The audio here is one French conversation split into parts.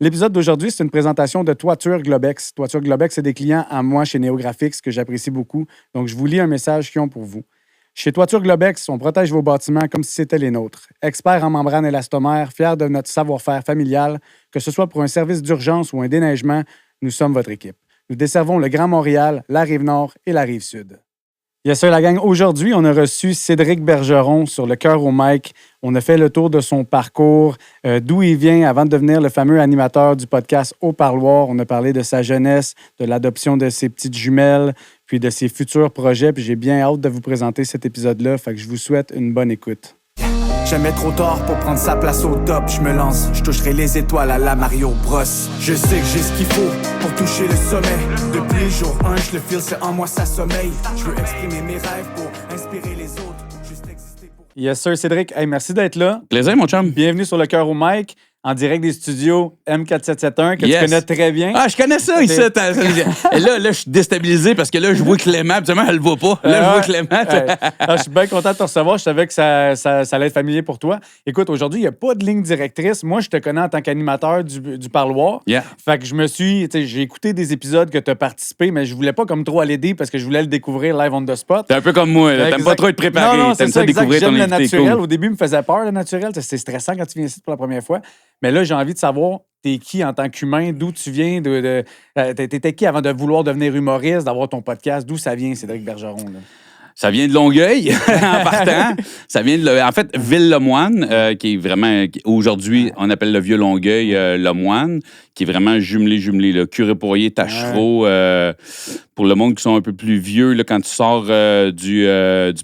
L'épisode d'aujourd'hui, c'est une présentation de Toiture Globex. Toiture Globex, c'est des clients à moi chez NeoGraphics que j'apprécie beaucoup. Donc, je vous lis un message qu'ils ont pour vous. Chez Toiture Globex, on protège vos bâtiments comme si c'était les nôtres. Experts en membrane élastomère, fiers de notre savoir-faire familial, que ce soit pour un service d'urgence ou un déneigement, nous sommes votre équipe. Nous desservons le Grand Montréal, la Rive-Nord et la Rive-Sud. Yes sir, la gang. Aujourd'hui, on a reçu Cédric Bergeron sur le cœur au mic. On a fait le tour de son parcours, d'où il vient avant de devenir le fameux animateur du podcast Au Parloir. On a parlé de sa jeunesse, de l'adoption de ses petites jumelles, puis de ses futurs projets. Puis j'ai bien hâte de vous présenter cet épisode-là. Fait que je vous souhaite une bonne écoute. Jamais trop tard pour prendre sa place au top. Je me lance, je toucherai les étoiles à la Mario Bros. Je sais que j'ai ce qu'il faut pour toucher le sommet. Depuis jour 1, je le feel, c'est en moi ça sommeille. Je veux exprimer mes rêves pour inspirer les autres. Juste exister pour... Yes sir, Cédric. Hey, merci d'être là. Plaisir, mon chum. Bienvenue sur le cœur au mic, en direct des studios M4771, que Yes. tu connais très bien. Ah, je connais ça ici. Et là, je suis déstabilisé parce que là, je vois Clément. Habituellement, elle le voit pas. Là, je vois Clément. Ouais. Alors, je suis bien content de te recevoir. Je savais que ça allait être familier pour toi. Écoute, aujourd'hui, il n'y a pas de ligne directrice. Moi, je te connais en tant qu'animateur du parloir. Yeah. Fait que j'ai écouté des épisodes que tu as participé, mais je voulais pas comme trop aller deep parce que je voulais le découvrir live on the spot. T'es un peu comme moi. T'aimes Exact. pas trop être préparé. Non, T'aimes c'est ça exact. découvrir ton J'aime le invité. naturel. Cool. Au début, il me faisait peur, le naturel. C'est stressant quand tu viens ici pour la première fois. Mais là, j'ai envie de savoir, t'es qui en tant qu'humain, d'où tu viens, t'étais qui avant de vouloir devenir humoriste, d'avoir ton podcast, d'où ça vient, Cédric Bergeron? Là? Ça vient de Longueuil, en partant. Ça vient en fait, Ville-le-Moine, qui est vraiment, aujourd'hui, on appelle le vieux Longueuil le-Moine, qui est vraiment jumelé, là. Curé-Pourrier, Tachereau. Pour le monde qui sont un peu plus vieux, là, quand tu sors du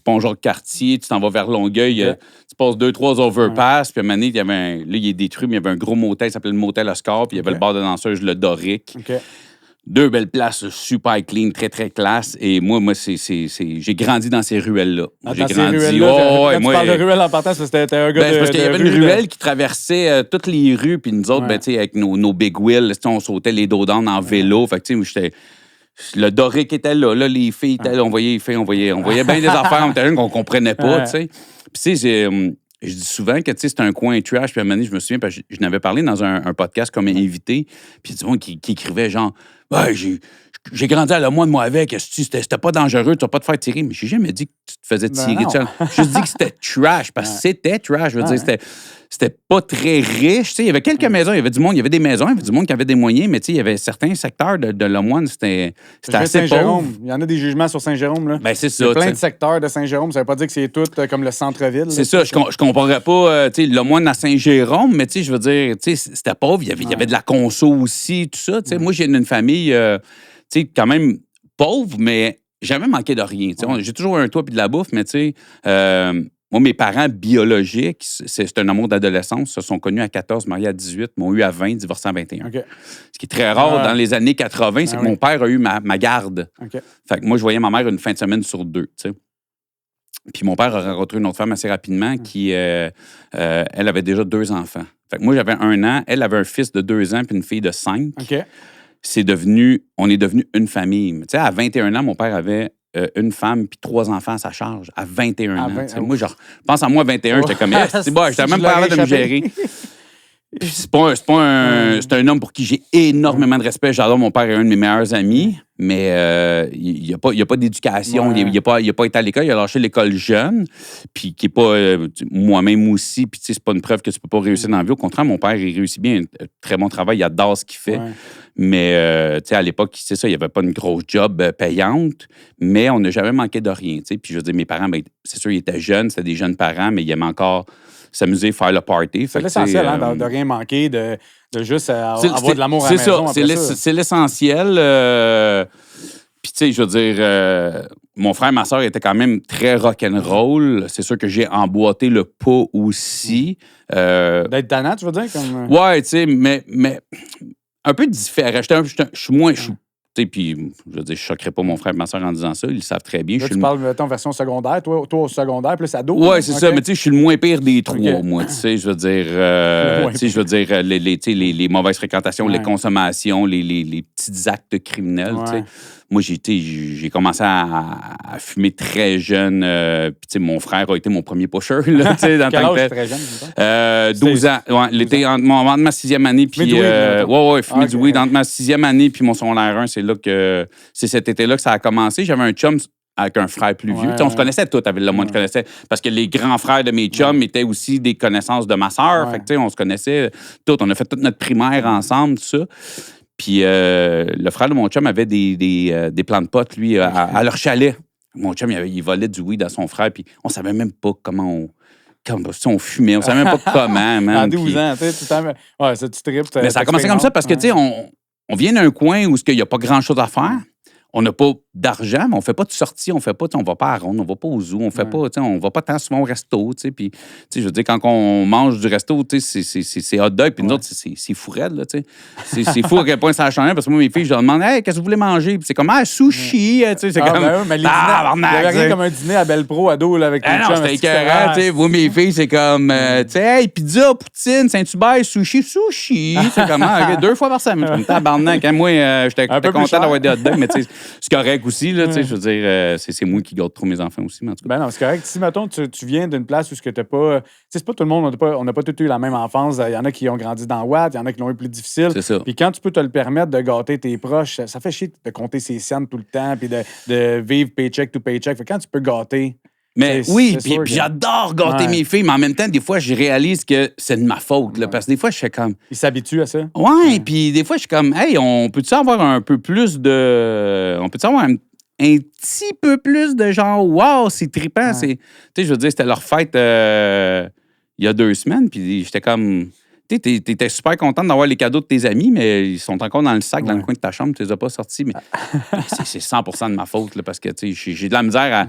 pont Jacques-Cartier, tu t'en vas vers Longueuil, tu passes 2-3 overpass, puis à un moment donné, là, il est détruit, mais il y avait un gros motel qui s'appelait le motel Oscar, puis il y avait le bar de danseuse, le Doric. OK. Deux belles places, super clean, très, très classe. Et moi j'ai grandi dans ces ruelles-là. Dans J'ai ces grandi. ruelles-là, quand tu parles de ruelles en partant, c'est parce que t'étais un gars de parce qu'il y avait rue, une là. ruelle qui traversait toutes les rues, puis nous autres, Ouais. ben, tu sais, avec nos big wheels, on sautait les dos down en vélo. Fait que, tu sais, le Doric était là, les filles étaient là, on voyait les filles, on voyait bien des affaires, on était jeunes qu'on comprenait pas, tu sais. Puis, tu sais, je dis souvent que c'est un coin trash. Puis à un moment donné, je me souviens, parce que je n'avais parlé dans un podcast comme invité. Puis il y a du monde qui écrivait genre, ouais, j'ai grandi à le mois de moi avec. C'était pas dangereux, tu vas pas te faire tirer. Mais j'ai jamais dit que tu te faisais tirer. non. J'ai juste dit que c'était trash, parce que c'était trash. Je veux dire, c'était pas très riche. Tu sais, il y avait quelques maisons, il y avait du monde, il y avait des maisons, il y avait du monde qui avait des moyens, mais tu sais, il y avait certains secteurs de Lemoine, c'était assez pauvre. Saint-Jérôme. Il y en a des jugements sur Saint-Jérôme, là. Ben, c'est Il y a ça. plein tu de sais. secteurs de Saint-Jérôme. Ça veut pas dire que c'est tout comme le centre-ville. C'est ça, je comparerais pas, tu sais, Lemoine à Saint-Jérôme, mais tu sais, je veux dire, tu sais, c'était pauvre, il y avait de la conso aussi, tout ça, tu sais. Moi, j'ai une famille, tu sais, quand même pauvre, mais jamais manqué de rien, tu sais. J'ai toujours un toit puis de la bouffe, mais tu sais, moi, mes parents biologiques, c'est un amour d'adolescence, se sont connus à 14, mariés à 18, m'ont eu à 20, divorcés à 21. OK. Ce qui est très rare dans les années 80, c'est que mon père a eu ma garde. OK. Fait que moi, je voyais ma mère une fin de semaine sur 2, tu sais. Puis mon père a rencontré une autre femme assez rapidement qui, elle avait déjà 2 enfants. Fait que moi, j'avais 1 an, elle avait un fils de 2 ans puis une fille de 5. OK. On est devenu une famille. Tu sais, à 21 ans, mon père avait une femme puis 3 enfants à sa charge. À 21 ans. Tu sais, moi, genre, pense à moi, à 21, j'étais comme, c'est bon, j'étais même pas capable de me gérer. Puis c'est un homme pour qui j'ai énormément de respect. J'adore mon père, est un de mes meilleurs amis, mais il n'y a pas d'éducation. Ouais. Il n'a pas été à l'école. Il a lâché l'école jeune, puis qui n'est pas moi-même aussi. Puis tu sais, c'est pas une preuve que tu peux pas réussir dans la vie. Au contraire, mon père, il réussit bien. Un très bon travail. Il adore ce qu'il fait. Ouais. Mais tu sais, à l'époque, c'est ça, il n'y avait pas une grosse job payante, mais on n'a jamais manqué de rien. Tu sais. Puis je veux dire, mes parents, ben, c'est sûr, ils étaient jeunes, c'était des jeunes parents, mais ils aimaient encore s'amuser, faire le party. C'est l'essentiel, hein, de rien manquer, de juste avoir de l'amour à la c'est maison. ça, après ça. c'est l'essentiel. Puis, tu sais, je veux dire, mon frère et ma soeur étaient quand même très rock'n'roll. C'est sûr que j'ai emboîté le pas aussi. D'être tannant, tu veux dire? Comme... Ouais, tu sais, mais un peu différent. Je suis puis, je veux dire, je choquerais pas mon frère et ma soeur en disant ça. Ils le savent très bien. Là, tu parles, mettons, version secondaire. Toi au secondaire, plus ado. Oui, c'est ça. OK. Mais tu sais, je suis le moins pire des trois, OK. moi. Tu sais, je veux dire, moins tu sais, je veux dire, les mauvaises fréquentations, les Ouais. consommations, les petits actes criminels. Tu sais. Ouais. Moi, j'ai commencé à fumer très jeune. Puis, tu sais, mon frère a été mon premier pusher, là, tu sais, dans Quel tant que âge tel. très jeune, 12 ans. Ouais, l'été entre ma 6e année, puis. Fumer du weed, mettons. Fumer du OK. weed. Entre ma 6e année, puis mon secondaire 1, c'est cet été-là que ça a commencé. J'avais un chum avec un frère plus vieux. Ouais, Tu sais, on se ouais. connaissait tous avec le monde. Je connaissais parce que les grands frères de mes chums étaient aussi des connaissances de ma sœur. Ouais. Fait que, tu sais, on se connaissait tous. On a fait toute notre primaire ensemble, tout ça. Puis le frère de mon chum avait des plants de potes, lui, à leur chalet. Mon chum, il volait du weed à son frère, puis on savait même pas comment si on fumait. On savait même pas comment, man. À 12 Puis- ans, tu sais, ouais, ça, tu tripes. mais ça a commencé comme ça parce que, tu sais, on vient d'un coin où il n'y a pas grand-chose à faire. On n'a pas d'argent, mais on ne fait pas de sortie, on ne va pas à ronde, on ne va pas au zoo, on fait pas, tu sais, on va pas tant souvent au resto, tu sais. Puis, tu sais, je veux dire, quand on mange du resto, tu sais, c'est hot dog, puis nous autres, c'est fou raide, là, tu sais. C'est fou à quel point ça a changé, parce que moi, mes filles, je leur demande, hey, qu'est-ce que vous voulez manger? Puis c'est comme, sushi, tu sais, c'est comme. Ben oui, mais les dîners, il n'y avait rien comme un dîner à Belle Pro ado là, avec les Ah non, chums, c'était est-ce que écœurant, tu sais. Moi, mes filles, c'est comme, tu sais, hey, pizza, poutine, Saint-Hubert, sushi. C'est comme, OK, 2 fois par semaine. Comme tabarnak. Hein, moi, j'étais Un peu plus content cher. d'avoir des hot dogs, mais tu sais, c'est correct aussi, là, tu sais. Je veux dire, c'est moi qui garde trop mes enfants aussi, mais en tout cas. Ben non, c'est correct. Si, mettons, tu viens d'une place où tu n'as pas. Tu sais, c'est pas tout le monde, on n'a pas tous eu la même enfance. Il y en a qui ont grandi dans Watt, il y en a qui l'ont eu plus difficile. C'est ça. Puis quand tu peux te le permettre de gâter tes proches, ça fait chier de compter ses cents tout le temps, puis de vivre paycheck to paycheck. Fait que quand tu peux gâter. Mais c'est- oui, c'est sûr puis que- j'adore gâter Ouais. mes filles, mais en même temps, des fois, je réalise que c'est de ma faute, là, parce que des fois, je fais comme. Ils s'habituent à ça. Ouais, puis des fois, je suis comme, hey, on peut-tu avoir un peu plus de. On peut-tu avoir un petit peu plus de genre, wow, c'est trippant. Tu sais, je veux dire, c'était leur fête il y a 2 semaines, puis j'étais comme. Tu sais, t'étais super contente d'avoir les cadeaux de tes amis, mais ils sont encore dans le sac, dans le coin de ta chambre, tu les as pas sortis. Mais c'est 100% de ma faute, là, parce que, tu sais, j'ai de la misère à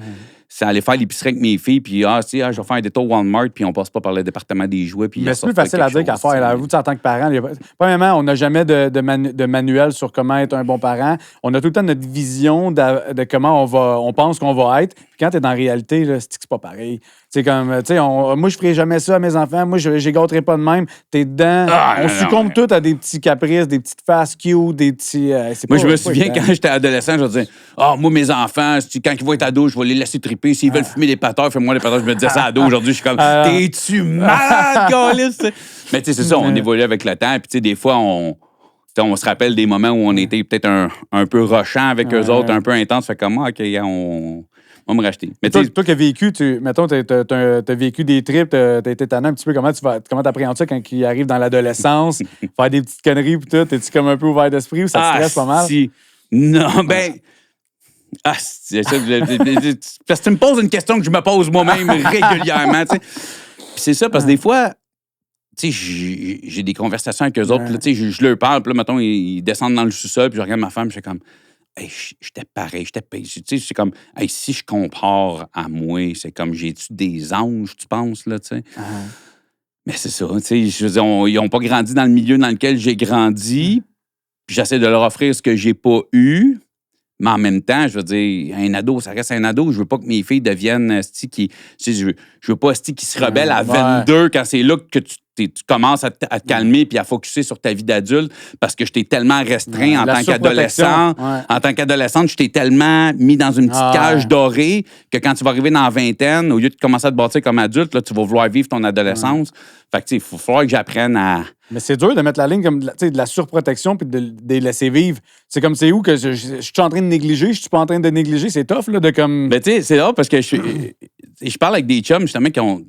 aller faire l'épicerie avec mes filles, puis, je vais faire un détour Walmart, puis on passe pas par le département des jouets. Puis Mais c'est plus facile à dire qu'à faire. Là. Vous, en tant que parent, premièrement, on n'a jamais de manuel sur comment être un bon parent. On a tout le temps notre vision de comment on pense qu'on va être. Puis quand tu es dans la réalité, là, c'est pas pareil. C'est comme, tu sais, moi, je ferai jamais ça à mes enfants. Moi, je gâterai pas de même. T'es dedans. On succombe tous à des petits caprices, des petites faces cute, des petits. Moi, je me souviens quand j'étais adolescent, je disais, moi, mes enfants, quand ils vont être ados, je vais les laisser triper. S'ils veulent fumer des pateurs, fais-moi des pateurs. Je me disais ça ado. Aujourd'hui, je suis comme, t'es-tu malade, Gaulis? Mais tu sais, c'est ça, on évolue avec le temps. Puis, tu sais, des fois, on se rappelle des moments où on était peut-être un peu rushant avec eux autres, un peu intense. Fait comme, OK, on va me racheter. Mais toi qui as vécu, mettons, t'as vécu des trips, t'as été tannant un petit peu. Comment t'appréhendes ça quand il arrive dans l'adolescence, faire des petites conneries pis tout? T'es-tu comme un peu ouvert d'esprit ou ça te stresse pas mal? Si. Non, ben. C'est ça. Parce que tu me poses une question que je me pose moi-même régulièrement, tu sais. Puis c'est ça, parce que des fois, tu sais, j'ai des conversations avec eux autres, puis là, tu sais, je leur parle, puis là, mettons, ils descendent dans le sous-sol, puis je regarde ma femme, puis je suis comme, hey, j'étais pareil, tu sais, c'est comme, hey, si je compare à moi, c'est comme, j'ai-tu des anges, tu penses, là, tu sais? Mais c'est ça, tu sais, je veux dire, ils n'ont pas grandi dans le milieu dans lequel j'ai grandi, puis j'essaie de leur offrir ce que j'ai pas eu. Mais en même temps, je veux dire, un ado, ça reste un ado. Je veux pas que mes filles deviennent je veux pas qu'ils se rebellent à 22 quand c'est là que tu commences à te calmer puis à focusser sur ta vie d'adulte parce que je t'ai tellement restreint en tant qu'adolescent. En tant qu'adolescente, je t'ai tellement mis dans une petite cage dorée que quand tu vas arriver dans la vingtaine, au lieu de commencer à te bâtir comme adulte, là, tu vas vouloir vivre ton adolescence. Fait que, il faut falloir que j'apprenne à... Mais c'est dur de mettre la ligne comme de la surprotection puis de les laisser vivre. C'est comme, c'est où que je suis en train de négliger, je suis pas en train de négliger. C'est tough, là, de comme... Ben, tu sais, c'est là parce que je parle avec des chums, justement, qui ont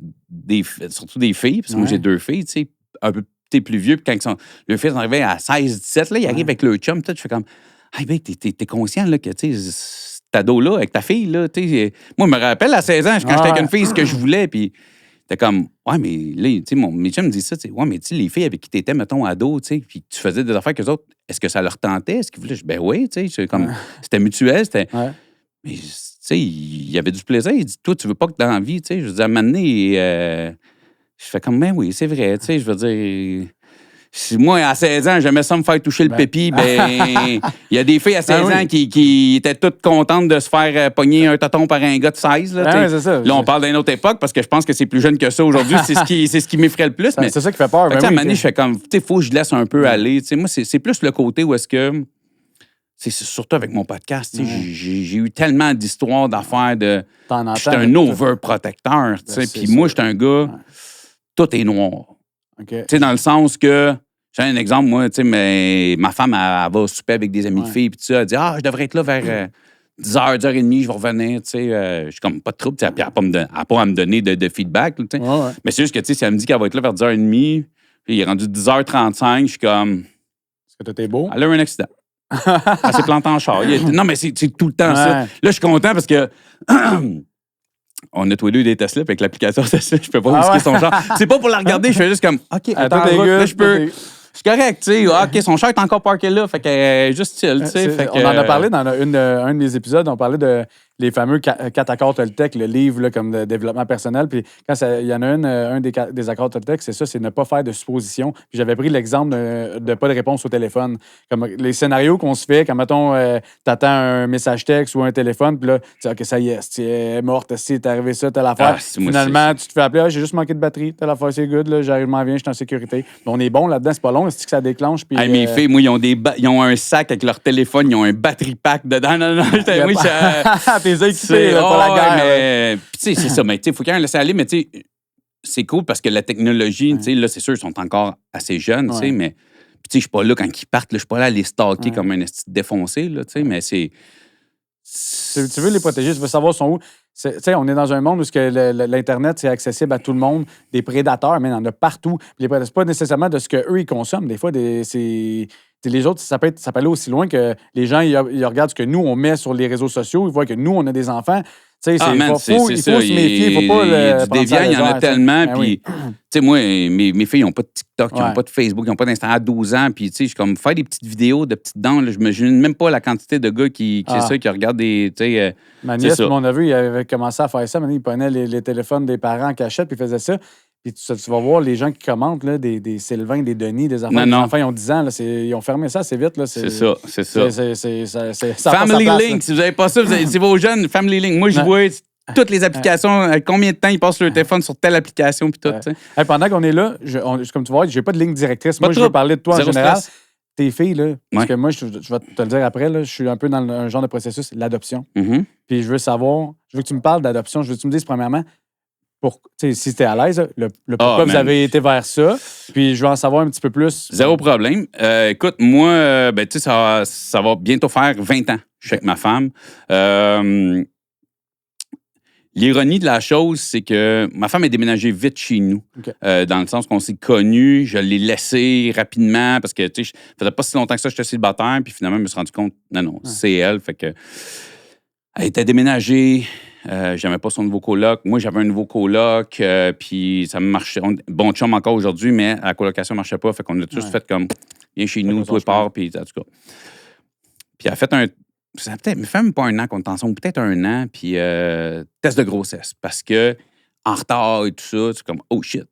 surtout des filles, parce que moi, j'ai 2 filles, tu sais, un peu plus vieux, puis quand leurs filles sont arrivées à 16-17, là, ils arrivent avec leur chum, tout, je fais comme, hey, ben, t'es conscient, là, que, tu sais, cet ado-là, avec ta fille, là, tu sais, moi, je me rappelle à 16 ans, quand j'étais avec une fille, ce que je voulais, puis t'es comme, ouais, mais là, tu sais, mes chums me disent ça, tu sais, ouais, mais tu sais, les filles avec qui t'étais, mettons, ado, tu sais, puis tu faisais des affaires qu'eux autres, est-ce que ça leur tentait? Est-ce qu'ils voulaient? Ben oui, tu sais, c'est comme, c'était mutuel, c'était. Mais, tu sais, il y avait du plaisir. Il dit, toi, tu veux pas que dans la vie, tu sais, je veux dire, à un moment donné, je fais comme, ben oui, c'est vrai, tu sais, je veux dire. Moi, à 16 ans, j'aimais ça me faire toucher le pépi. Ben, il y a des filles à 16 ans qui étaient toutes contentes de se faire pogner un tóton par un gars de 16. Là, c'est ça. Là, on parle d'une autre époque parce que je pense que c'est plus jeune que ça aujourd'hui. C'est ce qui m'effraie le plus. Mais c'est ça qui fait peur. à un moment donné, je fais comme, tu sais, faut que je laisse un peu aller. Tu sais, moi, c'est plus le côté où est-ce que. C'est surtout avec mon podcast. Tu sais, j'ai eu tellement d'histoires, d'affaires de. J'étais un overprotecteur. Tu sais, puis moi, j'étais un gars. Tout est noir. Tu sais, dans le sens que. J'ai un exemple, moi, tu sais, mais ma femme, elle va souper avec des amis de filles, puis elle dit, je devrais être là vers 10h, 10h30, je vais revenir, tu sais. Je suis comme, pas de trouble, tu sais, puis elle n'a pas à me donner de feedback, tu sais. Mais c'est juste que, tu sais, si elle me dit qu'elle va être là vers 10h30, puis il est rendu 10h35, je suis comme. Est-ce que t'es beau? Elle a eu un accident. Elle s'est plantée en char. Non, mais c'est tout le temps ça. Là, je suis content parce que. On a tous les deux des Tesla, puis avec l'application Tesla, je peux pas risquer son char. C'est pas pour la regarder, je fais juste comme, OK, attends, là, je peux. C'est correct, tu sais. OK, son char est encore parké là, fait que juste chill, tu sais. On en a parlé dans un des épisodes, on parlait de les fameux 4 accords Toltec, le livre là, comme de développement personnel. Puis quand il y en a un des accords Toltec, c'est ça, c'est ne pas faire de suppositions. Puis j'avais pris l'exemple de pas de réponse au téléphone. Comme les scénarios qu'on se fait, quand, mettons, t'attends un message texte ou un téléphone, puis là, tu dis, OK, ça y est, tu es morte, si t'es arrivé ça, telle affaire. Finalement, tu te fais appeler, j'ai juste manqué de batterie, telle affaire, c'est good, là, j'arrive, m'en viens, je suis en sécurité. Mais on est bon là-dedans, c'est pas long, c'est que ça déclenche. Puis, mes filles, moi, ils ont un sac avec leur téléphone, ils ont un battery pack dedans. Non, t'es équipé pour la guerre. Mais, tu sais, c'est ça. Mais, tu sais, il faut quand même laisser aller. Mais, tu sais, c'est cool parce que la technologie, tu sais, là, c'est sûr, ils sont encore assez jeunes, tu sais, mais, tu sais, je suis pas là quand ils partent, je suis pas là à les stalker comme un esti défoncé, là, tu sais, mais c'est. Tu veux les protéger, tu veux savoir sont où. Tu sais, on est dans un monde où l'Internet, c'est accessible à tout le monde. Des prédateurs, mais il y en a partout. C'est pas nécessairement de ce qu'eux, ils consomment. Des fois, les autres, ça peut aller aussi loin que les gens, ils regardent ce que nous, on met sur les réseaux sociaux. Ils voient que nous, on a des enfants. Il faut se méfier, il faut pas du déviant, il y en a tellement. Puis, tu sais, moi, mes filles, ils n'ont pas de TikTok, ils n'ont pas de Facebook, ils n'ont pas d'Instagram à 12 ans. Puis, tu sais, je suis comme, faire des petites vidéos de petites dents. Je m'imagine même pas la quantité de gars qui regardent des. Ma nièce, mon neveu, il avait commencé à faire ça. Il prenait les téléphones des parents en cachette, puis il faisait ça. Puis tu vas voir les gens qui commentent, là, des Sylvain, des Denis, des enfants. Les enfants, ils ont 10 ans. Là, ils ont fermé ça assez vite. Là, c'est ça. Ça Family Link, si vous n'avez pas ça, c'est vos jeunes. Family Link. Moi, je vois toutes les applications, combien de temps ils passent sur leur téléphone sur telle application, puis tout. Pendant qu'on est là, comme tu vois, j'ai pas de ligne directrice. Moi, je veux parler de toi en général. Tes filles, là, parce que moi, je vais te le dire après, là, je suis un peu dans un genre de processus, l'adoption. Puis je veux que tu me parles d'adoption. Je veux que tu me dises, premièrement, si tu es à l'aise, pourquoi vous avez été vers ça. Puis je veux en savoir un petit peu plus. Zéro problème. Écoute, moi, tu sais, ça va bientôt faire 20 ans. Je suis avec ma femme. L'ironie de la chose, c'est que ma femme est déménagée vite chez nous. Dans le sens qu'on s'est connus. Je l'ai laissée rapidement parce que, tu sais, ça faisait pas si longtemps que ça, j'étais célibataire. Puis finalement, je me suis rendu compte, non, c'est elle. Fait que, elle était déménagée. J'aimais pas son nouveau coloc. Moi, j'avais un nouveau coloc, puis ça me marchait. Bon chum encore aujourd'hui, mais la colocation ne marchait pas. Fait qu'on a tous fait comme, viens chez nous, toi, pars, puis en tout cas. Puis elle a fait ça a peut-être, même pas un an qu'on est ensemble, peut-être un an, puis test de grossesse. Parce que, en retard et tout ça, c'est comme, oh shit.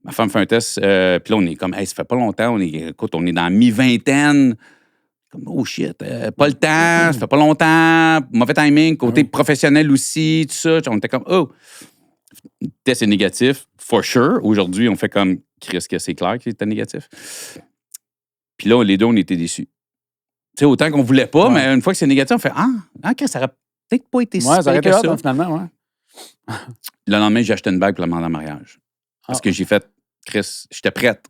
Ma femme fait un test, puis là, on est comme, hey, ça fait pas longtemps, on est dans mi-vingtaine. Oh shit, pas le temps, ça fait pas longtemps, mauvais timing, côté professionnel aussi, tout ça. On était comme, oh, le test est négatif, for sure. Aujourd'hui, on fait comme, Chris, que c'est clair qu'il était négatif. Puis là, les deux, on était déçus. Tu sais, autant qu'on voulait pas, mais une fois que c'est négatif, on fait, Chris, ça aurait peut-être pas été si ça aurait été ça. hot, finalement, Le lendemain, j'ai acheté une bague pour la demander en mariage. Parce que j'ai fait, Chris, j'étais prête.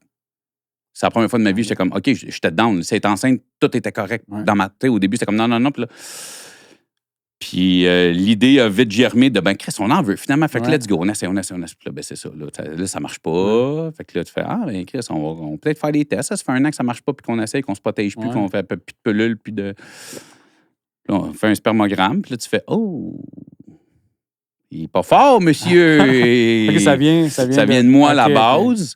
C'est la première fois de ma vie, j'étais comme, OK, j'étais down. C'est enceinte, tout était correct dans ma tête. Au début, c'était comme, non. Puis l'idée a vite germé de, Chris, on en veut. Finalement, fait que let's go, on essaie. Puis là, c'est ça. Là, ça marche pas. Fait que là, tu fais, Chris, on va peut-être faire des tests. Ça fait un an que ça marche pas, puis qu'on essaie, qu'on se protège plus, qu'on fait plus de pelules, puis de. Là, on fait un spermogramme, puis là, tu fais, oh. Il est pas fort, monsieur. ça vient de moi à la base.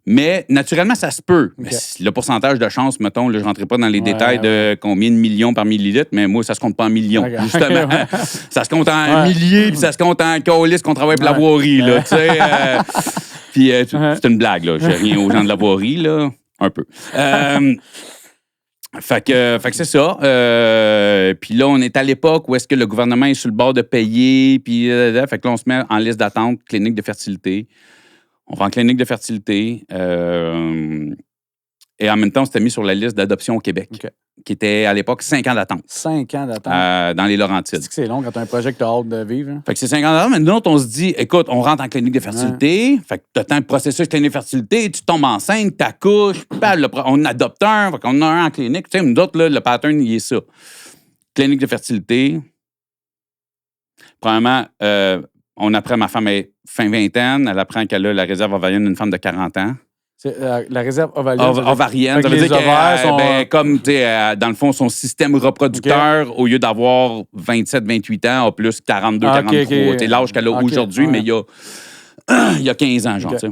Mais naturellement, ça se peut. Mais le pourcentage de chance, mettons, là, je ne rentrerai pas dans les détails de combien de millions par millilitre, mais moi, ça se compte pas en millions, justement. Ça se compte en milliers, puis ça se compte en colis qu'on travaille pour la voirie. Là, Puis c'est une blague, là. J'ai rien aux gens de la voirie, là. Un peu. Fait que c'est ça. Puis là, on est à l'époque où est-ce que le gouvernement est sur le bord de payer. Puis fait que là, on se met en liste d'attente clinique de fertilité. On va en clinique de fertilité. Et en même temps, on s'était mis sur la liste d'adoption au Québec, qui était à l'époque 5 ans d'attente. 5 ans d'attente. Dans les Laurentides. C'est que c'est long quand tu as un projet que tu as hâte de vivre. Hein? Fait que c'est 5 ans d'attente, mais nous autres, on se dit, écoute, on rentre en clinique de fertilité, fait que tu as un processus clinique de fertilité, tu tombes enceinte, tu accouches, on adopte un, fait qu'on a un en clinique. Tu sais, nous autres, là, le pattern, il est ça. Clinique de fertilité. Premièrement, on apprend, ma femme est fin vingtaine, elle apprend qu'elle a la réserve ovarienne d'une femme de 40 ans. C'est, la réserve ovarienne. Ovarienne, ça veut dire que, comme, tu sais, dans le fond, son système reproducteur, au lieu d'avoir 27-28 ans, a plus 42-43. C'est l'âge qu'elle a aujourd'hui, mais il y a 15 ans, genre, tu sais.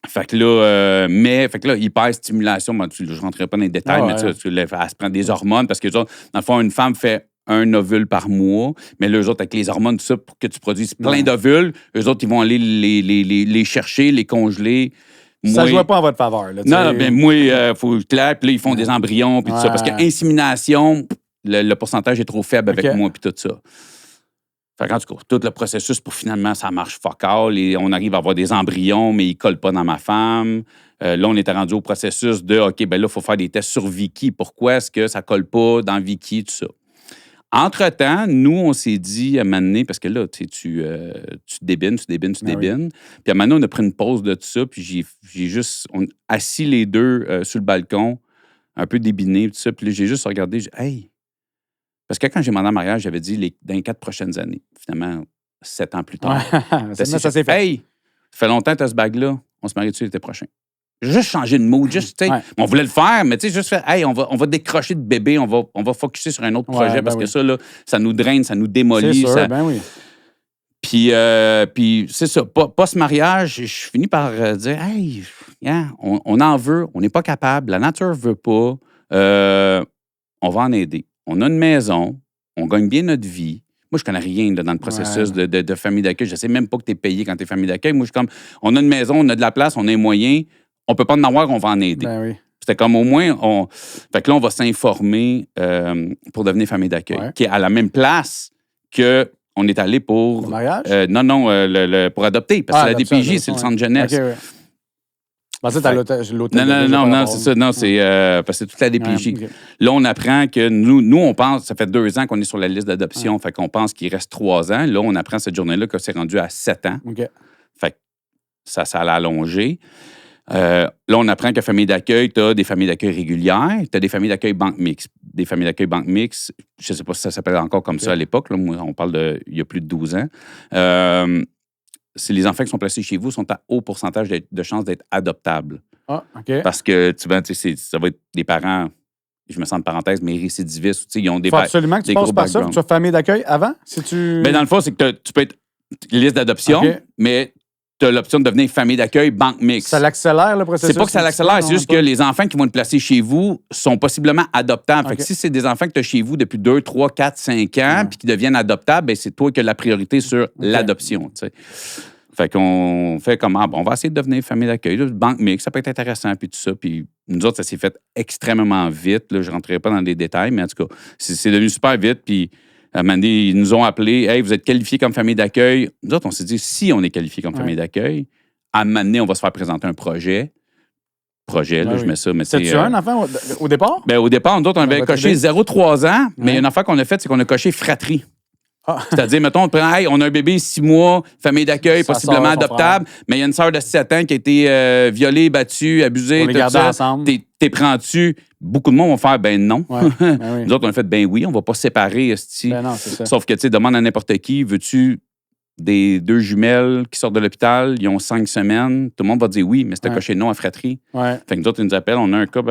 Fait que là, hyper-stimulation, je ne rentrerai pas dans les détails, mais elle se prend des hormones, parce que, dans le fond, une femme fait un ovule par mois, mais là, eux autres, avec les hormones, tout ça, pour que tu produises plein d'ovules, eux autres, ils vont aller les chercher, les congeler. Ça ne jouait pas en votre faveur. Là, non, mais moi, il faut clair, puis là, ils font des embryons, puis tout ça. Parce qu'insémination, le pourcentage est trop faible avec moi, puis tout ça. Fait qu'en tout cas, tout le processus pour finalement, ça marche fuck all, et on arrive à avoir des embryons, mais ils ne collent pas dans ma femme. Là, on était rendu au processus de, OK, ben là, il faut faire des tests sur Vicky. Pourquoi est-ce que ça ne colle pas dans Vicky, tout ça? Entre-temps, nous, on s'est dit à un moment donné, parce que là, tu débines. Puis à un moment donné, on a pris une pause de tout ça, puis j'ai juste assis les deux sur le balcon, un peu débiné, tout ça. Puis là, j'ai juste regardé, j'ai dit, hey! Parce que quand j'ai demandé en mariage, j'avais dit dans les 4 prochaines années. Finalement, 7 ans plus tard. Ça s'est fait. Hey! Ça fait longtemps que tu as ce bague-là. On se marie dessus l'été prochain. Juste changer de mood, juste, tu sais, on voulait le faire, mais tu sais, juste faire, hey, on va décrocher de bébé, on va focusser sur un autre projet, parce que ça, là, ça nous draine, ça nous démolit. C'est sûr, ben oui. Puis c'est ça, post-mariage, je finis par dire, hey, on en veut, on n'est pas capable, la nature ne veut pas, on va en aider. On a une maison, on gagne bien notre vie. Moi, je connais rien là, dans le processus de famille d'accueil. Je ne sais même pas que tu es payé quand tu es famille d'accueil. Moi, je suis comme, on a une maison, on a de la place, on a les moyens. On peut pas en avoir, on va en aider. Ben oui. C'était comme au moins, fait que là, on va s'informer pour devenir famille d'accueil, qui est à la même place qu'on est allé pour... Le mariage? Pour adopter, parce que c'est la DPJ, c'est le centre jeunesse. OK, oui. Je pensais que l'hôtel. Non, c'est ça. Non, c'est parce que c'est toute la DPJ. Okay. Là, on apprend que nous, on pense, ça fait 2 ans qu'on est sur la liste d'adoption, fait qu'on pense qu'il reste 3 ans. Là, on apprend cette journée-là que c'est rendu à 7 ans. OK. Fait que ça allait allonger. Là, on apprend que famille d'accueil, tu as des familles d'accueil régulières, tu as des familles d'accueil banque mixte. Des familles d'accueil banque mixte, je ne sais pas si ça s'appelle encore comme ça à l'époque. Là, moi, on parle il y a plus de 12 ans. C'est les enfants qui sont placés chez vous sont à haut pourcentage de chances d'être adoptables. Ah, OK. Parce que, tu vois, ça va être des parents, je me sens de parenthèse, mais récidivistes. Ils ont des faut absolument que tu passes par ça, que tu sois famille d'accueil avant? Mais dans le fond, c'est que tu peux être liste d'adoption, mais tu as l'option de devenir famille d'accueil banque mixte. Ça l'accélère, le processus? C'est pas que ça l'accélère, c'est juste que les enfants qui vont être placés chez vous sont possiblement adoptables. Fait que si c'est des enfants que tu as chez vous depuis 2, 3, 4, 5 ans puis qui deviennent adoptables, ben c'est toi qui as la priorité sur l'adoption. T'sais. Fait qu'on fait comment? Bon, on va essayer de devenir famille d'accueil. Là, banque mixte, ça peut être intéressant, puis tout ça. Puis nous autres, ça s'est fait extrêmement vite. Là, je ne rentrerai pas dans les détails, mais en tout cas, c'est devenu super vite. Puis à un moment donné, ils nous ont appelés. Hey, vous êtes qualifiés comme famille d'accueil. Nous autres, on s'est dit, si on est qualifié comme famille d'accueil, à un moment donné, on va se faire présenter un projet. Là, je mets ça. C'était-tu un enfant au départ? Ben, au départ, nous autres, on avait coché 0-3 ans, mais une affaire qu'on a faite, c'est qu'on a coché fratrie. C'est-à-dire, mettons, on a un bébé 6 mois, famille d'accueil, possiblement adoptable, mais il y a une sœur de 7 ans qui a été violée, battue, abusée. On les garder ensemble. T'es prends-tu? Beaucoup de monde vont faire ben non. Ben Nous autres, on a fait ben oui, on va pas séparer. Ben non, c'est ça. Sauf que, tu sais, demande à n'importe qui, veux-tu des 2 jumelles qui sortent de l'hôpital, ils ont 5 semaines, tout le monde va dire oui, mais c'était coché non à fratrie. Fait que nous autres, ils nous appellent, on a un cas,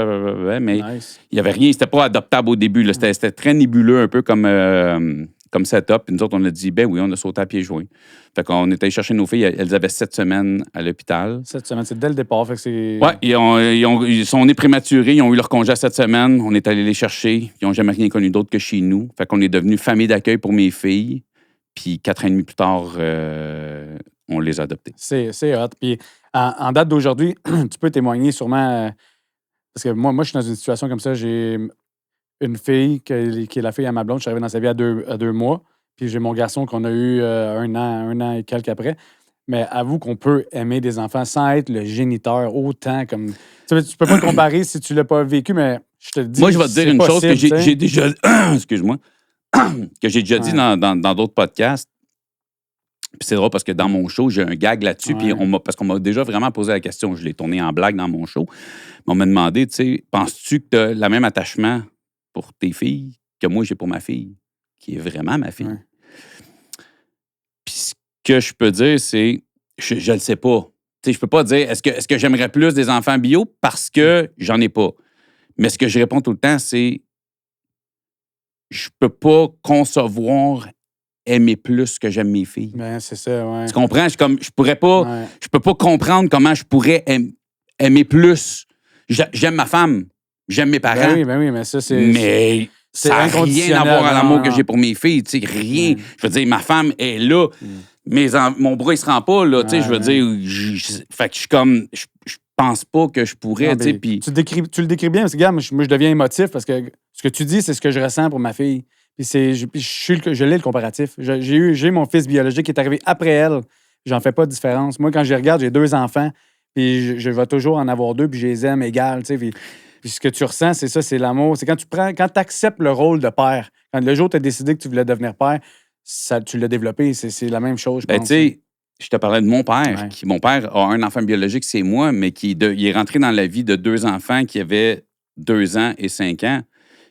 mais il n'y avait rien, c'était pas adoptable au début. Là. C'était très nébuleux, un peu comme setup. Puis nous autres, on a dit, ben oui, on a sauté à pieds joints. Fait qu'on était chercher nos filles, elles avaient 7 semaines à l'hôpital. 7 semaines, c'est dès le départ. Fait que c'est... Ouais, ils sont nés prématurés, ils ont eu leur congé à 7 semaines, on est allé les chercher, ils n'ont jamais rien connu d'autre que chez nous. Fait qu'on est devenu famille d'accueil pour mes filles. Puis 4 ans et demi plus tard, on les a adoptés. C'est hot. Puis en date d'aujourd'hui, tu peux témoigner sûrement... parce que moi, je suis dans une situation comme ça. J'ai une fille qui est la fille à ma blonde. Je suis arrivé dans sa vie à 2 mois. Puis j'ai mon garçon qu'on a eu 1 an et quelques après. Mais avoue qu'on peut aimer des enfants sans être le géniteur autant comme... Tu peux pas te comparer si tu l'as pas vécu, mais je te le dis. Moi, je vais te dire une chose que j'ai déjà... Excuse-moi. Que j'ai déjà dit dans d'autres podcasts. Puis c'est drôle parce que dans mon show, j'ai un gag là-dessus. Puis parce qu'on m'a déjà vraiment posé la question. Je l'ai tourné en blague dans mon show. Mais on m'a demandé, tu sais, penses-tu que tu as le même attachement pour tes filles que moi j'ai pour ma fille, qui est vraiment ma fille? Ouais. Puis ce que je peux dire, c'est, je le sais pas. Tu sais, je peux pas dire, est-ce que j'aimerais plus des enfants bio parce que j'en ai pas. Mais ce que je réponds tout le temps, c'est, je peux pas concevoir aimer plus que j'aime mes filles. Ben, c'est ça, ouais. Tu comprends? Je pourrais pas, je peux pas comprendre comment je pourrais aimer plus. J'aime ma femme, j'aime mes parents. Ben oui, mais ça, c'est... Mais ça n'a rien à voir à l'amour que j'ai pour mes filles. Tu sais, rien. Je veux dire, ma femme est là. Mon bras, il se rend pas, là. Tu sais, je veux dire, fait que je suis comme... Je pense pas que je pourrais, tu sais, puis... Tu le décris bien, parce que, gars, moi, je deviens émotif, parce que ce que tu dis, c'est ce que je ressens pour ma fille. Puis je l'ai, le comparatif. J'ai mon fils biologique qui est arrivé après elle. J'en fais pas de différence. Moi, quand je regarde, j'ai 2 enfants, puis je vais toujours en avoir 2, puis je les aime égales, tu sais, puis ce que tu ressens, c'est ça, c'est l'amour. C'est quand tu acceptes le rôle de père. Quand le jour tu as décidé que tu voulais devenir père, tu l'as développé. C'est la même chose, je pense. Tu sais, je te parlais de mon père. Mon père a un enfant biologique, c'est moi, mais il est rentré dans la vie de 2 enfants qui avaient 2 ans et 5 ans.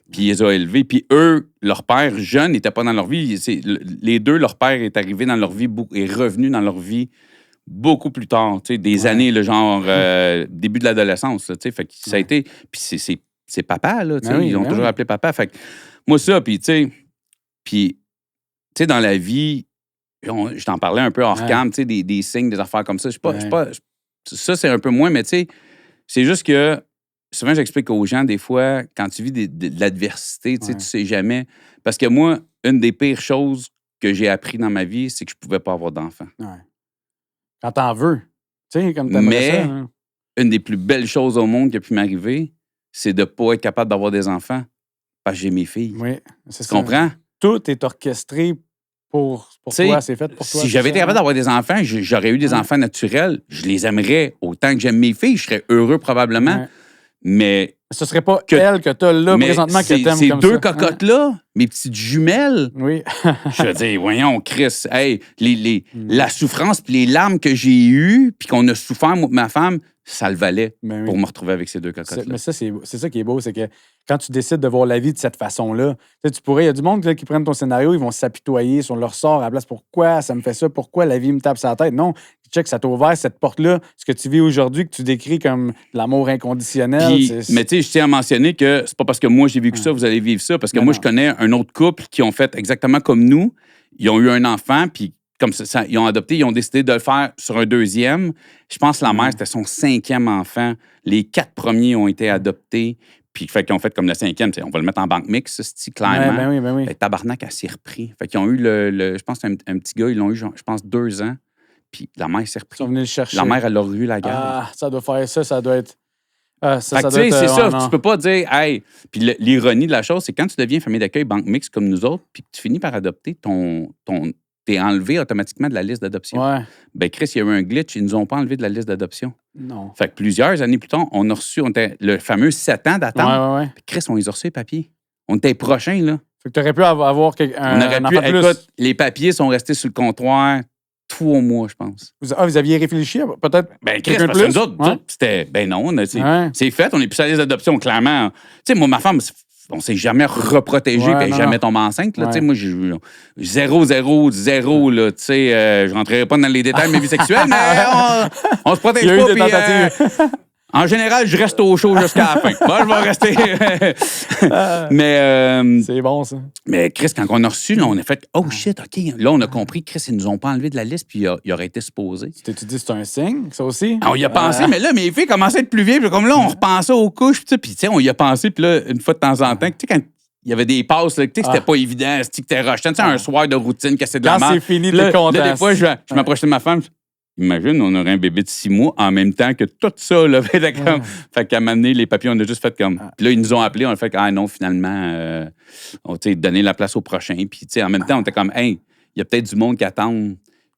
Puis il les a élevés. Puis eux, leur père jeune n'était pas dans leur vie. Les 2, leur père est arrivé dans leur vie, est revenu dans leur vie beaucoup plus tard, tu sais, des années, le genre début de l'adolescence, tu sais, fait que ça a été... Puis c'est papa, là, tu sais, ils ont toujours appelé papa, fait que moi, ça, puis tu sais, dans la vie, je t'en parlais un peu hors cam, tu sais, des signes, des affaires comme ça, ça, c'est un peu moins, mais tu sais, c'est juste que souvent, j'explique aux gens, des fois, quand tu vis de l'adversité, tu sais jamais, parce que moi, une des pires choses que j'ai appris dans ma vie, c'est que je pouvais pas avoir d'enfant. Ouais. Quand t'en veux. Tu sais, comme t'aimerais ça. Hein? Une des plus belles choses au monde qui a pu m'arriver, c'est de ne pas être capable d'avoir des enfants parce que j'ai mes filles. Oui, c'est ça. Tu comprends? Tout est orchestré pour toi, c'est fait pour toi. Si j'avais été capable d'avoir des enfants, j'aurais eu des enfants naturels. Je les aimerais autant que j'aime mes filles. Je serais heureux probablement. Ouais. Mais... Ce serait pas elle que t'as là présentement que t'aimes comme ça. Ces 2 cocottes-là, mes petites jumelles, oui. Je veux dire, voyons, Chris, hey, la souffrance puis les larmes que j'ai eues puis qu'on a souffert, moi, ma femme, ça le valait pour me retrouver avec ces 2 cocottes-là. Mais ça, c'est ça qui est beau, c'est que quand tu décides de voir la vie de cette façon-là, tu pourrais, il y a du monde là, qui prennent ton scénario, ils vont s'apitoyer sur leur sort à la place. Pourquoi ça me fait ça? Pourquoi la vie me tape sur la tête? Non, check, ça t'a ouvert cette porte-là. Ce que tu vis aujourd'hui, que tu décris comme l'amour inconditionnel. Mais tu sais, je tiens à mentionner que c'est pas parce que moi j'ai vécu ça, vous allez vivre ça. Parce que moi, je connais un autre couple qui ont fait exactement comme nous. Ils ont eu un enfant, puis comme ça, ils ont adopté, ils ont décidé de le faire sur un 2e. Je pense que la mère, c'était son 5e enfant. Les 4 premiers ont été adoptés. Puis, fait qu'ils ont fait comme le 5e, on va le mettre en banque mixte, clairement. Ben oui. Fait, tabarnak, elle s'y repris. Fait qu'ils ont eu je pense un petit gars, ils l'ont eu, je pense, 2 ans. Puis la mère s'est repris. Ils sont venus le chercher. La mère, elle a eu la garde. Ah, ça doit faire ça, ça doit être... c'est ça, tu peux pas dire, hey, puis l'ironie de la chose, c'est quand tu deviens famille d'accueil, banque mixte comme nous autres, puis que tu finis par adopter t'es enlevé automatiquement de la liste d'adoption. Ouais. Ben Chris, il y a eu un glitch, ils nous ont pas enlevé de la liste d'adoption. Non. Fait que plusieurs années plus tard, on était le fameux 7 ans d'attente. Ouais. Chris, on les a reçus les papiers. On était prochains, là. Fait que t'aurais pu avoir on aurait pu, écoute, les papiers sont restés sur le comptoir 3 mois, je pense. Vous aviez réfléchi peut-être? Ben, Chris, parce que nous autres, c'était... Ben non, c'est fait, on est plus sur la liste d'adoption, clairement. Tu sais, moi, ma femme, on s'est jamais reprotégé puis jamais tombé enceinte. Là, moi, j'ai 0, là. Tu sais, je rentrerai pas dans les détails de ma vie sexuelle, mais on se protège pas. Puis, en général, je reste au chaud jusqu'à la fin. Moi, je vais rester. Mais. C'est bon, ça. Mais Chris, quand on a reçu, là, on a fait oh shit, OK. Là, on a compris que Chris, ils nous ont pas enlevé de la liste, puis il aurait été supposé. Tu dis que c'est un signe, ça aussi? On y a pensé, mais là, mes filles commençaient à être plus vieilles. Puis comme là, on repensait aux couches, puis tu sais, on y a pensé, puis là, une fois de temps en temps, tu sais, quand il y avait des passes, tu sais, c'était pas évident, c'était rushant. Tu sais, un soir de routine, que c'est de la merde. Quand c'est fini, t'es content. Là, des fois, je m'approchais de ma femme. Imagine, on aurait un bébé de 6 mois en même temps que tout ça. Là, fait qu'à m'amener les papiers, on a juste fait comme... Puis là, ils nous ont appelés, on a fait non, finalement, on a donné la place au prochain. Puis en même temps, on était comme, hey, il y a peut-être du monde qui attend.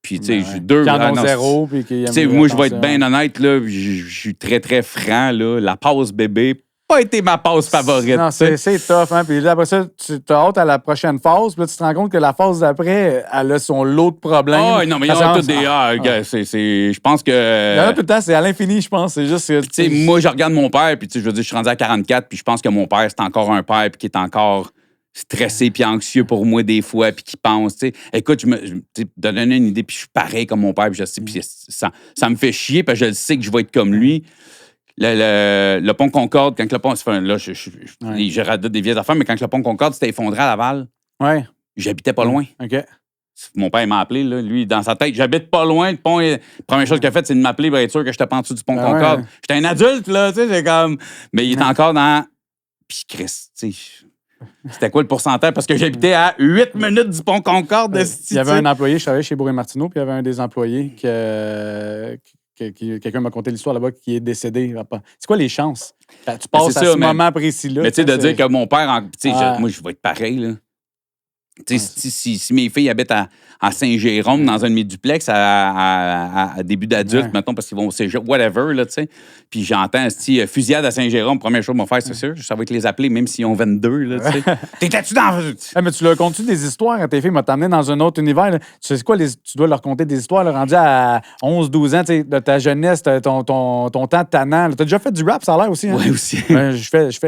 Puis, tu sais, j'ai deux... Qui en ont zéro. Puis qui tu sais, moi, je vais être bien honnête, là, je suis très, très franc, là. La passe bébé, pas été ma passe favorite. Non, c'est tough, hein. Puis là, après ça, tu as hâte à la prochaine phase. Puis là, tu te rends compte que la phase d'après, elle a son lot de problèmes. Ah, non, mais il y en a tous des... je pense que... Il y en a tout le temps, c'est à l'infini, je pense. C'est juste que... Tu sais, moi, je regarde mon père, puis tu sais, je veux dire, je suis rendu à 44, puis je pense que mon père, c'est encore un père, puis qui est encore stressé puis anxieux pour moi des fois, puis qui pense, tu sais, écoute, de donner une idée, puis je suis pareil comme mon père, puis je sais, puis ça me fait chier, parce que je le sais que je vais être comme lui. Le pont Concorde, quand le pont... Là, j'ai raté des vieilles affaires, mais quand le pont Concorde s'était effondré à Laval, j'habitais pas loin. OK. Mon père m'a appelé, là, lui, dans sa tête. J'habite pas loin, le pont. La première chose qu'il a faite, c'est de m'appeler pour être sûr que j'étais pas en dessous du pont Concorde. J'étais un adulte, là, tu sais, c'est comme... Mais il est encore dans... Puis Christ, tu sais... C'était quoi le pourcentage? Parce que j'habitais à 8 minutes du pont Concorde. Il y avait un employé, je travaillais chez Bourg-et-Martineau, puis il y avait un des employés quelqu'un m'a conté l'histoire là-bas qui est décédé. C'est quoi les chances? Tu passes à ce moment précis-là. Mais tu sais, de dire que mon père, moi, je vais être pareil, là. Si mes filles habitent à Saint-Jérôme, dans un de mes duplex, à début d'adulte, mettons, parce qu'ils vont au cégep, whatever, là, tu sais. Puis j'entends, fusillade à Saint-Jérôme, première chose, mon frère, c'est sûr, ça va être les appeler, même s'ils ont 22, là, tu sais. T'étais-tu dans... mais tu leur contes-tu des histoires à tes filles? M'a t'amené dans un autre univers, là. Tu sais quoi, tu dois leur conter des histoires, là, rendues à 11, 12 ans, tu sais, de ta jeunesse, ton temps tannant. T'as déjà fait du rap, ça a l'air aussi, hein? Oui, aussi.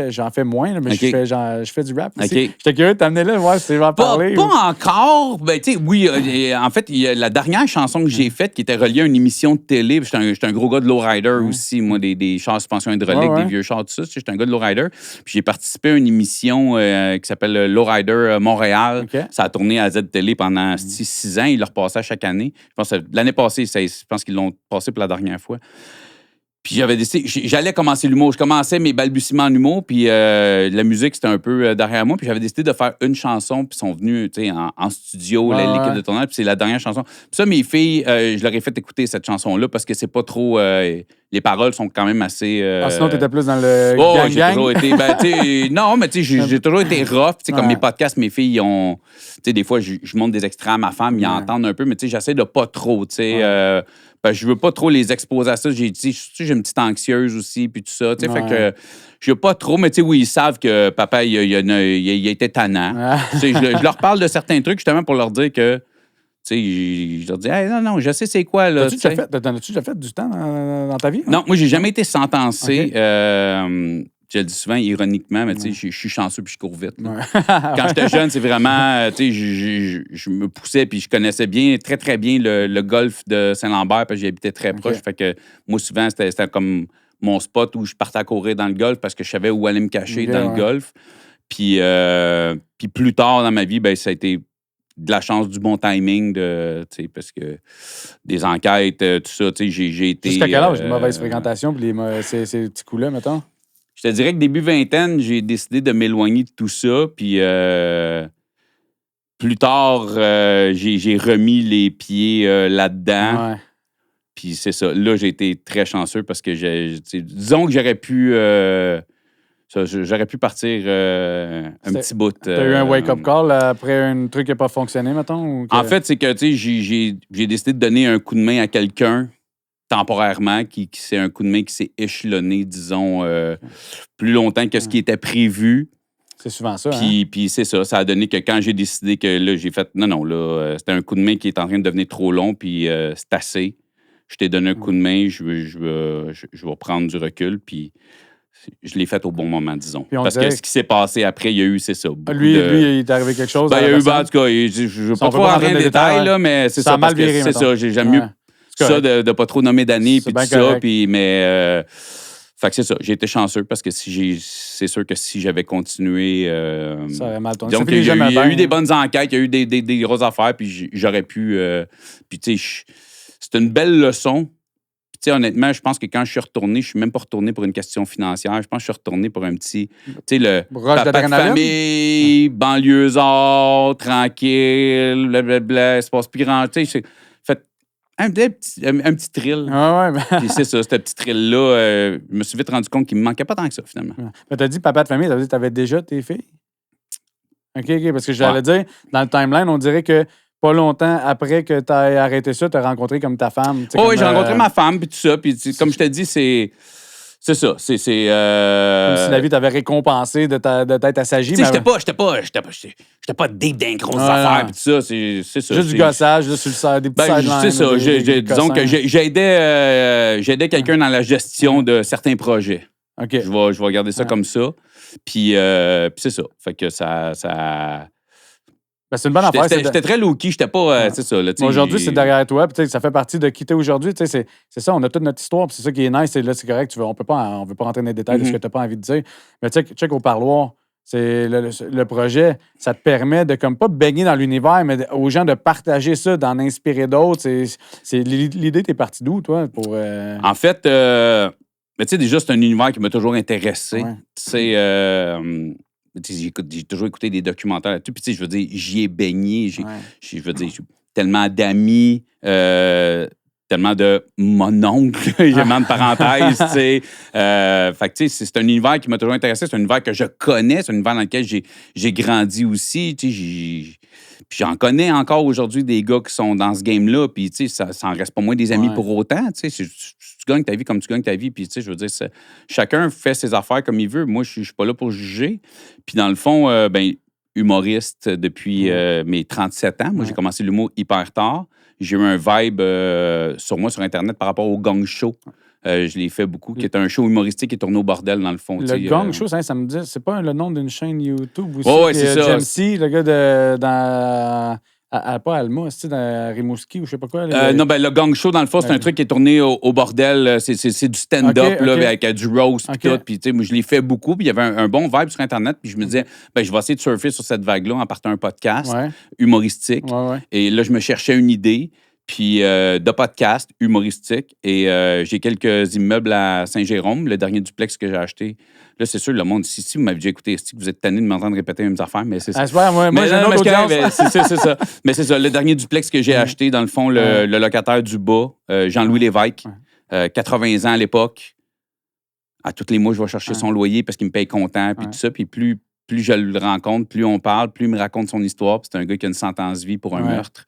J'en fais moins, là, mais je fais du rap aussi. Okay. J'étais curieux de t'amener là, voir si tu vas en parler. Pas encore. Ben, tu sais, oui, en fait, il y a la dernière chanson que j'ai faite qui était reliée à une émission de télé. J'étais un gros gars de lowrider aussi, moi, des chars à suspension hydraulique, des vieux chars, tout ça. J'étais un gars de lowrider. Puis j'ai participé à une émission qui s'appelle Lowrider Montréal. Okay. Ça a tourné à Z-Télé pendant 6 ans. Ils le repassaient chaque année. Je pense l'année passée, je pense qu'ils l'ont passé pour la dernière fois. Puis j'avais décidé, j'allais commencer l'humour. Je commençais mes balbutiements en humour, puis la musique, c'était un peu derrière moi. Puis j'avais décidé de faire une chanson, puis ils sont venus, tu sais, en studio, l'équipe de tournage, puis c'est la dernière chanson. Puis ça, mes filles, je leur ai fait écouter cette chanson-là, parce que c'est pas trop... les paroles sont quand même assez... sinon, t'étais plus dans le gang-gang? J'ai toujours été... non, mais tu sais, j'ai toujours été rough. Tu sais, comme mes podcasts, mes filles, ils ont... Tu sais, des fois, je montre des extraits à ma femme, ils entendent un peu, mais tu sais, j'essaie de pas trop, tu sais... Ben, je veux pas trop les exposer à ça. J'ai une petite anxieuse aussi, puis tout ça. Fait que je veux pas trop, mais oui, ils savent que papa, il était tannant. Je leur parle de certains trucs justement pour leur dire que. Je leur dis, hey, non, je sais c'est quoi. Là, T'as-tu déjà fait du temps dans ta vie? Non, moi, j'ai jamais été sentencé. Okay. Je le dis souvent ironiquement, mais je suis chanceux puis je cours vite. Quand j'étais jeune, c'est vraiment, je me poussais puis je connaissais bien, très, très bien le golfe de Saint-Lambert parce que j'y habitais très proche. Fait que moi, souvent, c'était comme mon spot où je partais à courir dans le golfe parce que je savais où aller me cacher dans le golfe. Puis plus tard dans ma vie, ben, ça a été de la chance, du bon timing, parce que des enquêtes, tout ça, j'ai été... Jusqu'à quel âge, mauvaise fréquentation puis ces petits coups-là, mettons? Je te dirais que début vingtaine, j'ai décidé de m'éloigner de tout ça. Puis plus tard, j'ai remis les pieds là-dedans. Ouais. Puis c'est ça. Là, j'ai été très chanceux parce que disons que j'aurais pu partir un petit bout. T'as eu un wake-up call après un truc qui n'a pas fonctionné, mettons? En fait, c'est que j'ai décidé de donner un coup de main à quelqu'un temporairement, c'est un coup de main qui s'est échelonné, disons, plus longtemps que ce qui était prévu. C'est souvent ça. Puis c'est ça. Ça a donné que quand j'ai décidé que là, j'ai fait non, là, c'était un coup de main qui est en train de devenir trop long, puis c'est assez. Je t'ai donné un coup de main, je vais prendre du recul, puis je l'ai fait au bon moment, disons. Parce que ce qui s'est passé après, il y a eu, c'est ça. Lui, il est arrivé quelque chose? Ben, il y a eu, en tout cas, je ne veux pas trop rentrer dans les détails, là, mais c'est ça. Parce que c'est ça, j'aime mieux ça de ne pas trop nommer d'années, puis tout ça, mais... fait que c'est ça, j'ai été chanceux parce que c'est sûr que si j'avais continué... ça aurait mal tourné. Donc, il y a eu des bonnes enquêtes, il y a eu des grosses affaires, puis j'aurais pu... puis tu sais, c'est une belle leçon. Puis tu sais, honnêtement, je pense que quand je suis retourné, je suis même pas retourné pour une question financière. Je pense que je suis retourné pour un petit... Tu sais, le papa de famille, banlieusard, tranquille, blablabla, il se passe plus grand... Tu sais, Un petit thrill. Ah ouais, Puis c'est ça, ce petit thrill-là, je me suis vite rendu compte qu'il me manquait pas tant que ça, finalement. mais t'as dit papa de famille, ça veut dire que t'avais déjà tes filles? OK, parce que j'allais dire, dans le timeline, on dirait que pas longtemps après que tu aies arrêté ça, tu as rencontré comme ta femme. Oui, j'ai rencontré ma femme, puis tout ça. Puis comme je te dis, c'est ça. Comme si la vie t'avait récompensé de t'être assagi. Tu sais, j'étais pas deep d'un grosses affaires, puis tout ça. C'est ça. Juste du gossage, là, sur le des petits sidelines. C'est ça. Disons que j'aidais quelqu'un dans la gestion de certains projets. OK. Je vais regarder ça comme ça. Puis c'est ça. Fait que ça... Ben, c'est une bonne affaire. J'étais très low-key, j'étais pas... C'est ça. Aujourd'hui, c'est derrière toi. Puis ça fait partie de quitter aujourd'hui. C'est ça, on a toute notre histoire. Puis c'est ça qui est nice. Là, c'est correct. On veut pas rentrer dans les détails de ce que tu n'as pas envie de dire. Mais tu sais, check au parloir. C'est le projet, ça te permet de comme pas baigner dans l'univers, mais aux gens de partager ça, d'en inspirer d'autres. L'idée, t'es parti d'où, toi? En fait... mais tu sais, déjà, c'est un univers qui m'a toujours intéressé. Ouais. Tu sais, j'ai toujours écouté des documentaires là-dessus. Puis, tu sais, je veux dire, j'y ai baigné. Je veux dire, j'ai tellement d'amis, tellement de mon oncle, j'ai mis en parenthèse, tu sais. Fait que, tu sais, c'est un univers qui m'a toujours intéressé. C'est un univers que je connais. C'est un univers dans lequel j'ai grandi aussi. Tu sais, puis j'en connais encore aujourd'hui des gars qui sont dans ce game-là. Puis, tu sais, ça en reste pas moins des amis pour autant. Tu sais, tu gagnes ta vie comme tu gagnes ta vie. Puis, tu sais, je veux dire, chacun fait ses affaires comme il veut. Moi, je suis pas là pour juger. Puis, dans le fond, humoriste depuis mes 37 ans. Moi, j'ai commencé l'humour hyper tard. J'ai eu un vibe sur moi, sur Internet, par rapport au Gong Show. Je l'ai fait beaucoup, qui est un show humoristique qui est tourné au bordel, dans le fond. Le Gong Show, ça me dit, c'est pas le nom d'une chaîne YouTube aussi? Oui, c'est ça. JMC, le gars dans... pas Alma, c'est dans Rimouski ou je sais pas quoi. Non, le Gong Show, dans le fond, c'est un truc qui est tourné au bordel. C'est du stand-up, là, avec du roast et tout. Puis, tu sais, moi, je l'ai fait beaucoup. Puis, il y avait un bon vibe sur Internet. Puis, je me disais, je vais essayer de surfer sur cette vague-là en partant un podcast humoristique. Et là, je me cherchais une idée. Puis, de podcast humoristique. Et j'ai quelques immeubles à Saint-Jérôme, le dernier duplex que j'ai acheté. Là, c'est sûr, le monde ici, si vous m'avez déjà écouté, si vous êtes tanné de m'entendre répéter les mêmes affaires, mais c'est ça. Moi, j'ai un autre audience. C'est ça. Mais c'est ça, le dernier duplex que j'ai acheté, dans le fond, le locataire du bas, Jean-Louis Lévesque, 80 ans à l'époque. À tous les mois, je vais chercher son loyer parce qu'il me paye comptant, puis tout ça. Puis plus je le rencontre, plus on parle, plus il me raconte son histoire. Puis c'est un gars qui a une sentence vie pour un meurtre.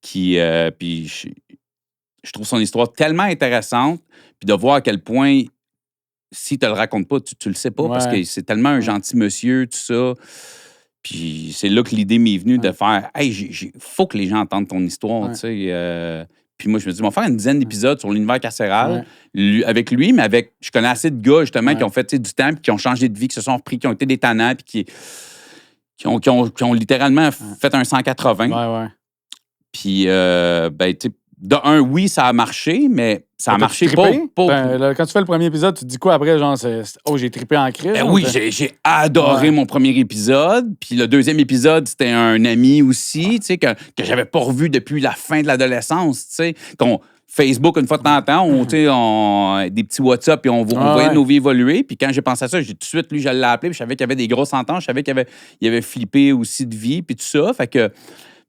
Puis je trouve son histoire tellement intéressante, puis de voir à quel point, si tu ne le racontes pas, tu le sais pas, parce que c'est tellement un gentil monsieur, tout ça. Puis c'est là que l'idée m'est venue de faire « Hey, il faut que les gens entendent ton histoire, tu sais. Puis moi, je me dis, on va faire une dizaine d'épisodes sur l'univers carcéral avec lui, mais je connais assez de gars, justement, qui ont fait du temps, puis qui ont changé de vie, qui se sont repris, qui ont été des tannants, puis qui ont littéralement fait un 180. Puis, tu sais, de un, oui, ça a marché, mais ça a marché pas. Quand tu fais le premier épisode, tu te dis quoi après? Genre, j'ai trippé en crise. Oui, j'ai adoré mon premier épisode. Puis le deuxième épisode, c'était un ami aussi, tu sais, que j'avais pas revu depuis la fin de l'adolescence, tu sais. Facebook, une fois de temps en temps, on des petits WhatsApp, puis on voyait nos vies évoluer. Puis quand j'ai pensé à ça, j'ai tout de suite, lui, je l'ai appelé, puis je savais qu'il y avait des grosses ententes, je savais qu'il avait flippé aussi de vie, puis tout ça. Fait que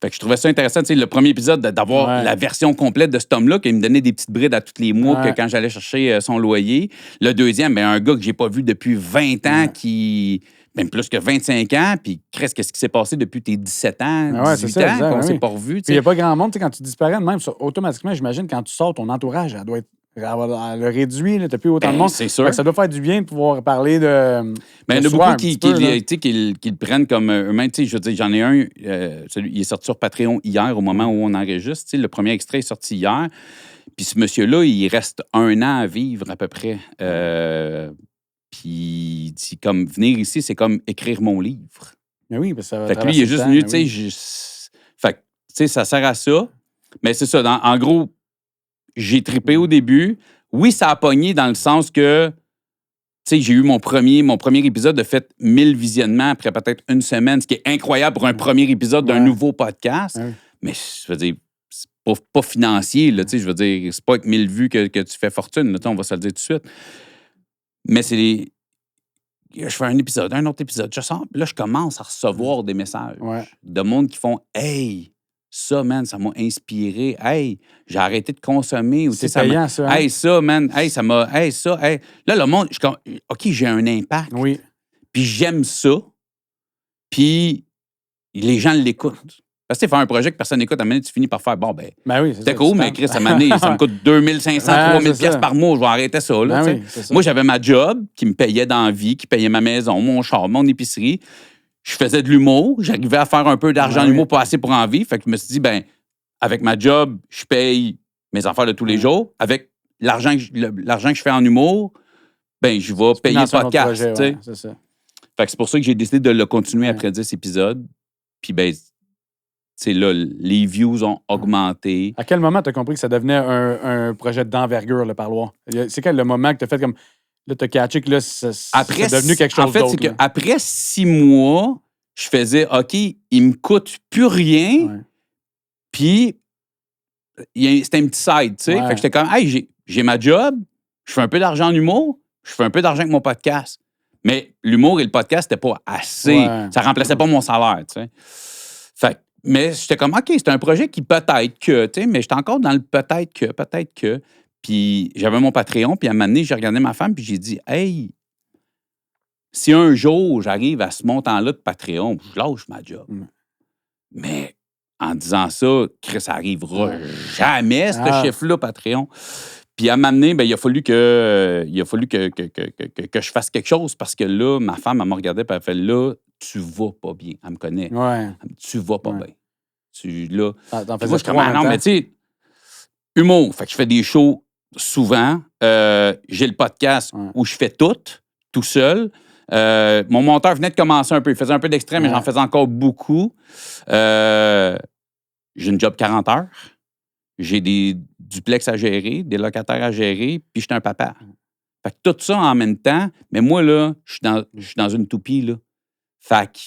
je trouvais ça intéressant, tu sais, le premier épisode, d'avoir la version complète de cet homme-là, qui me donnait des petites brides à tous les mois quand j'allais chercher son loyer. Le deuxième, un gars que j'ai pas vu depuis 20 ans, qui... Même plus que 25 ans, puis qu'est-ce qui s'est passé depuis tes 17 ans, 18 ans, qu'on s'est pas revu. Il n'y a pas grand monde, tu sais, quand tu disparais, même automatiquement, j'imagine, quand tu sors, ton entourage, elle doit être le réduit, tu n'as plus autant de monde. C'est sûr. Ça doit faire du bien de pouvoir parler de. Mais il y en a beaucoup qui le prennent comme eux-mêmes. Je veux dire, j'en ai un, il est sorti sur Patreon hier, au moment où on enregistre. Le premier extrait est sorti hier. Puis ce monsieur-là, il reste 1 an à vivre à peu près. Puis comme venir ici, c'est comme écrire mon livre. Mais oui, parce que ça va. Fait que lui, il est juste venu, tu sais, fait que, tu sais, ça sert à ça. Mais c'est ça, en gros, j'ai trippé au début. Oui, ça a pogné dans le sens que, tu sais, j'ai eu mon premier épisode de fait 1000 visionnements après peut-être une semaine, ce qui est incroyable pour un premier épisode d'un nouveau podcast. Mais je veux dire, c'est pas financier, là, tu sais, je veux dire, c'est pas avec 1000 vues que tu fais fortune, là, on va se le dire tout de suite. Mais c'est je fais un épisode, un autre épisode, je sors, là, je commence à recevoir des messages de monde qui font « Hey, Ça, man, ça m'a inspiré. Hey, j'ai arrêté de consommer. Ou, C'est ça payant, ça. Hein? Hey, ça, man. Hey, ça m'a. Hey, ça. Hey. Là, le monde, OK, j'ai un impact. Oui. Puis j'aime ça. Puis les gens l'écoutent. Parce que faire un projet que personne n'écoute, à un moment donné, tu finis par faire, bon, ben Oui, c'est cool, mais Chris, ça m'a amené, ça me coûte 2500, 3000 piastres par mois, je vais arrêter ça. Là, oui, c'est ça. Moi, j'avais ma job qui me payait dans la vie, qui payait ma maison, mon char, mon épicerie. Je faisais de l'humour, j'arrivais à faire un peu d'argent d'humour, pas assez pour en vivre. Fait que je me suis dit, ben, avec ma job, je paye mes affaires de tous les jours. Avec l'argent que je fais en humour, ben, je vais payer le podcast. C'est ça. Fait que c'est pour ça que j'ai décidé de le continuer après 10 épisodes. Puis, ben, c'est là, les views ont augmenté. À quel moment tu as compris que ça devenait un projet d'envergure, le parloir? C'est quel le moment que tu as fait comme. Là, tu as catché que là, c'est devenu quelque chose d'autre. En fait, c'est qu'après 6 mois, je faisais OK, il me coûte plus rien. Ouais. Puis, c'était un petit side, tu sais. Ouais. Fait que j'étais comme, hey, j'ai ma job, je fais un peu d'argent en humour, je fais un peu d'argent avec mon podcast. Mais l'humour et le podcast, c'était pas assez. Ouais. Ça remplaçait pas mon salaire, tu sais. Fait mais j'étais comme, OK, c'est un projet qui peut-être que, tu sais, mais j'étais encore dans le peut-être que. Puis j'avais mon Patreon, puis à un moment donné, j'ai regardé ma femme, puis j'ai dit, hey, si un jour j'arrive à ce montant-là de Patreon, je lâche ma job. Mais en disant ça, Chris, ça arrivera jamais, ce chiffre-là, Patreon. Puis à un moment donné, ben, il a fallu que je fasse quelque chose parce que là, ma femme, elle me regardait et elle fait là, tu vas pas bien. Elle me connaît. Ouais. Tu vas pas bien. Là. T'en Puis faisais moi, je suis comme, trois en non, même mais temps. tu sais, humour. Fait que je fais des shows souvent. J'ai le podcast où je fais tout seul. Mon monteur venait de commencer un peu. Il faisait un peu d'extrait, mais j'en faisais encore beaucoup. J'ai une job 40 heures. J'ai des duplex à gérer, des locataires à gérer, puis j'étais un papa. Fait que tout ça en même temps, mais moi, là, je suis dans une toupie, là. Fait que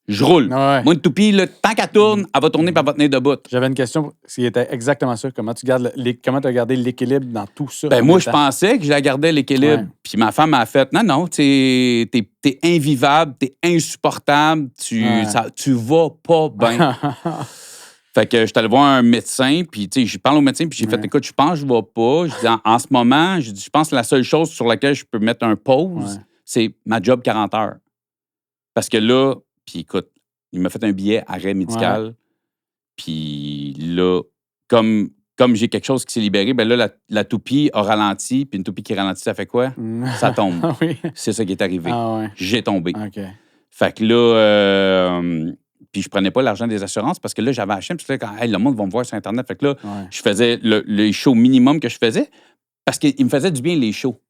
je roule. Ouais. Moi, une toupie, là, tant qu'elle tourne, elle va tourner puis elle va tenir debout. J'avais une question qui était exactement ça. Comment tu as gardé l'équilibre dans tout ça? Ben moi, je pensais que je la gardais l'équilibre. Ouais. Puis ma femme a fait, non, t'es invivable, t'es insupportable, tu vas pas bien. Fait que je suis allé voir un médecin, puis tu sais, je parle au médecin, puis j'ai fait, écoute, je pense que je ne vais pas. Je dis, en ce moment, je pense que la seule chose sur laquelle je peux mettre un pause, c'est ma job 40 heures. Parce que là, puis écoute, il m'a fait un billet arrêt médical. Puis là, comme j'ai quelque chose qui s'est libéré, ben là, la toupie a ralenti, puis une toupie qui ralentit, ça fait quoi? Ça tombe. Oui. C'est ça qui est arrivé. Ouais. J'ai tombé. OK. Fait que là, puis je prenais pas l'argent des assurances parce que là, j'avais acheté. Puis là, quand le monde va me voir sur Internet. Fait que là, je faisais les shows minimum que je faisais parce qu'il me faisait du bien, les shows.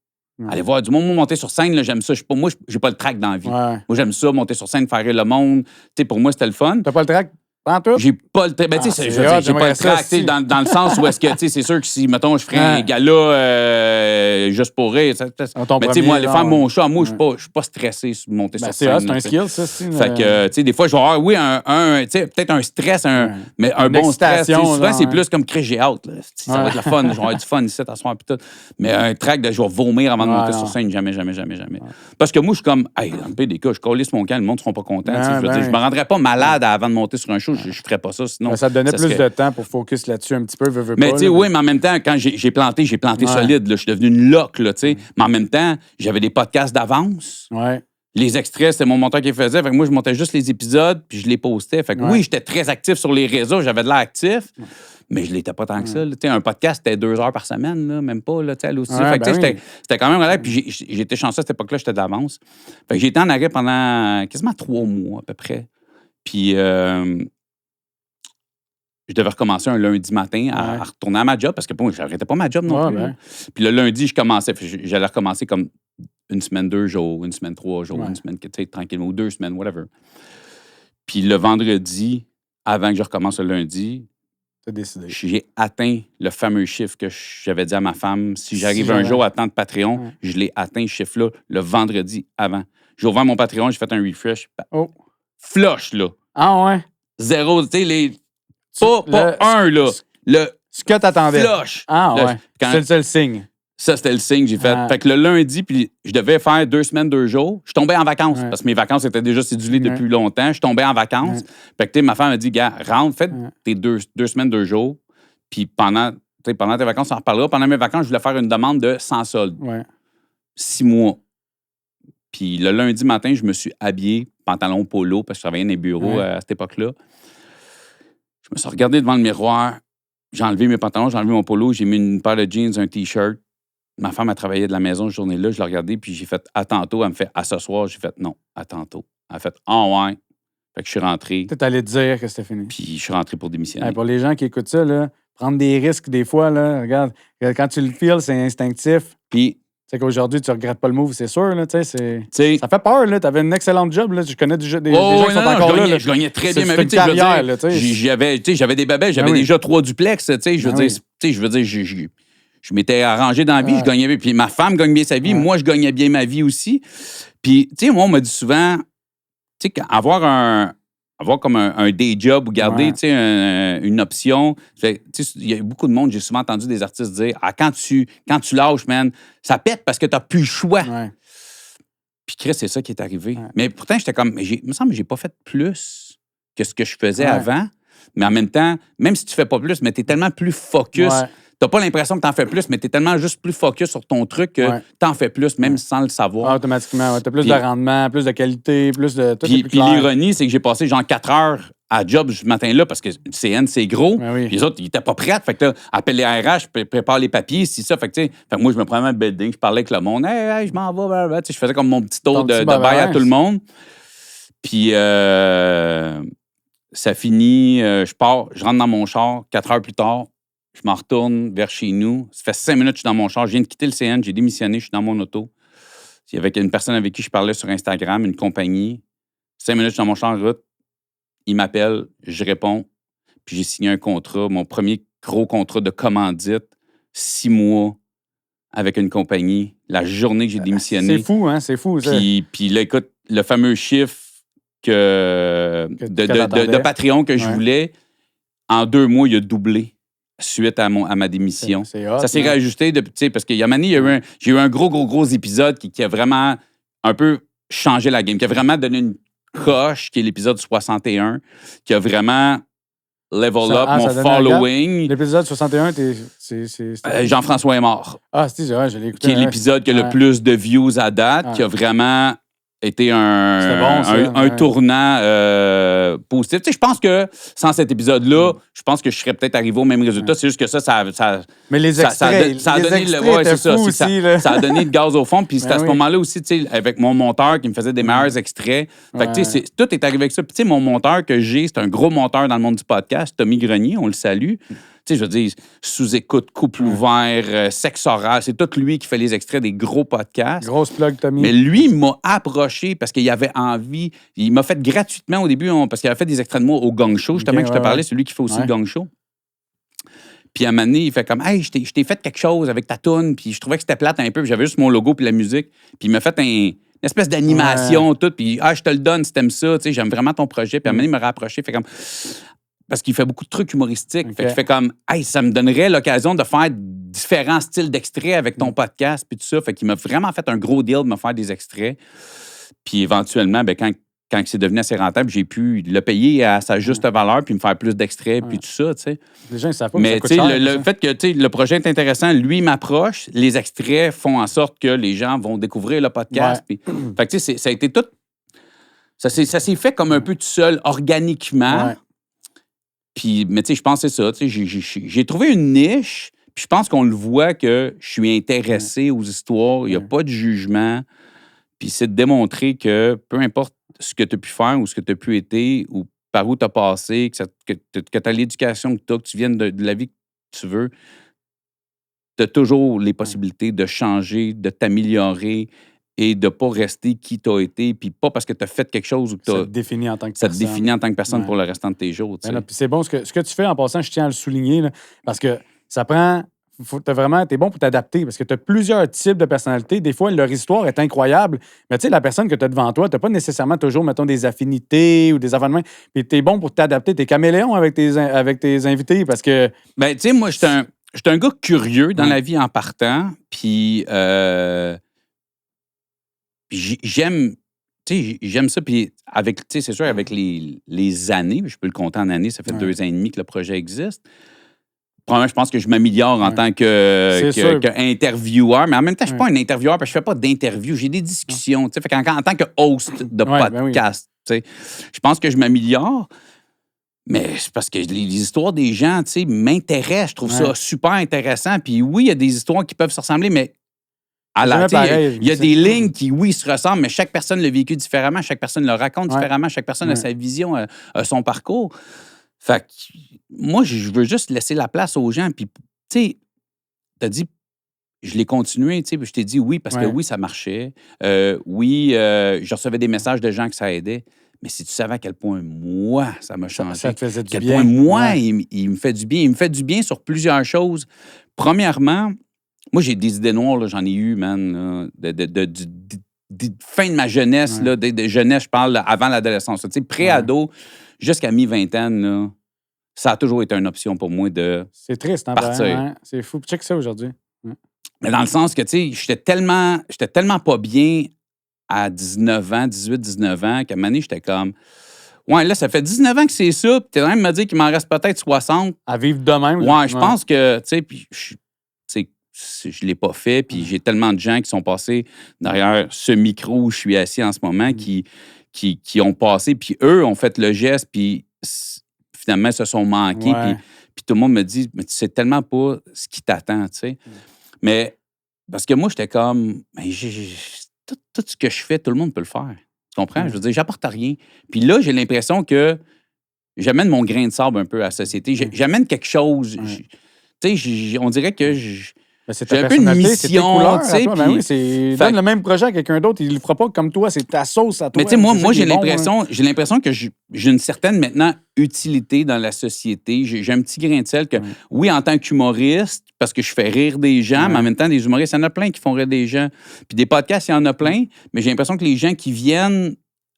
Aller voir du monde, moi, monter sur scène, là, j'aime ça. Moi, j'ai pas le trac dans la vie. Moi, j'aime ça, monter sur scène, faire rire le monde. Tu sais, pour moi, c'était le fun. T'as pas le trac? Pas tout? J'ai pas le trac. Ben, tu sais, j'ai pas le trac, tu sais, dans le sens où est-ce que, tu sais, c'est sûr que si, mettons, je ferais un gala juste pour rire. Mais, tu sais, moi, aller faire mon show, moi, je suis pas stressé de monter sur scène. C'est un skill, ça, c'est. Fait que, tu sais, des fois, je vais avoir, oui, tu sais, peut-être un stress, mais un bon stress. Souvent, c'est plus comme que j'ai hâte. Ça va être le fun. Je vais avoir du fun ici, t'asseoir, puis tout. Mais un track de je vais vomir avant de monter sur scène, jamais. Parce que moi, je suis comme, hey, dans le pire des cas, je calisse mon camp, le monde ne sera pas content. Je me rendrais pas malade avant de monter sur un show, je ferais pas ça. Sinon, ça te donnait plus de temps pour focus là-dessus un petit peu, veux mais pas. tu sais, oui, mais en même temps, quand j'ai planté solide. Là, je suis devenu une loque, là, tu sais. Mais en même temps, j'avais des podcasts d'avance. Ouais. Les extraits, c'était mon monteur qui les faisait. Fait que moi, je montais juste les épisodes, puis je les postais. Fait que oui, j'étais très actif sur les réseaux, j'avais de l'air actif, mais je l'étais pas tant que ça. Tu sais, un podcast, c'était 2 heures par semaine, là, même pas, là, tu sais, aussi. Fait que, tu sais, c'était quand même relax. Puis j'étais chanceux à cette époque-là, j'étais d'avance. Fait que j'ai été en arrêt pendant quasiment 3 mois, à peu près. Puis je devais recommencer un lundi matin à retourner à ma job parce que bon, je n'arrêtais pas ma job non plus. Puis le lundi, je commençais. J'allais recommencer comme une semaine 2 jours, une semaine 3 jours, une semaine, tu sais, tranquillement, ou 2 semaines, whatever. Puis le vendredi, avant que je recommence le lundi, t'as décidé. J'ai atteint le fameux chiffre que j'avais dit à ma femme. Si j'arrive un jour à temps de Patreon, je l'ai atteint, ce chiffre-là, le vendredi avant. J'ai ouvert mon Patreon, j'ai fait un refresh. Flush, là. Ah ouais? 0, tu sais, pas un, là. Ce que t'attendais. Flush. Ah ouais. C'est le seul signe. Ça, c'était le signe que j'ai fait. Fait que le lundi, puis je devais faire 2 semaines, 2 jours. Je tombais en vacances parce que mes vacances étaient déjà cédulées depuis longtemps. Je tombais en vacances. Fait que, ma femme m'a dit, gars, rentre, fais tes 2 semaines, 2 jours. Puis pendant tes vacances, on en reparlera. Pendant mes vacances, je voulais faire une demande de sans solde. 6 mois. Puis le lundi matin, je me suis habillé, pantalon polo, parce que je travaillais dans les bureaux à cette époque-là. Je me suis regardé devant le miroir. J'ai enlevé mes pantalons, j'ai enlevé mon polo, j'ai mis une paire de jeans, un T-shirt. Ma femme a travaillé de la maison cette journée-là. Je l'ai regardée, puis j'ai fait « à tantôt ». Elle me fait « à ce soir ». J'ai fait « non, à tantôt ». Elle a fait « ah ouais ». Fait que je suis rentré. Tu allais te dire que c'était fini. Puis je suis rentré pour démissionner. Pour les gens qui écoutent ça, là, prendre des risques des fois, là, regarde, quand tu le feels, c'est instinctif. Puis... Tu sais qu'aujourd'hui, tu regrettes pas le move, c'est sûr. Là, ça fait peur. Tu avais une excellente job. Là. Je connais des gens qui sont encore là. Je gagnais très bien ma vie. J'avais des bébés, j'avais déjà 3 duplex. Je veux dire, je m'étais arrangé dans la vie, je gagnais bien. Puis ma femme gagne bien sa vie, moi, je gagnais bien ma vie aussi. Puis, tu sais, moi, on m'a dit souvent, tu sais, avoir comme un day job ou garder une option. Il y a beaucoup de monde, j'ai souvent entendu des artistes dire quand tu lâches, man, ça pète parce que tu n'as plus le choix. Puis Chris, c'est ça qui est arrivé. Mais pourtant, j'étais comme, il me semble que j'ai pas fait plus que ce que je faisais avant. Mais en même temps, même si tu fais pas plus, mais tu es tellement plus focus. T'as pas l'impression que t'en fais plus, mais t'es tellement juste plus focus sur ton truc que t'en fais plus, même sans le savoir. Automatiquement, t'as plus de rendement, plus de qualité, plus de... Puis l'ironie, c'est que j'ai passé genre 4 heures à job ce matin-là parce que CN, c'est gros. Puis les autres, ils étaient pas prêts. Fait que là, appelle les RH, prépare les papiers, c'est ça. Fait que moi, je me prenais un building, je parlais avec le monde. Hey, je m'en vais. Je faisais comme mon petit tour de bail à tout le monde. Puis ça finit, je pars, je rentre dans mon char, 4 heures plus tard. Je m'en retourne vers chez nous. Ça fait 5 minutes que je suis dans mon char. Je viens de quitter le CN, j'ai démissionné, je suis dans mon auto. Il y avait une personne avec qui je parlais sur Instagram, une compagnie. 5 minutes, je suis dans mon char en route. Il m'appelle, je réponds. Puis j'ai signé un contrat, mon premier gros contrat de commandite, 6 mois avec une compagnie. La journée que j'ai démissionné. C'est fou, hein? C'est fou, ça. Puis là, écoute, le fameux chiffre de Patreon que je voulais, en 2 mois, il a doublé. Suite à ma démission. Ça s'est réajusté parce qu'il y a j'ai eu un gros épisode qui a vraiment un peu changé la game, qui a vraiment donné une coche, qui est l'épisode 61, qui a vraiment level up mon following. L'épisode 61, Jean-François est mort. Je l'ai écouté. Qui est l'épisode qui a le plus de views à date, qui a vraiment été un tournant positif. Tu sais, je pense que sans cet épisode-là, je pense que je serais peut-être arrivé au même résultat. C'est juste que ça mais les extraits, ça a donné ça a donné le gaz au fond. Puis c'est à ce moment-là aussi, tu sais, avec mon monteur qui me faisait des meilleurs extraits. Fait que, tu sais, tout est arrivé avec ça. Puis, tu sais, mon monteur que j'ai, c'est un gros monteur dans le monde du podcast, Tommy Grenier, on le salue. Tu sais, je veux dire, sous-écoute, couple ouvert, sexe oral, c'est tout lui qui fait les extraits des gros podcasts. Grosse plug, Tommy. Mais lui, il m'a approché parce qu'il avait envie. Il m'a fait gratuitement au début, parce qu'il avait fait des extraits de moi au Gang Show, justement, que je te parlais, c'est lui qui fait aussi le Gang Show. Puis à un moment donné, il fait comme « Hey, je t'ai fait quelque chose avec ta toune. » Puis je trouvais que c'était plate un peu, puis j'avais juste mon logo puis la musique. Puis il m'a fait une espèce d'animation, tout. Puis « Ah, je te le donne si t'aimes ça. Tu sais, j'aime vraiment ton projet. » Puis à un moment donné, il m'a rapproché, fait comme... Parce qu'il fait beaucoup de trucs humoristiques. Fait qu'il fait comme, hey, ça me donnerait l'occasion de faire différents styles d'extraits avec ton podcast, puis tout ça. Fait qu'il m'a vraiment fait un gros deal de me faire des extraits. Puis éventuellement, quand c'est devenu assez rentable, j'ai pu le payer à sa juste valeur, puis me faire plus d'extraits, puis tout ça, tu sais. Les gens ne savent pas. Mais tu sais, le fait que le projet est intéressant, lui m'approche, les extraits font en sorte que les gens vont découvrir le podcast. Puis, fait que tu sais, ça a été tout. Ça s'est fait comme un peu tout seul, organiquement. Puis, mais tu sais, je pense que c'est ça. J'ai trouvé une niche, puis je pense qu'on le voit que je suis intéressé aux histoires. Il n'y a pas de jugement. Puis c'est de démontrer que peu importe ce que tu as pu faire ou ce que tu as pu être ou par où tu as passé, que tu as l'éducation que tu as, que tu viennes de la vie que tu veux, tu as toujours les possibilités de changer, de t'améliorer et de ne pas rester qui tu as été, puis pas parce que tu as fait quelque chose ou que ça te définit en tant que ça personne. te définit en tant que personne pour le restant de tes jours. Puis c'est bon, ce que tu fais en passant, je tiens à le souligner, là, parce que ça prend... T'es bon pour t'adapter parce que tu as plusieurs types de personnalités. Des fois, leur histoire est incroyable, mais tu sais, la personne que tu as devant toi, tu n'as pas nécessairement toujours, mettons, des affinités ou des affaires. Puis tu es bon pour t'adapter. Tu es caméléon avec tes invités parce que. Ben, tu sais, moi, j'étais un gars curieux dans la vie en partant, puis j'aime, j'aime ça, puis avec, c'est sûr, avec les années, je peux le compter en années, ça fait 2 ans et demi que le projet existe. Premièrement, je pense que je m'améliore en tant qu'intervieweur, mais en même temps, je ne suis pas un intervieweur parce que je ne fais pas d'interview, j'ai des discussions. Fait en tant que host de podcast, je pense que je m'améliore, mais c'est parce que les histoires des gens m'intéressent. Je trouve ça super intéressant. Puis oui, il y a des histoires qui peuvent se ressembler, mais il y a des lignes qui, oui, se ressemblent, mais chaque personne l'a vécu différemment, chaque personne le raconte différemment, chaque personne a sa vision, a son parcours. Fait que moi, je veux juste laisser la place aux gens. Puis, tu sais, t'as dit, je l'ai continué, tu sais, je t'ai dit oui, parce que oui, ça marchait. Oui, je recevais des messages de gens que ça aidait. Mais si tu savais à quel point, moi, ça m'a changé. Ça te faisait du bien. À bien. quel point, moi, il me fait du bien. Il me fait du bien sur plusieurs choses. Premièrement, moi, j'ai des idées noires, là, j'en ai eu, man, de fin de ma jeunesse, là, de jeunesse, je parle avant l'adolescence. Tu sais, pré-ado jusqu'à mi-vingtaine, là, ça a toujours été une option pour moi de C'est triste, hein, partir. C'est fou. Check ça aujourd'hui. Mais dans le sens que, tu sais, j'étais tellement pas bien à 19 ans, 18-19 ans, qu'à un moment donné, j'étais comme... Ouais, là, ça fait 19 ans que c'est ça, puis t'es en train de me dire qu'il m'en reste peut-être 60. À vivre de même. Ouais, je pense que, tu sais, puis je l'ai pas fait, puis j'ai tellement de gens qui sont passés derrière ce micro où je suis assis en ce moment, qui ont passé, puis eux ont fait le geste, puis finalement, se sont manqués, puis tout le monde me dit, mais tu sais tellement pas ce qui t'attend, tu sais. Mais parce que moi, j'étais comme, mais tout ce que je fais, tout le monde peut le faire. Tu comprends? Je veux dire, j'apporte rien. Puis là, j'ai l'impression que j'amène mon grain de sable un peu à la société. J'amène quelque chose. Tu sais, on dirait que c'est un peu une mission. Tu sais, donne le même projet à quelqu'un d'autre, il le fera pas comme toi, c'est ta sauce à toi. Mais tu sais, moi j'ai l'impression que j'ai une certaine, maintenant, utilité dans la société. J'ai un petit grain de sel que, oui, en tant qu'humoriste, parce que je fais rire des gens, mais en même temps, des humoristes, il y en a plein qui font rire des gens. Puis des podcasts, il y en a plein, mais j'ai l'impression que les gens qui viennent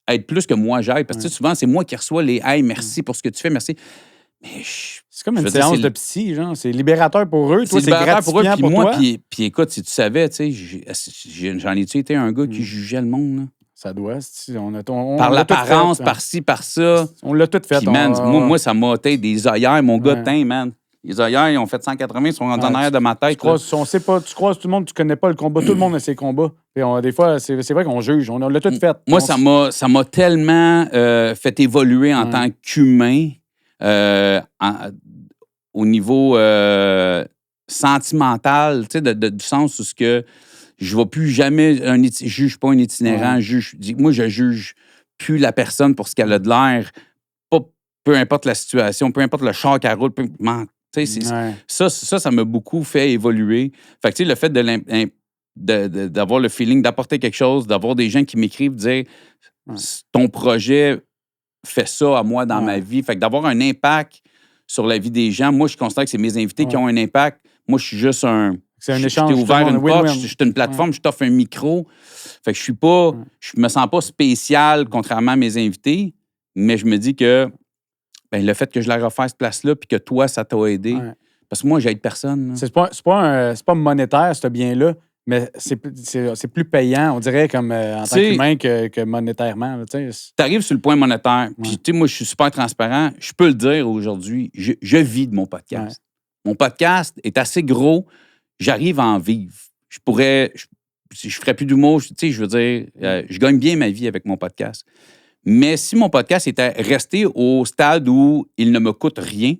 être plus que moi j'aille, parce que souvent, c'est moi qui reçois les « Hey, merci pour ce que tu fais, merci ». Mais c'est comme une séance de psy, genre. C'est libérateur pour eux. Toi, c'est gratifiant pour toi. Puis écoute, si tu savais, tu sais, j'en ai-tu été un gars qui jugeait le monde, là? Ça doit. Par l'apparence, par-ci, par ça. On l'a tout fait. Puis, man, moi, ça m'a été des œillères. Mon gars teint, man. Les œillères, ils ont fait 180, ils sont en arrière de ma tête. Tu croises tout le monde, tu connais pas le combat. Tout le monde a ses combats. Et des fois, c'est vrai qu'on juge. On l'a tout fait. Moi, ça m'a tellement fait évoluer en tant qu'humain. Au niveau sentimental, tu sais, du sens où je ne vais plus jamais... Je juge pas un itinérant. Moi, je juge plus la personne pour ce qu'elle a de l'air. Peu importe la situation, peu importe le char qu'elle roule. Ça m'a beaucoup fait évoluer. Fait que, tu sais, le fait d'avoir le feeling d'apporter quelque chose, d'avoir des gens qui m'écrivent, dire ton projet fait ça à moi dans ma vie. Fait que d'avoir un impact sur la vie des gens, moi, je constate que c'est mes invités qui ont un impact. Moi, je suis juste c'est un échange. Je t'ai ouvert une porte, je suis une plateforme, je t'offre un micro. Fait que je me sens pas spécial, contrairement à mes invités, mais je me dis que le fait que je leur offre cette place-là puis que toi, ça t'a aidé. Parce que moi, j'aide personne. C'est pas monétaire, ce bien-là. Mais c'est plus payant, on dirait, comme en tant qu'humain que monétairement. Tu arrives sur le point monétaire, puis moi, je suis super transparent. Je peux le dire aujourd'hui, je vis de mon podcast. Mon podcast est assez gros, j'arrive à en vivre. Je ferais plus d'humour, je veux dire, je gagne bien ma vie avec mon podcast. Mais si mon podcast était resté au stade où il ne me coûte rien,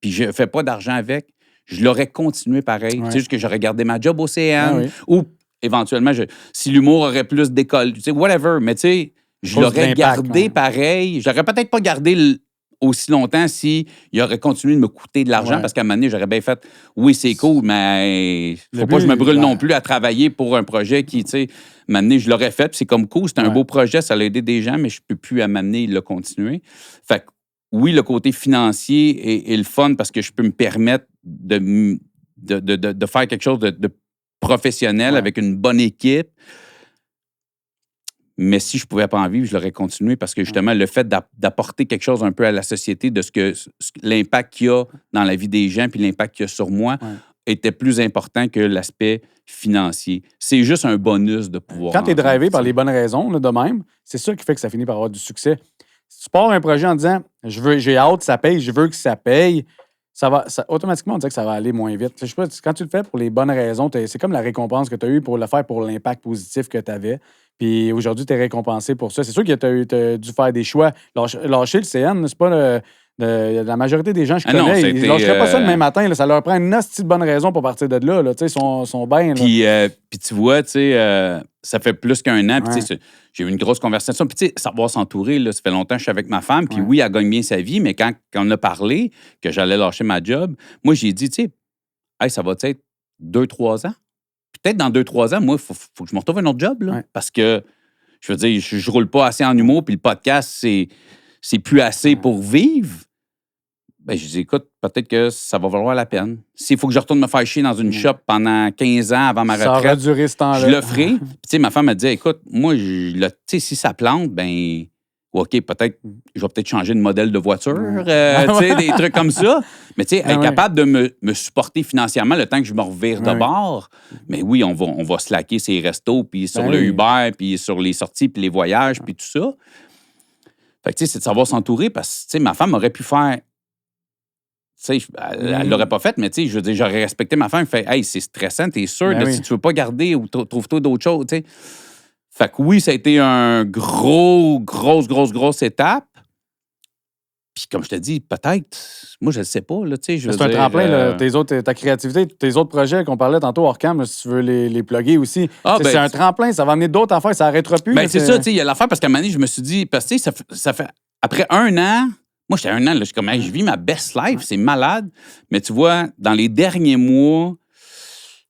puis je ne fais pas d'argent avec, je l'aurais continué pareil. C'est juste que j'aurais gardé ma job au CN ou éventuellement, si l'humour aurait plus décollé, whatever. Mais tu sais, je l'aurais gardé pareil. J'aurais peut-être pas gardé aussi longtemps s'il aurait continué de me coûter de l'argent parce qu'à un moment donné, j'aurais bien fait oui, c'est cool, mais faut pas que je me brûle non plus à travailler pour un projet qui, tu sais, à un moment donné, je l'aurais fait. Puis c'est comme cool, c'est un beau projet, ça a aidé des gens, mais je peux plus à m'amener le continuer. Fait que oui, le côté financier est le fun parce que je peux me permettre de faire quelque chose de professionnel avec une bonne équipe. Mais si je ne pouvais pas en vivre, je l'aurais continué parce que justement, le fait d'apporter quelque chose un peu à la société, de l'impact qu'il y a dans la vie des gens puis l'impact qu'il y a sur moi était plus important que l'aspect financier. C'est juste un bonus de pouvoir. Quand tu es drivé par les bonnes raisons, là, de même, c'est ça qui fait que ça finit par avoir du succès. Si tu pars un projet en disant j'ai hâte, ça paye, je veux que ça paye, automatiquement, on dirait que ça va aller moins vite. Je sais pas, quand tu le fais pour les bonnes raisons, c'est comme la récompense que tu as eue pour le faire pour l'impact positif que tu avais. Puis aujourd'hui, tu es récompensé pour ça. C'est sûr que tu as dû faire des choix. Lâcher le CN, c'est pas la majorité des gens que je connais, ils ne lâcheraient pas ça le même matin. Là. Ça leur prend une hostie de bonne raison pour partir de là. Ils sont bien. Puis tu vois, ça fait plus qu'un an. Puis j'ai eu une grosse conversation. Puis savoir s'entourer, là, ça fait longtemps que je suis avec ma femme. Puis oui, elle gagne bien sa vie. Mais quand on a parlé que j'allais lâcher ma job, moi, j'ai dit, ça va être 2-3 ans. Peut-être dans 2-3 ans, moi, il faut que je me retrouve un autre job. Là, parce que, je veux dire, je roule pas assez en humour. Puis le podcast, c'est plus assez pour vivre. Ben, je dis, écoute, peut-être que ça va valoir la peine. S'il faut que je retourne me faire chier dans une shop pendant 15 ans avant ma retraite, ça aurait duré ce temps-là. Je le ferai. Puis, ma femme m'a dit, écoute, moi, si ça plante, ben, OK, peut-être, je vais peut-être changer de modèle de voiture, des trucs comme ça. Mais, être capable de me supporter financièrement le temps que je me revire de bord. Mais oui, on va slacker ses restos, puis sur le Uber, puis sur les sorties, puis les voyages, puis tout ça. Fait que, c'est de savoir s'entourer parce que, ma femme aurait pu faire. Elle l'aurait pas fait, mais je veux dire, j'aurais respecté ma femme. Fait, hey, c'est stressant, t'es sûr, si tu veux pas garder ou trouve-toi d'autres choses, t'sais. Fait que oui, ça a été un grosse étape. Puis comme je te dis, peut-être, moi, je ne sais pas, là, tu sais. C'est un tremplin, là, ta créativité, tes autres projets qu'on parlait tantôt hors cam, là, si tu veux les plugger aussi. C'est un tremplin, ça va amener d'autres affaires, ça n'arrêtera plus. Ben, c'est ça, tu sais, il y a l'affaire parce qu'à un moment donné, je me suis dit, parce que ça fait, après 1 an, moi, j'étais 1 an, là, je suis comme, hey, je vis ma best life, c'est malade. Mais tu vois, dans les derniers mois,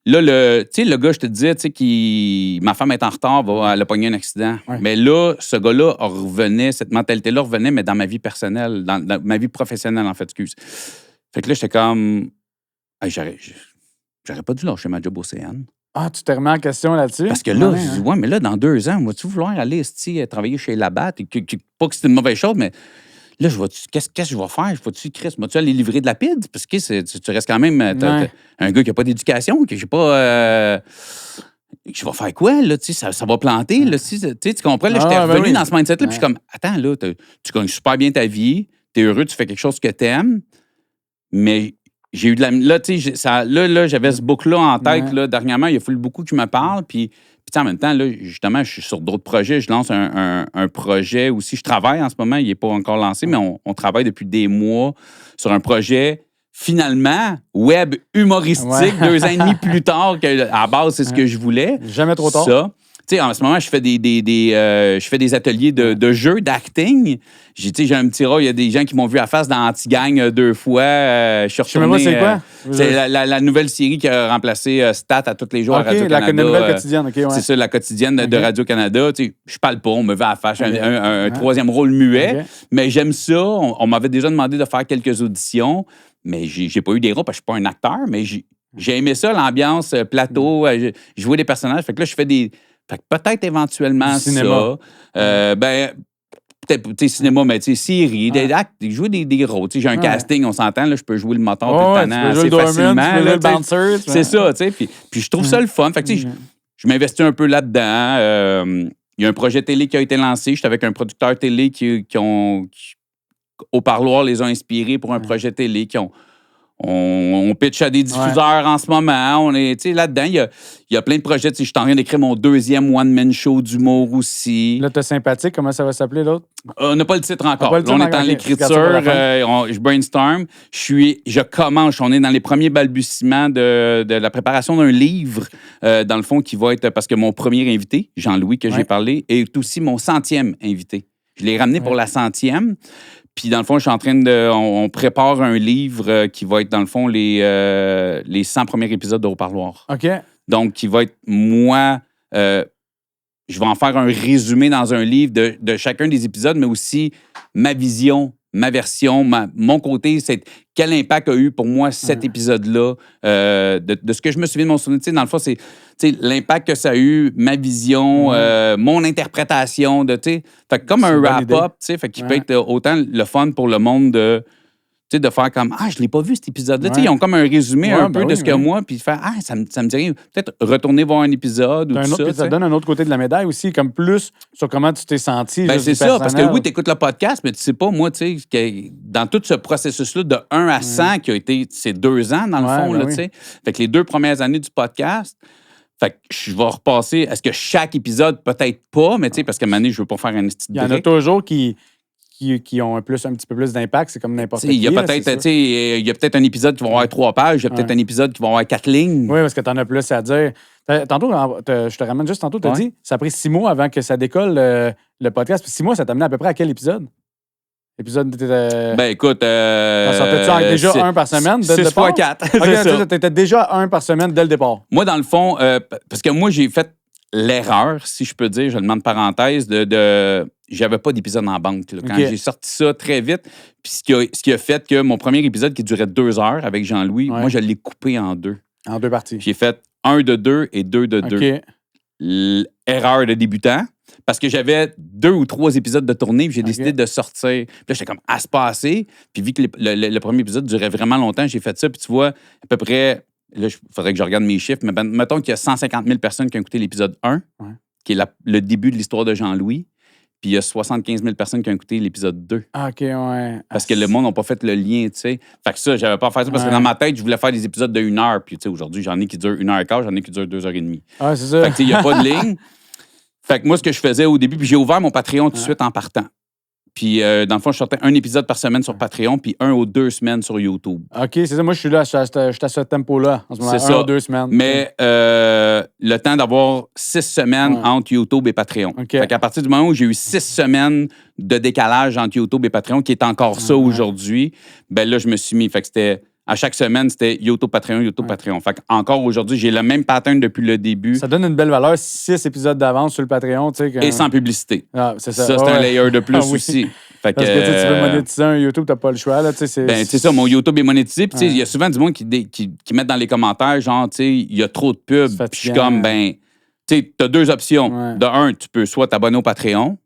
là, le gars, je te disais, ma femme est en retard, elle a pogné un accident. Mais là, ce gars-là revenait, cette mentalité-là revenait, mais dans ma vie personnelle, dans ma vie professionnelle, en fait, excuse. Fait que là, j'étais comme, hey, j'aurais pas dû lâcher ma job au CN. Ah, tu t'es remis en question là-dessus? Parce que là, je dis, mais là, dans 2 ans, vas-tu vouloir aller travailler chez Labatt? Pas que c'est une mauvaise chose, mais là, qu'est-ce que je vais faire? Vas-tu aller livrer de la pide? Parce que tu restes quand même un gars qui n'a pas d'éducation, que j'ai pas. Je vais faire quoi, là? Ça va planter, là. Tu comprends? Là, j'étais revenu dans ce mindset-là, puis je suis comme, attends, là, tu gagnes super bien ta vie, tu es heureux, tu fais quelque chose que tu aimes, mais j'ai eu de la. Là, tu sais, là, j'avais ce book-là en tête, là, dernièrement, il a fallu beaucoup que je me parle, puis en même temps, là, justement, je suis sur d'autres projets. Je lance un projet aussi. Je travaille en ce moment, il n'est pas encore lancé, mais on travaille depuis des mois sur un projet, finalement, web humoristique, 2 ans et demi plus tard, que à la base, c'est ce que je voulais. Jamais trop tard. Ça. Tu sais, en ce moment, je fais des ateliers de jeu, d'acting. J'ai un petit rôle. Il y a des gens qui m'ont vu à face dans Anti-Gang 2 fois. Je suis retourné. Je sais même pas c'est quoi? C'est la nouvelle série qui a remplacé Stat à tous les jours à Radio-Canada. La nouvelle quotidienne. C'est ça, la quotidienne de Radio-Canada. Je parle pas, on me veut à face. Un 3e rôle muet. Mais j'aime ça. On m'avait déjà demandé de faire quelques auditions. Mais j'ai pas eu des rôles parce que je suis pas un acteur. Mais j'ai aimé ça, l'ambiance plateau. Je jouais des personnages. Fait que là, je fais des... Fait que peut-être éventuellement cinéma. Ça. Peut-être cinéma, mais série, jouer des rôles. J'ai un casting, on s'entend, là, je peux jouer le moton tout le temps assez facilement. Le bouncer. C'est ça, tu sais. Puis je trouve ça le fun. Fait que je m'investis un peu là-dedans. Il y a un projet télé qui a été lancé. J'étais avec un producteur télé qui au parloir, les a inspirés pour un projet télé on pitch à des diffuseurs en ce moment. On est là-dedans. Il y a plein de projets. Je suis en train d'écrire mon 2e one-man show d'humour aussi. Là, t'es sympathique. Comment ça va s'appeler, l'autre? On n'a pas le titre encore. Là, on est dans l'écriture. Je brainstorm. Je commence. On est dans les premiers balbutiements de la préparation d'un livre, dans le fond, qui va être... Parce que mon premier invité, Jean-Louis, que j'ai parlé, est aussi mon 100e invité. Je l'ai ramené pour la 100e. Puis, dans le fond, je suis en train on prépare un livre qui va être, dans le fond, les 100 premiers épisodes de Au Parloir. OK. Donc, qui va être moi... je vais en faire un résumé dans un livre de chacun des épisodes, mais aussi ma vision ma version, mon côté, c'est quel impact a eu pour moi cet épisode-là, de ce que je me souviens de mon souvenir. Tu sais, dans le fond, c'est l'impact que ça a eu, ma vision, mon interprétation de, tu sais, fait que comme un wrap-up, tu sais, fait qu'il peut être autant le fun pour le monde de faire comme je l'ai pas vu cet épisode-là. Tu sais, ils ont comme un résumé un peu de ce que moi, puis de faire ça me dit rien. Peut-être retourner voir un épisode ou tout ça. Ça donne un autre côté de la médaille aussi, comme plus sur comment tu t'es senti. Ben, c'est ça, parce que oui, tu écoutes le podcast, mais tu sais pas, moi, tu sais, que dans tout ce processus-là de 1 à 100 qui a été, c'est 2 ans dans le fond, là, tu sais. Fait que les 2 premières années du podcast, fait que je vais repasser. Est-ce que chaque épisode, peut-être pas, mais tu sais, parce qu'à un moment donné, je veux pas faire un petit Il y en a toujours qui ont un petit peu plus d'impact, c'est comme n'importe qui. Il y a peut-être un épisode qui va avoir 3 pages, il y a peut-être un épisode qui va avoir 4 lignes. Oui, parce que tu en as plus à dire. Tantôt, je te ramène juste tantôt, tu as dit, ça a pris 6 mois avant que ça décolle le podcast. Puis 6 mois, ça t'a amené à peu près à quel épisode? Ben écoute, t'en sortais-tu déjà un par semaine dès le 6 départ? fois 4. OK, t'étais déjà un par semaine dès le départ. Moi, dans le fond, parce que moi, j'ai fait l'erreur, si je peux dire, je le mets en parenthèse, j'avais pas d'épisode en banque. Là. Quand j'ai sorti ça très vite, puis ce qui a fait que mon premier épisode qui durait 2 heures avec Jean-Louis, moi, je l'ai coupé en 2. En 2 parties. J'ai fait 1 de 2 et 2 de 2. OK. Erreur de débutant, parce que j'avais 2 ou 3 épisodes de tournée, puis j'ai décidé de sortir. Puis là, j'étais comme, se passer. Puis vu que le premier épisode durait vraiment longtemps, j'ai fait ça. Puis tu vois, à peu près, là, il faudrait que je regarde mes chiffres, mais mettons qu'il y a 150 000 personnes qui ont écouté l'épisode 1, qui est le début de l'histoire de Jean-Louis. Puis il y a 75 000 personnes qui ont écouté l'épisode 2. OK, ouais. Parce que le monde n'a pas fait le lien, tu sais. Fait que ça, j'avais pas fait ça parce que dans ma tête, je voulais faire des épisodes de 1 heure. Puis, tu sais, aujourd'hui, j'en ai qui durent 1h15, j'en ai qui durent 2h30. Ah, c'est ça. Fait que, tu sais, il n'y a pas de ligne. Fait que moi, ce que je faisais au début, puis j'ai ouvert mon Patreon tout de suite en partant. Puis, dans le fond, je sortais un épisode par semaine sur Patreon, puis 1 ou 2 semaines sur YouTube. OK, c'est ça. Moi, je suis à ce tempo-là, en ce moment. C'est ça. 1 ou 2 semaines. Mais le temps d'avoir 6 semaines entre YouTube et Patreon. Okay. Fait qu'à partir du moment où j'ai eu 6 semaines de décalage entre YouTube et Patreon, qui est encore ça aujourd'hui, ben là, je me suis mis. Fait que c'était... À chaque semaine, c'était YouTube, Patreon, Patreon. Fait qu'encore aujourd'hui, j'ai le même pattern depuis le début. Ça donne une belle valeur, 6 épisodes d'avance sur le Patreon. Tu sais, Et sans publicité. Ah, c'est ça. Ça, c'est un layer de plus aussi. Fait parce que tu veux monétiser un YouTube, t'as pas le choix. Là, c'est ça, mon YouTube est monétisé. Puis il y a souvent du monde qui mettent dans les commentaires, genre, tu sais, il y a trop de pubs. Puis je suis comme, tu sais, t'as 2 options. De 1, tu peux soit t'abonner au Patreon.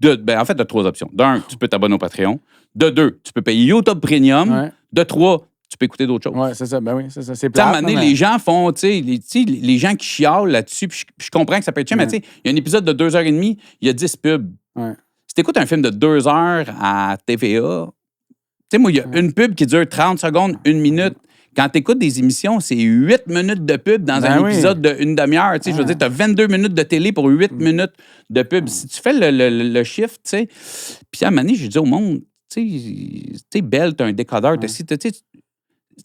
En fait, t'as 3 options. De 1, tu peux t'abonner au Patreon. De 2, tu peux payer YouTube Premium. De 3, tu peux écouter d'autres choses. Oui, c'est ça. Ben oui, c'est ça. C'est plate. À un moment donné, les gens font, les gens qui chialent là-dessus, puis je comprends que ça peut être chiant, mais tu sais, il y a un épisode de 2h30, il y a 10 pubs. Si tu écoutes un film de 2 heures à TVA, tu sais, moi, il y a une pub qui dure 30 secondes, 1 minute. Quand tu écoutes des émissions, c'est 8 minutes de pub dans un épisode d'une demi-heure. Je veux dire, tu as 22 minutes de télé pour 8 minutes de pub. Si tu fais le shift, tu sais, puis à un moment donné, je dis au monde, tu sais, Belle, tu as un décodeur,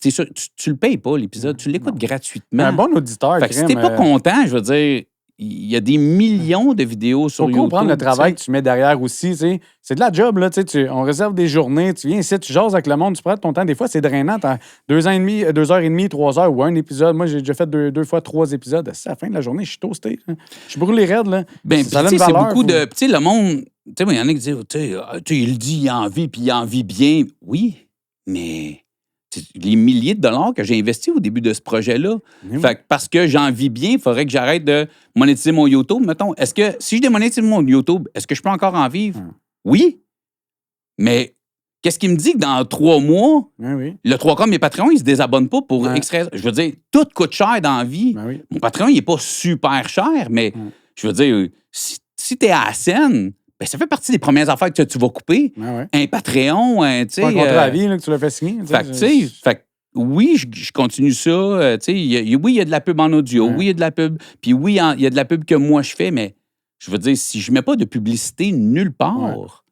c'est sûr, tu le payes pas, l'épisode. Tu l'écoutes gratuitement. Un bon auditeur. Fait que si t'es pas content, je veux dire, il y a des millions de vidéos sur YouTube. Faut comprendre le travail que tu mets derrière aussi. T'sais. C'est de la job. Là, on réserve des journées. Tu viens ici, tu jases avec le monde, tu prends ton temps. Des fois, c'est drainant. T'as 2h30, 3 heures ou un épisode. Moi, j'ai déjà fait 2 fois 3 épisodes. À la fin de la journée, je suis toasté. Hein. Je suis brûlé raide. Là. Ben, ça c'est beaucoup de... Tu sais, le monde... Tu sais, il y en a qui disent, il dit, il en vit, puis il en vit bien. Oui, mais... les milliers de dollars que j'ai investis au début de ce projet-là. Fait que parce que j'en vis bien, il faudrait que j'arrête de monétiser mon YouTube. Mettons, est-ce que si je démonétise mon YouTube, est-ce que je peux encore en vivre? Oui. Mais qu'est-ce qui me dit que dans 3 mois, le 3 quarts de mes Patreons, ils ne se désabonnent pas pour extraire. Je veux dire, tout coûte cher dans la vie. Mon Patreon, il n'est pas super cher, mais je veux dire, si tu es à la scène, ben, ça fait partie des premières affaires que tu vas couper. Un Patreon, tu sais. Pas un contrat à vie là, que tu l'as fait signer. Fait oui, je continue ça. Oui, il y a de la pub en audio. Oui, il y a de la pub. Puis oui, il y a de la pub que moi je fais, mais je veux dire, si je mets pas de publicité nulle part,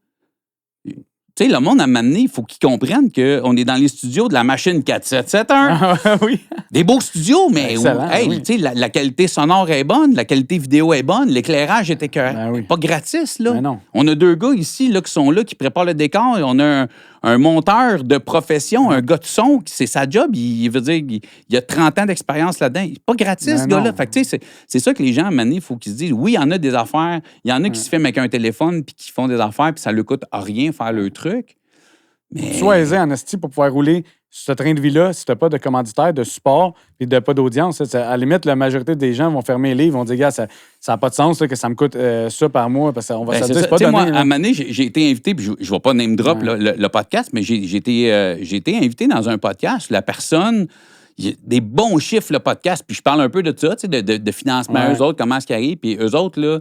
tu sais, le monde, à un moment donné, il faut qu'ils comprennent qu'on est dans les studios de la machine 4771. Des beaux studios, mais tu sais, la qualité sonore est bonne, la qualité vidéo est bonne, l'éclairage est écœurant. Pas gratis, là. On a 2 gars ici là, qui sont là, qui préparent le décor. Et on a un monteur de profession, un gars de son, c'est sa job. Il veut dire, il a 30 ans d'expérience là-dedans. Il n'est pas gratis, ce gars-là. Fait que, tu sais, c'est ça que les gens, à un moment donné, il faut qu'ils se disent, oui, il y en a des affaires. Il y en a qui se filment avec un téléphone puis qui font des affaires puis ça ne leur coûte rien faire le truc. Sois aisé en esti pour pouvoir rouler ce train de vie-là si tu n'as pas de commanditaire, de support et pas d'audience. À la limite, la majorité des gens vont fermer les livres, vont dire, gars, ça n'a pas de sens là, que ça me coûte ça par mois, parce qu'on va se dire, c'est pas donné. Moi, là. à un moment donné, j'ai été invité, puis je ne vais pas name drop le podcast, mais j'ai été invité dans un podcast. La personne, il y a des bons chiffres, le podcast, puis je parle un peu de ça, de financement, eux autres, comment est-ce qu'ils arrivent, puis eux autres, là,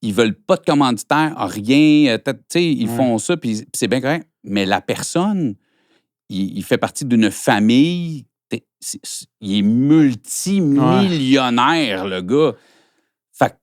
ils veulent pas de commanditaire, rien, ils font ça, puis c'est bien correct. Mais la personne, il fait partie d'une famille, il est multimillionnaire, le gars. Fait que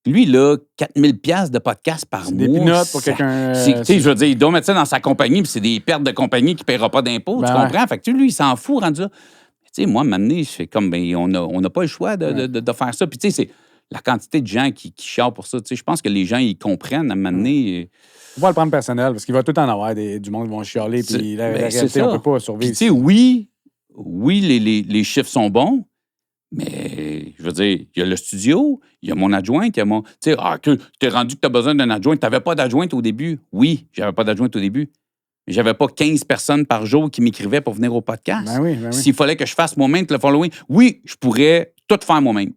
lui, là, 4000 $, de podcast par mois. Des pinottes pour quelqu'un. Je veux dire, il doit mettre ça dans sa compagnie, puis c'est des pertes de compagnie qui ne paiera pas d'impôts, tu comprends? Fait que lui, il s'en fout rendu là. Tu sais, moi, maintenant, je fais comme, ben, on n'a pas le choix de faire ça. Puis, tu sais, c'est la quantité de gens qui chialent pour ça. Tu sais, je pense que les gens, ils comprennent à un moment donné. Faut pas le prendre personnel, parce qu'il va tout en avoir du monde qui vont chialer, puis la réalité, on peut pas survivre. Puis, tu sais, oui, les chiffres sont bons, mais, je veux dire, il y a le studio, il y a mon adjointe, il y a mon... Tu sais, t'es rendu que t'as besoin d'un adjoint. T'avais pas d'adjointe au début? Oui, j'avais pas d'adjointe au début. J'avais pas 15 personnes par jour qui m'écrivaient pour venir au podcast. Ben oui. S'il fallait que je fasse moi-même le following, oui, je pourrais tout faire moi-même.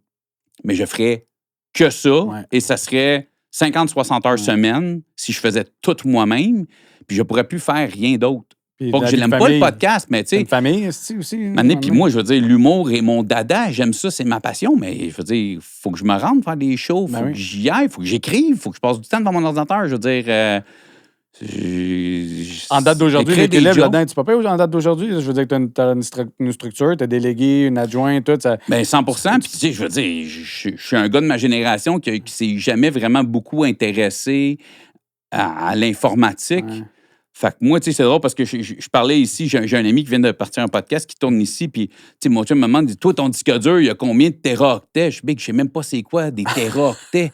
Mais je ferais que ça, et ça serait 50-60 heures semaine si je faisais tout moi-même, puis je pourrais plus faire rien d'autre. Pas que je n'aime pas le podcast, mais tu sais... Une famille, aussi. Puis moi, je veux dire, l'humour est mon dada, j'aime ça, c'est ma passion, mais je veux dire, il faut que je me rende faire des shows, il faut que j'y aille, il faut que j'écrive, il faut que je passe du temps devant mon ordinateur, je veux dire... en date d'aujourd'hui, les élèves là-dedans, tu peux pas en date d'aujourd'hui? Je veux dire que tu as une structure, tu as délégué, une adjointe, tout ça. Bien, 100%. Puis, tu sais, je veux dire, je suis un gars de ma génération qui s'est jamais vraiment beaucoup intéressé à l'informatique. Ouais. Fait que moi, tu sais, c'est drôle parce que je parlais ici, j'ai un ami qui vient de partir un podcast qui tourne ici, puis, tu sais, mon chum me demande, dit, toi, ton disque dur, il y a combien de téraoctets? Je sais même pas c'est quoi, des téraoctets.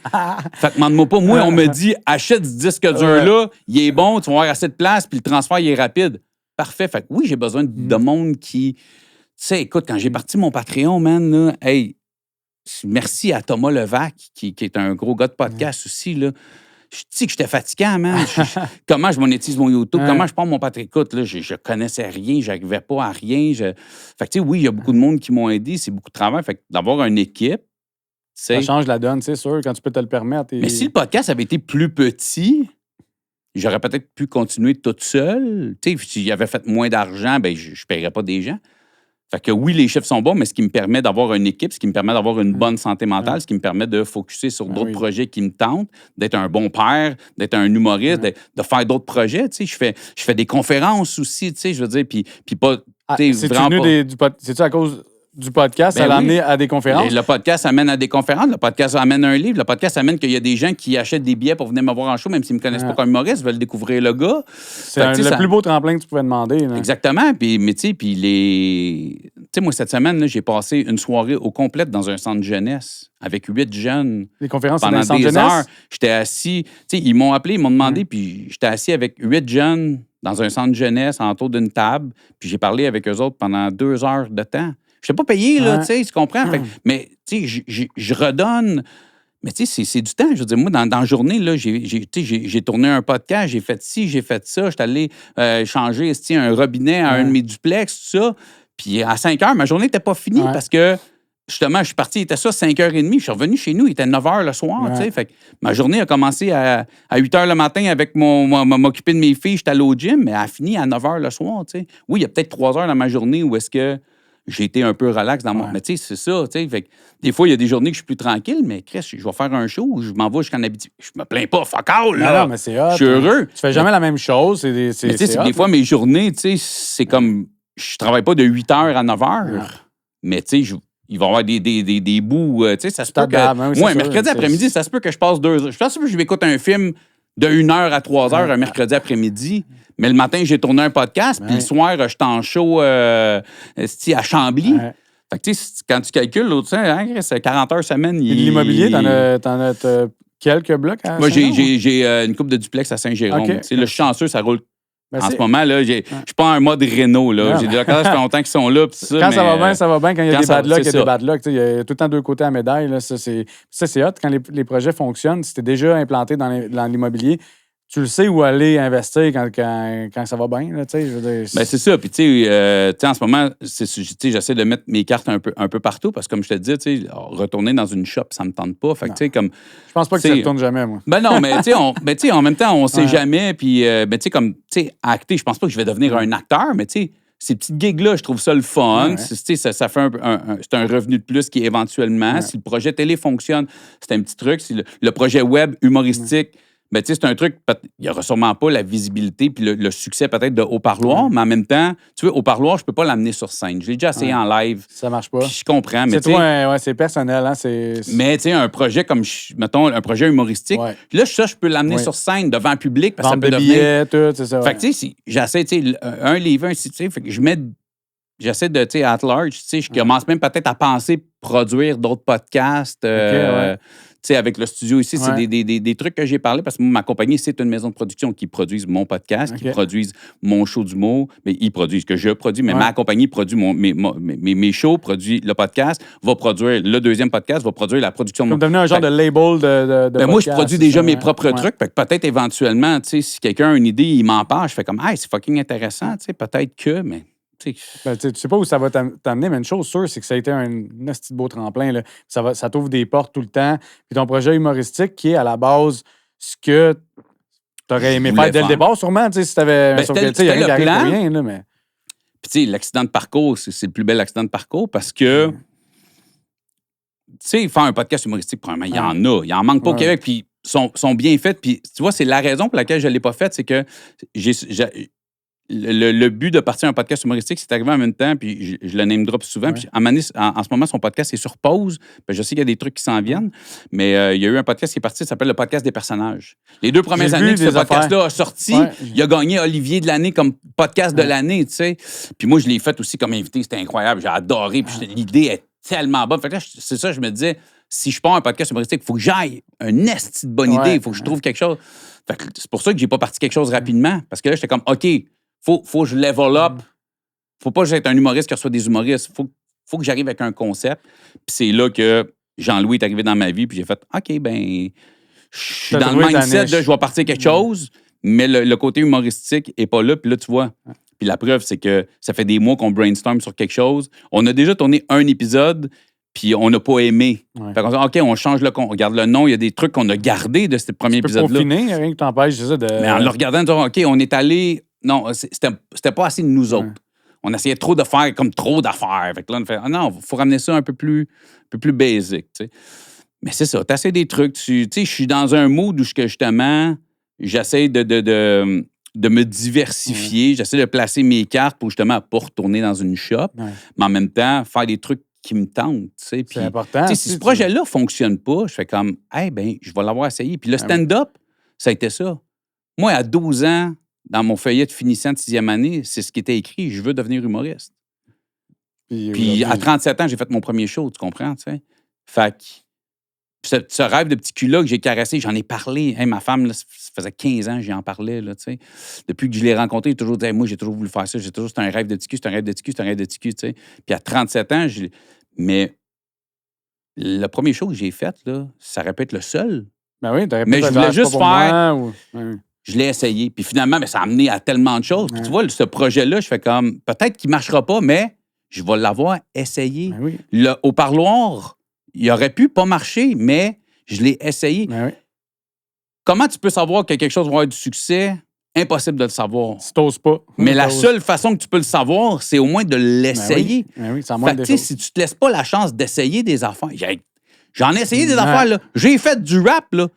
Fait que, demande-moi pas. Moi, on me dit, achète ce disque dur-là, il est bon, tu vas avoir assez de place, puis le transfert, il est rapide. Parfait. Fait que oui, j'ai besoin de monde qui... Tu sais, écoute, quand j'ai parti mon Patreon, man, là, hey, merci à Thomas Levac, qui est un gros gars de podcast aussi, là. Je dis que j'étais fatiguant, man. Comment je monétise mon YouTube? Comment je prends mon Patreon? Écoute, là, je connaissais rien, je n'arrivais pas à rien. Fait que, tu sais, oui, il y a beaucoup de monde qui m'ont aidé, c'est beaucoup de travail. Fait que d'avoir une équipe, ça change la donne, c'est sûr, quand tu peux te le permettre. Mais si le podcast avait été plus petit, j'aurais peut-être pu continuer toute seule. Tu sais, s'il avait fait moins d'argent, ben je ne paierais pas des gens. Fait que oui, les chiffres sont bons, mais ce qui me permet d'avoir une équipe, ce qui me permet d'avoir une bonne santé mentale, ce qui me permet de focusser sur d'autres projets qui me tentent, d'être un bon père, d'être un humoriste, de faire d'autres projets. Tu sais, je fais des conférences aussi, tu sais, je veux dire, puis pas... C'est-tu à cause du podcast, ça l'a amené à des conférences? Le podcast amène à des conférences, le podcast amène à un livre, le podcast amène qu'il y a des gens qui achètent des billets pour venir me voir en show, même s'ils ne me connaissent pas comme humoriste, veulent découvrir le gars. C'est le plus beau tremplin que tu pouvais demander. Là. Exactement. Mais tu sais, moi, cette semaine, là, j'ai passé une soirée au complète dans un centre jeunesse avec 8 jeunes. Les conférences pendant dans des heures. Jeunesse? J'étais assis, tu sais, ils m'ont appelé, ils m'ont demandé, puis j'étais assis avec 8 jeunes dans un centre jeunesse, autour d'une table, puis j'ai parlé avec eux autres pendant 2 heures de temps. Je n'étais pas payé, là, tu sais, tu comprends? Fait, mais, tu sais, je redonne... Mais, tu sais, c'est du temps. Je veux dire, moi, dans la journée, là, j'ai tourné un podcast, j'ai fait ci, j'ai fait ça. J'étais allé changer un robinet à un de mes duplex, tout ça. Puis à 5 heures, ma journée n'était pas finie parce que, justement, je suis parti, il était ça, 5h30. Je suis revenu chez nous, il était 9h le soir, tu sais. Fait que ma journée a commencé à 8h le matin avec m'occuper de mes filles. J'étais allé au gym, mais elle a fini à 9h le soir, tu sais. Oui, il y a peut-être 3 heures dans ma journée où est-ce que j'ai été un peu relax dans mon... Mais tu sais, c'est ça, tu sais. Fait que des fois, il y a des journées que je suis plus tranquille, mais Chris, je vais faire un show, je m'en vais jusqu'en Abitibi. Je me plains pas, fuck all, là. Non, mais c'est hot. Je suis heureux. Tu fais jamais la même chose. Mais tu sais, des fois, mes journées, tu sais, c'est comme... Je travaille pas de 8h à 9h, mais tu sais, il va y avoir des bouts, tu sais, ça se peut que... Moi, un mercredi après-midi, ça se peut que je passe 2 heures. Je pense que je vais écouter un film de 1h à 3h un mercredi après-midi. Mais le matin, j'ai tourné un podcast, puis le soir, je suis en show à Chambly. Fait que, tu sais, quand tu calcules, tu sais, c'est 40 heures semaine. Et de l'immobilier, t'en as quelques blocs à Moi, j'ai une couple de duplex à Saint-Jérôme. Okay. Tu sais, là, je suis chanceux, ça roule. En ce moment, là, je suis pas en mode réno, là. J'ai des locataires, ça fait longtemps qu'ils sont là. Ça, quand ça va bien, ça va bien. Quand il y a des bad luck, il y a ça. des bad luck. Il y a tout le temps 2 côtés à la médaille. Là. Ça, c'est hot. Quand les projets fonctionnent, si t'es déjà implanté dans l'immobilier, tu le sais où aller investir quand ça va bien, là, tu sais, je veux dire. Ben, c'est ça. Puis, tu sais, en ce moment, j'essaie de mettre mes cartes un peu partout parce que, comme je te disais, tu sais, retourner dans une shop, ça me tente pas. Fait que, tu sais, comme. Je pense pas que ça ne tourne jamais, moi. Ben non, mais tu sais, en même temps, on sait jamais. Puis, ben, tu sais, comme, tu sais, acter, je pense pas que je vais devenir un acteur, mais tu sais, ces petites gigs-là, je trouve ça le fun. Ça fait c'est un revenu de plus qui, éventuellement, si le projet télé fonctionne, c'est un petit truc. Si le projet web humoristique, ben, tu sais, c'est un truc, il n'y aura sûrement pas la visibilité puis le succès peut-être de haut-parloir, mais en même temps, tu vois, haut-parloir, je peux pas l'amener sur scène. Je l'ai déjà essayé en live. Ça marche pas. Puis je comprends, mais tu sais... c'est personnel, hein, Mais, tu sais, un projet comme, mettons, un projet humoristique, là, je peux l'amener sur scène devant un public parce que ça peut devenir... billets, tout, c'est ça. Fait que, tu sais, j'essaie, tu sais, un livre, tu sais, fait que j'essaie de, tu sais, at large, tu sais, je commence même peut-être à penser produire d'autres podcasts, tu sais, avec le studio ici, c'est des trucs que j'ai parlé parce que ma compagnie, c'est une maison de production qui produit mon podcast, qui produisent mon show d'humour. Mais ils produisent ce que je produis, mais ma compagnie produit mes shows, produit le podcast, va produire le deuxième podcast, va produire la production de mon... Comme devenir un genre de label de podcast, moi, je produis déjà mes propres trucs. Fait que peut-être éventuellement, tu sais, si quelqu'un a une idée, il m'en parle, je fais comme, hey, c'est fucking intéressant, tu sais, peut-être que, mais. Ben, tu sais pas où ça va t'amener, mais une chose sûre, c'est que ça a été un petit beau tremplin. Là. Ça t'ouvre des portes tout le temps. Puis ton projet humoristique, qui est à la base ce que tu aurais aimé faire dès le départ, sûrement, si tu avais. Ben, il y a rien qui arrive pour rien. Là, mais... Puis, tu sais, l'accident de parcours, c'est le plus bel accident de parcours parce que, tu sais, faire un podcast humoristique, probablement, il y en a. Il en manque pas au Québec. Puis, sont bien faits. Puis, tu vois, c'est la raison pour laquelle je ne l'ai pas fait, c'est que le but de partir un podcast humoristique, c'est arrivé en même temps, puis je le name drop souvent. Puis en ce moment, son podcast est sur pause. Puis je sais qu'il y a des trucs qui s'en viennent, mais il y a eu un podcast qui est parti, ça s'appelle le podcast des personnages. Les 2 premières années que ce podcast-là a sorti, il a gagné Olivier de l'année comme podcast de l'année, tu sais. Puis moi, je l'ai fait aussi comme invité, c'était incroyable, j'ai adoré, puis l'idée est tellement bonne. Fait que là, c'est ça, je me disais, si je pars un podcast humoristique, il faut que j'aille un esti de bonne idée, il faut que je trouve quelque chose. Fait que c'est pour ça que j'ai pas parti quelque chose rapidement, parce que là, j'étais comme, OK, faut que je level up. Faut pas que j'aie un humoriste qui reçoit des humoristes. Faut que j'arrive avec un concept. Puis c'est là que Jean-Louis est arrivé dans ma vie, puis j'ai fait, OK, ben, je suis dans le mindset de je vais partir quelque chose, mais le côté humoristique est pas là. Puis là, tu vois. Puis la preuve, c'est que ça fait des mois qu'on brainstorm sur quelque chose. On a déjà tourné un épisode, puis on n'a pas aimé. Fait qu'on dit, OK, on change on regarde le nom. Il y a des trucs qu'on a gardés de ce premier épisode-là. Tu peux peaufiner, rien que t'empêche, c'est ça. Mais en le regardant, on dit, OK, on est allé... Non, c'était pas assez de nous autres. On essayait trop de faire comme trop d'affaires. Fait que là, on fait, non, il faut ramener ça un peu plus basic, tu sais. Mais c'est ça, t'essaies des trucs. Tu sais, je suis dans un mood où justement, j'essaie de me diversifier. J'essaie de placer mes cartes pour justement pas retourner dans une shop, mais en même temps, faire des trucs qui me tentent, tu sais. C'est important. Si ce projet-là fonctionne pas, je fais comme, ben, je vais l'avoir essayé. Puis le stand-up, ça a été ça. Moi, à 12 ans, dans mon feuillet de finissant de 6e année, c'est ce qui était écrit, je veux devenir humoriste. Puis à 37 ans, j'ai fait mon premier show, tu comprends, tu sais? Fait que ce rêve de petit cul-là que j'ai caressé, j'en ai parlé. Hey, ma femme, là, ça faisait 15 ans que j'y en parlais, là, tu sais. Depuis que je l'ai rencontré, j'ai toujours dit, hey, moi, j'ai toujours voulu faire ça. C'est un rêve de petit cul, c'est un rêve de petit cul, c'est un rêve de petit cul, tu sais. Puis à 37 ans, mais le premier show que j'ai fait, là, ça aurait pu être le seul. Ben oui, mais je voulais juste faire... Moi, Je l'ai essayé. Puis finalement, ça a amené à tellement de choses. Puis tu vois, ce projet-là, je fais comme, peut-être qu'il ne marchera pas, mais je vais l'avoir essayé. Ben oui. Au parloir, il aurait pu pas marcher, mais je l'ai essayé. Ben oui. Comment tu peux savoir que quelque chose va avoir du succès? Impossible de le savoir. Si t'oses pas. Mais la seule façon que tu peux le savoir, c'est au moins de l'essayer. Ben oui, c'est à moins de si tu te laisses pas la chance d'essayer des affaires... J'en ai essayé des affaires, là. J'ai fait du rap, là.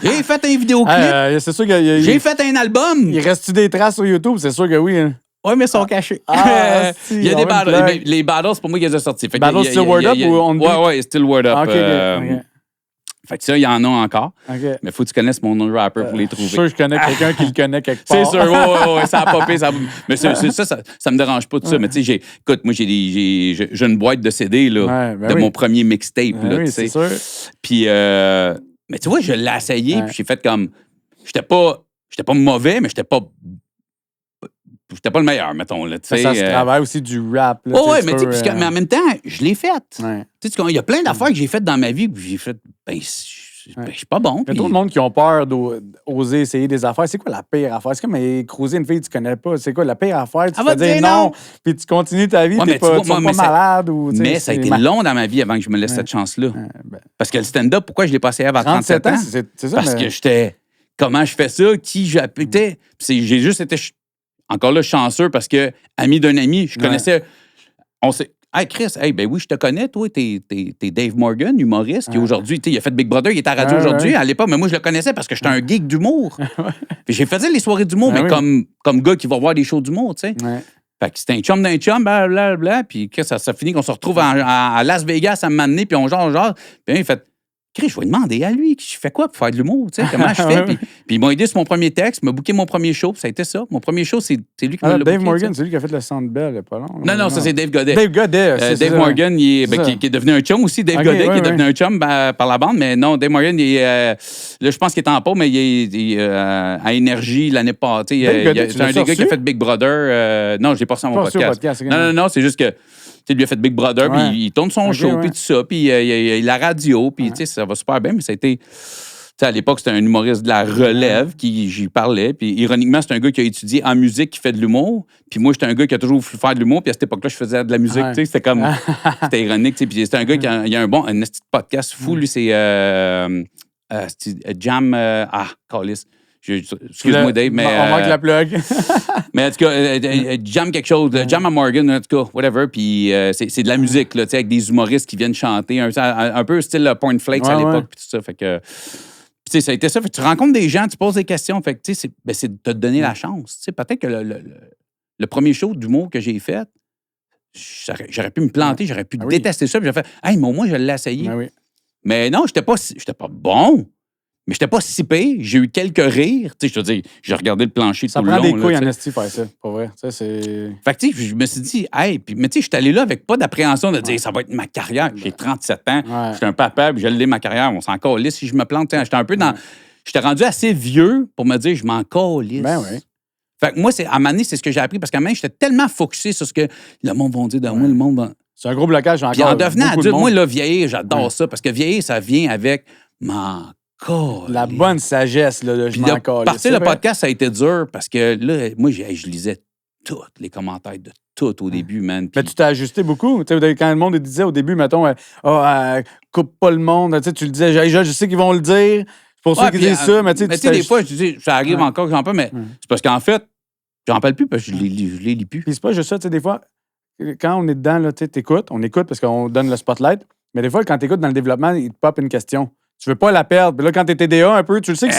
J'ai fait un vidéoclip. C'est sûr qu'il J'ai fait un album. Il reste-tu des traces sur YouTube? C'est sûr que oui. Hein. Oui, mais ils sont cachés. Il y a des battles. Les battles, c'est pour moi qu'ils les ont sortis. Battles Still Word Up ou On Beat? Ouais, Still Word Up. OK. Fait que ça, il y en a encore. Okay. Mais il faut que tu connaisses mon nom de rapper pour les trouver. Je suis sûr que je connais quelqu'un qui le connaît quelque part. C'est sûr, ouais, ça a popé. Mais ça me dérange pas tout ça. Mais tu sais, écoute, moi, j'ai une boîte de CD là, mon premier mixtape. Là, oui, c'est sûr. Puis, mais tu vois, je l'ai essayé, puis j'ai fait comme... J'étais pas mauvais, mais j'étais pas le meilleur, mettons. Là, ça se travaille aussi du rap. Là, mais en même temps, je l'ai fait. Il y a plein d'affaires que j'ai faites dans ma vie, puis j'ai fait, je suis pas bon. Il y a puis- trop de monde qui ont peur d'oser essayer des affaires. C'est quoi la pire affaire? C'est comme cruiser une fille que tu connais pas. C'est quoi la pire affaire? Tu Elle te va te dis dire non, non. puis tu continues ta vie, Ouais, t'es mais tu pas, vois, tu seras moi, pas mais ça- malade. Ou, tu sais, Mais ça a c'est été long dans ma vie avant que je me laisse cette chance-là. ben, Parce que le stand-up, pourquoi je l'ai passé avant 37 37 ans? ans, c'est ça. Parce mais- que j'étais... Comment je fais ça? Qui j'appelais? J'ai juste été, encore là, chanceux parce que, ami d'un ami, je connaissais... On sait... Hey Chris, ben oui, je te connais, toi, t'es Dave Morgan, humoriste, qui aujourd'hui, il a fait Big Brother, il est à la radio aujourd'hui, à l'époque, mais moi, je le connaissais parce que j'étais un geek d'humour. Puis j'ai fait les soirées d'humour, mais comme gars qui va voir des shows d'humour, tu sais. Ouais. Fait que c'était un chum d'un chum, blablabla, puis Chris, ça finit qu'on se retrouve à Las Vegas à m'amener, puis on genre. Puis il fait... Chris, je vais demander à lui, je fais quoi pour faire de l'humour, tu sais, comment je fais? Puis il m'a aidé sur mon premier texte, il m'a booké mon premier show, puis ça a été ça. Mon premier show, c'est lui qui m'a Alors, booké. Dave Morgan, tu sais. c'est lui qui a fait le Centre Bell, il y a pas long. Non, ça, c'est Dave Godet. Dave Godet, c'est Dave ça. Morgan, qui C'est ça. est devenu un chum aussi. Dave Ok, Godet, ouais, qui est devenu ouais. un chum par la bande. Mais non, Dave Morgan, là, je pense qu'il est en pause, mais il est à Énergie l'année passée. Dave Godet, tu C'est un l'as des gars qui a reçu? fait Big Brother. Non, je l'ai pas reçu à mon Pas reçu au podcast. podcast, ok. Non, c'est juste que... Tu sais, lui a fait Big Brother, Ouais. puis il tourne son Ok, show, ouais. puis tout ça, puis il a la radio, puis tu sais, ça va super bien, mais ça a été... Tu sais, à l'époque, c'était un humoriste de la relève qui j'y parlais. Puis ironiquement, c'est un gars qui a étudié en musique, qui fait de l'humour. Puis moi, j'étais un gars qui a toujours voulu faire de l'humour. Puis à cette époque-là, je faisais de la musique. Ouais. Tu sais, c'était comme... C'était ironique. Tu sais. Puis c'était un gars qui a un petit podcast fou. Lui, c'est Jam... Callis. Excuse-moi, Dave, mais... On manque la plug. Mais en tout cas, Jam quelque chose, Jam à Morgan, en tout cas, whatever. Puis c'est de la musique, là, tu sais, avec des humoristes qui viennent chanter, un peu style Point Flakes à Ouais, l'époque, ouais. puis tout ça. Fait que, puis, tu sais, ça a été ça. Fait que tu rencontres des gens, tu poses des questions. Fait que, tu sais, c'est de te donner la chance. Tu sais, peut-être que le premier show d'humour que j'ai fait, j'aurais pu me planter, j'aurais pu oui. détester ça. Puis j'ai fait, hey, mais au moins, je l'ai essayé. Ben oui. Mais non, j'étais pas bon. Mais j'étais pas si pire. J'ai eu quelques rires. Tu sais, je te dis, j'ai regardé le plancher Ça tout le prend long. des couilles là, tu en sais. esti faire ça, pour vrai. Ça, c'est... Fait que, tu sais, je me suis dit, hey, puis, mais tu sais, je suis allé là avec pas d'appréhension de dire, ça va être ma carrière. J'ai 37 ans, Ouais. j'étais un papa, puis je l'ai ma carrière. On s'en calisse si je me plante. Tu sais, j'étais un peu dans. J'étais rendu assez vieux pour me dire, je m'en calisse. Ben oui. Fait que moi, à un moment donné, c'est ce que j'ai appris, parce qu'à un moment donné, j'étais tellement focusé sur ce que le monde va dire de moi, le monde va. C'est un gros blocage encore. Puis en devenant beaucoup de adulte, monde. moi, là, vieillir, j'adore Ouais. ça, parce que vieillir, ça vient avec m'en calisse. La bonne sagesse, là, de je Puis m'en de calisse. partir C'est le vrai. podcast, ça a été dur, parce que là, moi, je lisais tous les commentaires de tout au début, man. Mais Puis- tu t'es ajusté beaucoup. Tu sais, quand le monde disait au début, mettons, coupe pas le monde, tu sais, tu le disais, je sais qu'ils vont le dire. C'est pour ça Ouais, qu'ils puis, disent ça, mais tu sais, mais tu tu sais, des t'aj- fois, je dis, ça arrive Ouais. encore que j'en parle, mais c'est parce qu'en fait, j'en parle plus parce que je les lis plus. Puis c'est pas juste ça, tu sais, des fois, quand on est dedans, là, tu sais, t'écoutes, on écoute parce qu'on donne le spotlight, mais des fois, quand t'écoutes dans le développement, il te pop une question. Tu veux pas la perdre. Puis là, quand t'es TDA un peu, tu le sais que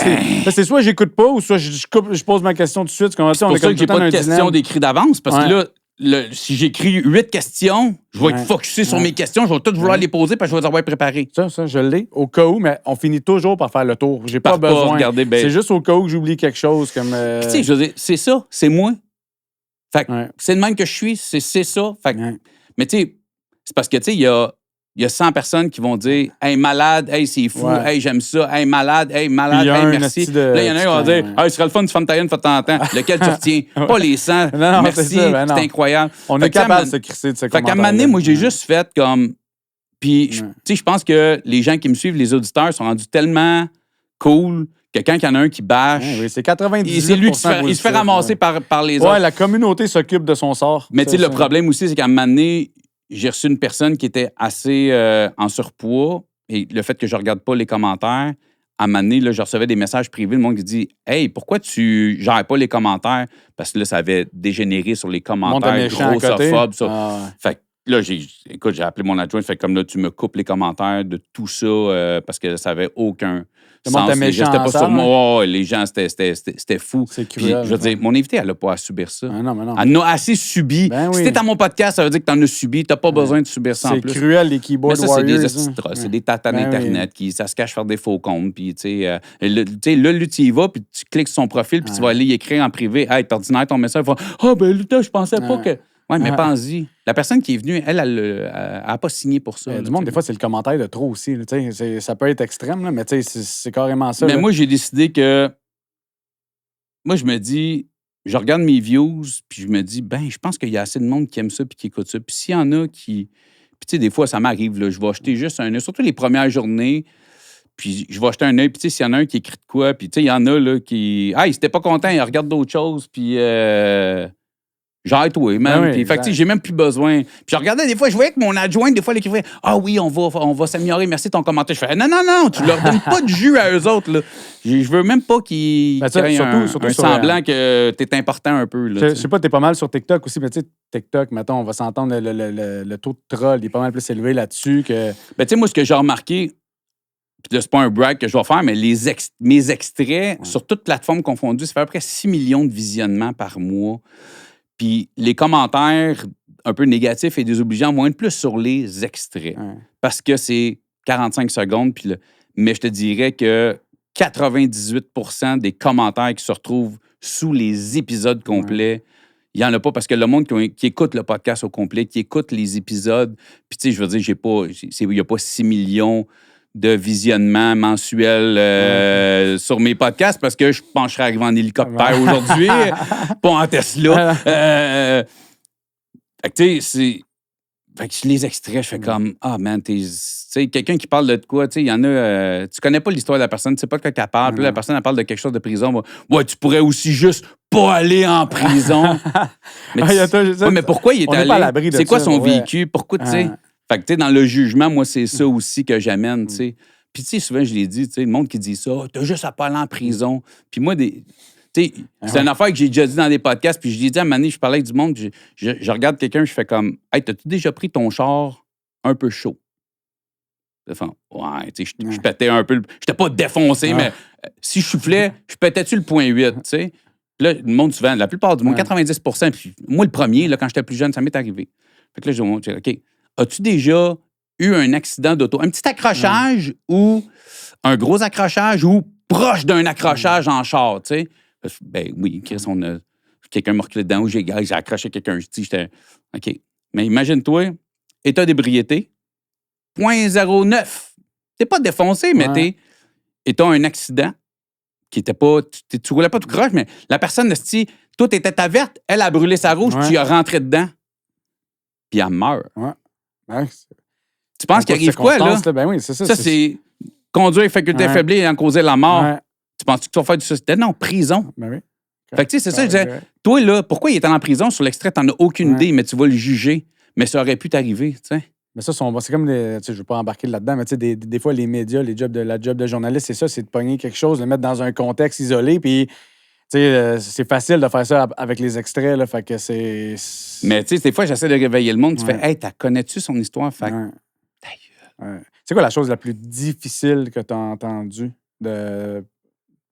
c'est soit j'écoute pas ou soit je pose ma question tout de suite. C'est pour ça que j'ai pas de questions d'écrit d'avance, parce que Ouais. là, si j'écris 8 questions, je vais Ouais. être focusé sur Ouais. mes questions, je vais toutes vouloir Ouais. les poser parce que je vais les avoir préparées. Ça, je l'ai, au cas où, mais on finit toujours par faire le tour. J'ai pas Par pas besoin. regarder, ben- C'est juste au cas où j'oublie quelque chose comme. Puis, tu sais, je veux dire, c'est ça, c'est moi. Fait que Ouais. c'est le même que je suis, c'est ça. Fait que- Ouais. mais tu sais, c'est parce que, tu sais, il y a 100 personnes qui vont dire « Hey, malade, hey, c'est fou, Ouais. hey, j'aime ça, hey, malade, Puis hey, il y a un merci. » esti de- Là, il y en a un qui va dire ouais. « Hey, ce serait le fun du femme ta gueule, temps en temps. » Lequel tu retiens? Pas les 100. Non, Merci, c'est ça, ben non. c'est incroyable. On Fait est que, tu sais, capable à de se crisser de ce Fait qu'à un commentaire. moment donné, moi, j'ai juste fait comme... Puis, tu Ouais. sais, je pense que les gens qui me suivent, les auditeurs, sont rendus tellement cool que quand il y en a un qui bâche, Oui, c'est 98%. c'est lui qui il se fait ramasser par les autres. Ouais, la communauté s'occupe de son sort. Mais tu sais, Ça, le ça. problème aussi, c'est qu'à un moment donné, j'ai reçu une personne qui était assez en surpoids et le fait que je regarde pas les commentaires, à un moment donné, là, je recevais des messages privés, le monde qui dit « Hey, pourquoi tu gères pas les commentaires? » Parce que là, ça avait dégénéré sur les Monte commentaires un méchant à côté. grossophobes. Ça. Ah, ouais. Fait que là, j'ai appelé mon adjoint, fait comme là, tu me coupes les commentaires de tout ça parce que ça avait aucun Le monde sens. était Les gens, méchant c'était pas sur ensemble, moi. Ouais, les gens, c'était fou. C'est Puis, cruel. je veux dire, mon invité, elle n'a pas à subir ça. Ah non, mais non. Elle en a assez subi. Ben Si oui. t'es à mon podcast, ça veut dire que t'en as subi. T'as pas besoin de subir ça en C'est plus. cruel, les Mais keyboard ça, c'est warriors. des hein. hosties de trolls, c'est Ouais. des tatanes Ben oui. Internet qui ça se cache faire des faux comptes. Puis, tu sais, là, tu y vas, puis tu cliques sur son profil, puis tu vas aller y écrire en privé. Hey, t'es ordinaire ton message. Il va, ah, ben là, je pensais pas que. Ouais, mais Ouais. pense-y. La personne qui est venue, elle a pas signé pour ça. Il y a là, du monde, tu des sais. fois, c'est le commentaire de trop aussi. Là, tu sais, ça peut être extrême, là, mais tu sais, c'est carrément ça. Mais là. moi, j'ai décidé que. Moi, je me dis, je regarde mes views, puis je me dis, ben, je pense qu'il y a assez de monde qui aime ça puis qui écoute ça. Puis s'il y en a qui. Puis, tu sais, des fois, ça m'arrive, là, je vais acheter juste un. Surtout les premières journées. Puis je vais jeter un œil, puis tu sais, s'il y en a un qui écrit de quoi, puis tu sais, il y en a là qui... Ah, il s'était pas content, il regarde d'autres choses, puis... J'arrête, oui, man. Ben oui, Puis, fait que, tu sais, j'ai même plus besoin. Puis je regardais des fois, je voyais que mon adjoint, des fois, il écrivait « Ah oui, on va s'améliorer, merci de ton commentaire. » Je fais « Non, tu leur donnes pas de jus à eux autres, là. Je veux même pas qu'ils créent surtout un sur, semblant que t'es important un peu, là. Je sais pas, t'es pas mal sur TikTok aussi, mais tu sais, TikTok, mettons, on va s'entendre, le taux de troll, il est pas mal plus élevé là-dessus que... Ben, tu sais, moi, ce que j'ai remarqué, puis là, c'est pas un brag que je vais faire, mais mes extraits, sur toute plateforme confondue, ça fait à peu près 6 millions de visionnements par mois. Puis les commentaires un peu négatifs et désobligeants vont être plus sur les extraits. Ouais. Parce que c'est 45 secondes. Mais je te dirais que 98% des commentaires qui se retrouvent sous les épisodes complets, il n'y en a pas parce que le monde qui écoute le podcast au complet, qui écoute les épisodes, puis tu sais, je veux dire, il n'y a pas 6 millions de visionnements mensuels sur mes podcasts parce que je pense que je serais arrivé en hélicoptère aujourd'hui, pas en Tesla. Fait que tu sais, fait que je les extraits, je fais comme « Ah, man, tu sais, quelqu'un qui parle de quoi, tu sais, il y en a... tu connais pas l'histoire de la personne, tu sais pas de quoi qu'elle parle, puis là, la personne, elle parle de quelque chose de prison. Ouais, tu pourrais aussi juste pas aller en prison. » Mais pourquoi il est allé? C'est quoi son vécu? Pourquoi, tu sais... Fait que, tu sais, dans le jugement, moi, c'est ça aussi que j'amène, tu sais. Puis, tu sais, souvent, je l'ai dit, tu sais, le monde qui dit ça, t'as juste à pas aller en prison. Puis moi, tu sais, c'est une affaire que j'ai déjà dit dans des podcasts, puis je l'ai dit à un moment donné, je parlais avec du monde, je regarde quelqu'un, je fais comme, hey, t'as-tu déjà pris ton char un peu chaud? Ouais, tu sais, je pétais un peu, j'étais pas défoncé, mais si je soufflais, je pétais-tu le point 8, tu sais? Là, le monde, souvent, la plupart du monde, 90%, puis moi, le premier, là, quand j'étais plus jeune, ça m'est arrivé. Fait que là, je dis, OK, as-tu déjà eu un accident d'auto? Un petit accrochage ou un gros accrochage ou proche d'un accrochage en char, tu sais? Ben oui, Chris, quelqu'un m'a reculé dedans ou j'ai accroché quelqu'un. J'étais OK. Mais imagine-toi, état d'ébriété, 0.09. T'es pas défoncé, mais t'as un accident qui était pas... Tu roulais pas tout croche, mais la personne, toi, t'étais ta verte, elle a brûlé sa rouge, tu y as rentré dedans, puis elle meurt. Ouais, tu penses qu'il arrive quoi, là? Ben oui, c'est ça. Ça, c'est conduire faculté affaiblie et en causer la mort. Tu penses que tu vas faire du suicide? Non, prison. Ben oui. Fait que, tu sais, c'est ça, je disais, toi, là, pourquoi il est en prison? Sur l'extrait, t'en as aucune idée, mais tu vas le juger. Mais ça aurait pu t'arriver, tu sais. Mais ça, c'est comme des... Tu sais, je veux pas embarquer là-dedans, mais tu sais, des fois, les médias, la job de journaliste, c'est ça, c'est de pogner quelque chose, de le mettre dans un contexte isolé, puis... Tu sais, c'est facile de faire ça avec les extraits, là, fait que c'est... Mais tu sais, des fois, j'essaie de réveiller le monde, tu fais « Hey, connais-tu son histoire? » Fait C'est quoi la chose la plus difficile que tu as entendue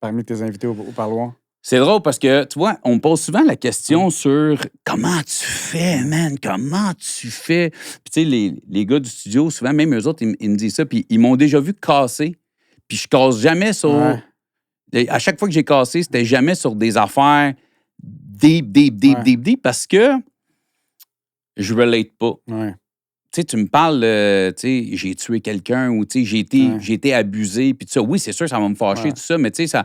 parmi tes invités au parloir? C'est drôle parce que, tu vois, on me pose souvent la question sur « Comment tu fais, man? Comment tu fais? » Puis tu sais, les gars du studio, souvent, même eux autres, ils me disent ça, puis ils m'ont déjà vu casser, puis je casse jamais sur... À chaque fois que j'ai cassé, c'était jamais sur des affaires deep, parce que je relate pas. Ouais. Tu sais, tu me parles, tu sais, j'ai tué quelqu'un ou, tu sais, j'ai été abusé, puis tout ça. Oui, c'est sûr, ça va me fâcher, tout ça, mais tu sais,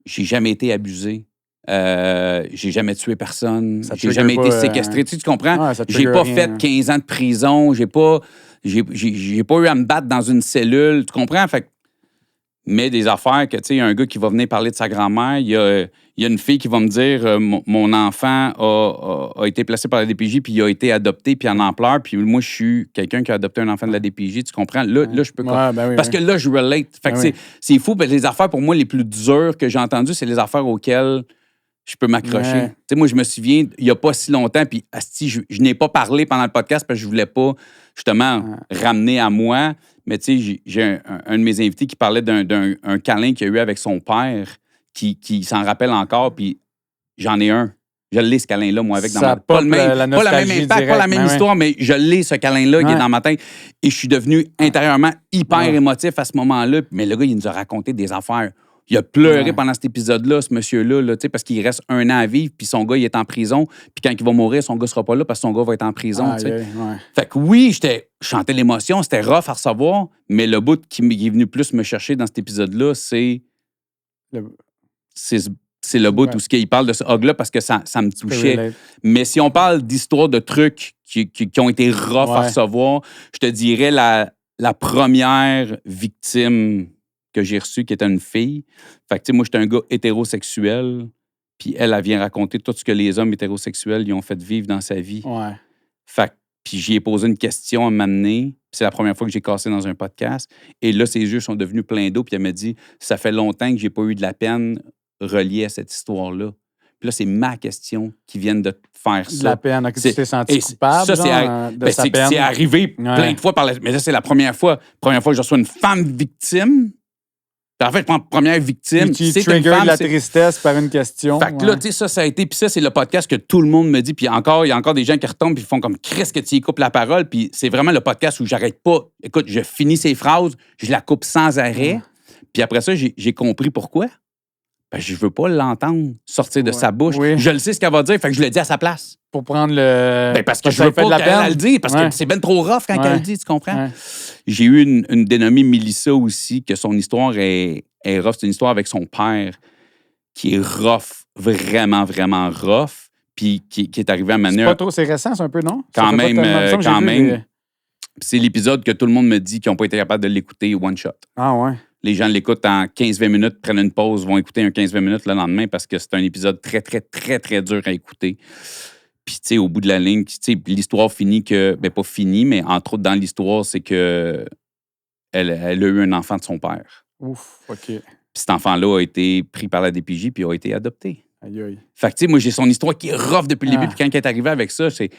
j'ai jamais été abusé. J'ai jamais tué personne. J'ai jamais été séquestré. Tu comprends? J'ai pas fait 15 ans de prison. J'ai pas eu à me battre dans une cellule. Tu comprends? Fait mais des affaires que, tu sais, il y a un gars qui va venir parler de sa grand-mère, il y a une fille qui va me dire mon enfant a été placé par la DPJ, puis il a été adopté, puis il en pleure, puis moi, je suis quelqu'un qui a adopté un enfant de la DPJ, tu comprends? Là, je peux... parce que là, je relate. Fait que c'est fou, parce que les affaires, pour moi, les plus dures que j'ai entendues, c'est les affaires auxquelles je peux m'accrocher. Tu sais, moi, je me souviens, il n'y a pas si longtemps, puis je n'ai pas parlé pendant le podcast parce que je voulais pas, justement, ramener à moi. Mais tu sais, j'ai un de mes invités qui parlait d'un câlin qu'il a eu avec son père, qui s'en rappelle encore, puis j'en ai un. Je l'ai, ce câlin-là, moi, avec dans ma tête. Pas le même impact, pas la même histoire, mais je l'ai, ce câlin-là, qui est dans ma tête. Et je suis devenu intérieurement hyper émotif à ce moment-là. Mais le gars, il nous a raconté des affaires. Il a pleuré pendant cet épisode-là, ce monsieur-là, là, parce qu'il reste 1 an à vivre, puis son gars, il est en prison. Puis quand il va mourir, son gars sera pas là parce que son gars va être en prison. Fait que oui, je chantais l'émotion, c'était rough à recevoir, mais le bout qui est venu plus me chercher dans cet épisode-là, c'est le bout où il parle de ce hog-là parce que ça me touchait. Mais si on parle d'histoires de trucs qui ont été rough à recevoir, je te dirais la première victime que j'ai reçu qui était une fille. Fait que, tu sais, moi, j'étais un gars hétérosexuel, puis elle vient raconter tout ce que les hommes hétérosexuels lui ont fait vivre dans sa vie. Ouais. Fait que, puis j'y ai posé une question à m'amener. C'est la première fois que j'ai cassé dans un podcast. Et là, ses yeux sont devenus pleins d'eau, puis elle m'a dit « Ça fait longtemps que j'ai pas eu de la peine reliée à cette histoire-là. » Puis là, c'est ma question qui vient de faire ça. De la peine. Ok, tu t'es senti coupable ça, de sa peine. c'est arrivé plein de fois. Mais là, c'est la première fois. Première fois que je reçois une femme victime. Puis en fait, je prends première victime. Tu c'est triggers une femme, de la tristesse par une question. Fait que là, tu sais, ça a été... Puis ça, c'est le podcast que tout le monde me dit. Puis il y a encore des gens qui retombent puis font comme « Chris, que tu y coupes la parole. » Puis c'est vraiment le podcast où j'arrête pas. Écoute, je finis ces phrases, je la coupe sans arrêt. Puis après ça, j'ai compris pourquoi. Ben, je veux pas l'entendre sortir de sa bouche. Oui. Je le sais ce qu'elle va dire, fait que je le dis à sa place. Pour prendre le... Ben, parce que je veux pas qu'elle le dise, parce que c'est ben trop rough quand elle le dit, tu comprends? Ouais. J'ai eu une dénommée Mélissa aussi, que son histoire est rough. C'est une histoire avec son père qui est rough, vraiment, vraiment rough, puis qui est arrivé à manière... C'est pas trop, c'est récent, c'est un peu, non? Quand même. C'est l'épisode que tout le monde me dit qu'ils n'ont pas été capables de l'écouter one shot. Ah ouais? Les gens l'écoutent en 15-20 minutes, prennent une pause, vont écouter un 15-20 minutes le lendemain parce que c'est un épisode très, très, très, très dur à écouter. Puis, tu sais, au bout de la ligne, tu sais, l'histoire finit que... Ben, pas finie, mais entre autres, dans l'histoire, c'est que elle a eu un enfant de son père. Ouf, OK. Puis cet enfant-là a été pris par la DPJ puis a été adopté. Aïe, aïe. Fait que, tu sais, moi, j'ai son histoire qui est rough depuis le début. Puis quand elle est arrivée avec ça, c'est...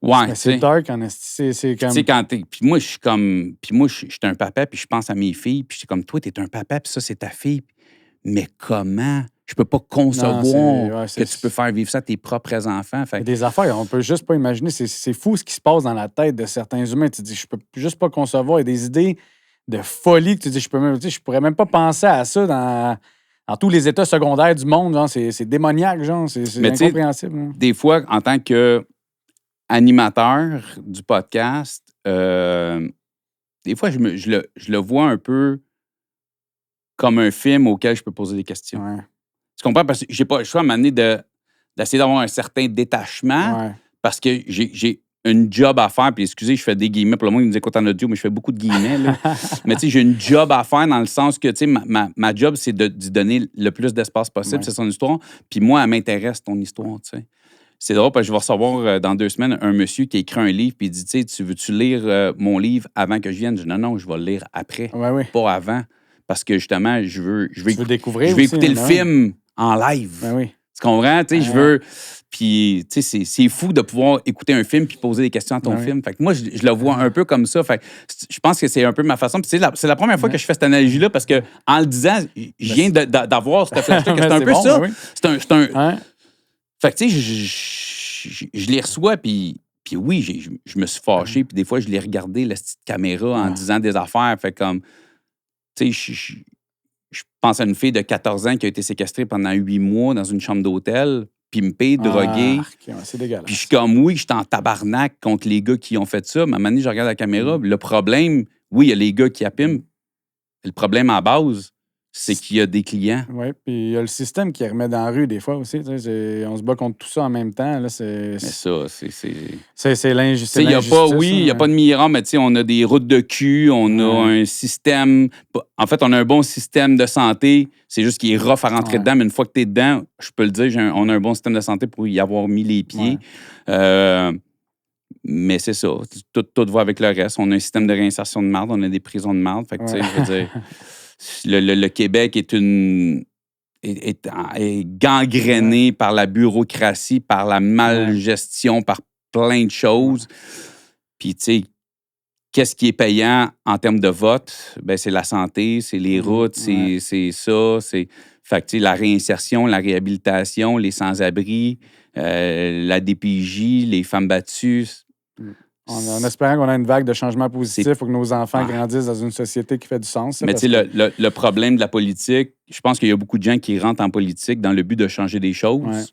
Ouais, c'est dark, en c'est comme... Tu sais, quand t'es... Puis moi, je suis comme... Puis moi, j'étais un papa, puis je pense à mes filles, puis je suis comme, toi, t'es un papa, puis ça, c'est ta fille. Mais comment? Je peux pas concevoir que tu peux faire vivre ça à tes propres enfants. Fait... Des affaires, on peut juste pas imaginer. C'est fou ce qui se passe dans la tête de certains humains. Tu te dis, je peux juste pas concevoir. Il y a des idées de folie que tu dis, je pourrais même pas penser à ça dans tous les états secondaires du monde. Genre, c'est démoniaque, genre. C'est incompréhensible. Hein. Des fois, en tant que animateur du podcast, des fois, je le vois un peu comme un film auquel je peux poser des questions. Ouais. Tu comprends? Parce que j'ai pas le choix à un moment donné d'essayer d'avoir un certain détachement parce que j'ai une job à faire. Puis excusez, je fais des guillemets. Pour le monde qui nous écoute en audio, mais je fais beaucoup de guillemets. Là. Mais tu sais, j'ai une job à faire dans le sens que, tu sais, ma job, c'est de donner le plus d'espace possible. C'est son histoire. Puis moi, elle m'intéresse, ton histoire, tu sais. C'est drôle parce que je vais recevoir dans 2 semaines un monsieur qui a écrit un livre puis il dit, tu sais, tu veux-tu lire mon livre avant que je vienne? Je dis, non, je vais le lire après, pas avant. Parce que justement, je veux découvrir écouter le film en live. Oui. Tu comprends? Tu sais, je veux... Puis, tu sais, c'est fou de pouvoir écouter un film puis poser des questions à ton film. Fait que moi, je le vois un peu comme ça. Fait que je pense que c'est un peu ma façon. Puis, c'est la première fois que je fais cette analogie-là parce que en le disant, je viens d'avoir cette flash-là. C'est un peu bon, ça. C'est un... Fait que, tu sais, je les reçois, puis oui, je me suis fâché, puis des fois, je l'ai regardé, la petite caméra, en disant des affaires. Fait comme, tu sais, je pense à une fille de 14 ans qui a été séquestrée pendant 8 mois dans une chambre d'hôtel, pimpée, droguée. C'est dégueulasse. Puis je suis comme, oui, j'étais en tabarnak contre les gars qui ont fait ça, mais à un moment donné, je regarde la caméra, le problème, oui, il y a les gars qui apiment. Le problème à base, c'est qu'il y a des clients. Oui, puis il y a le système qui remet dans la rue des fois aussi. On se bat contre tout ça en même temps. Là, mais ça, c'est l'injustice. Il n'y a pas de miracle, mais on a des routes de cul, on a un système... En fait, on a un bon système de santé. C'est juste qu'il est rough à rentrer dedans, mais une fois que tu es dedans, je peux le dire, on a un bon système de santé pour y avoir mis les pieds. Mais c'est ça. Tout va avec le reste. On a un système de réinsertion de marde, on a des prisons de marde. Fait que, je veux dire... Le Québec est gangréné par la bureaucratie, par la malgestion, par plein de choses. Puis, tu sais, qu'est-ce qui est payant en termes de vote? Ben, c'est la santé, c'est les routes, c'est ça. Fait que, tu sais, la réinsertion, la réhabilitation, les sans-abri, la DPJ, les femmes battues... En espérant qu'on a une vague de changements positifs pour que nos enfants grandissent dans une société qui fait du sens. Mais tu sais, le problème de la politique, je pense qu'il y a beaucoup de gens qui rentrent en politique dans le but de changer des choses. Ouais.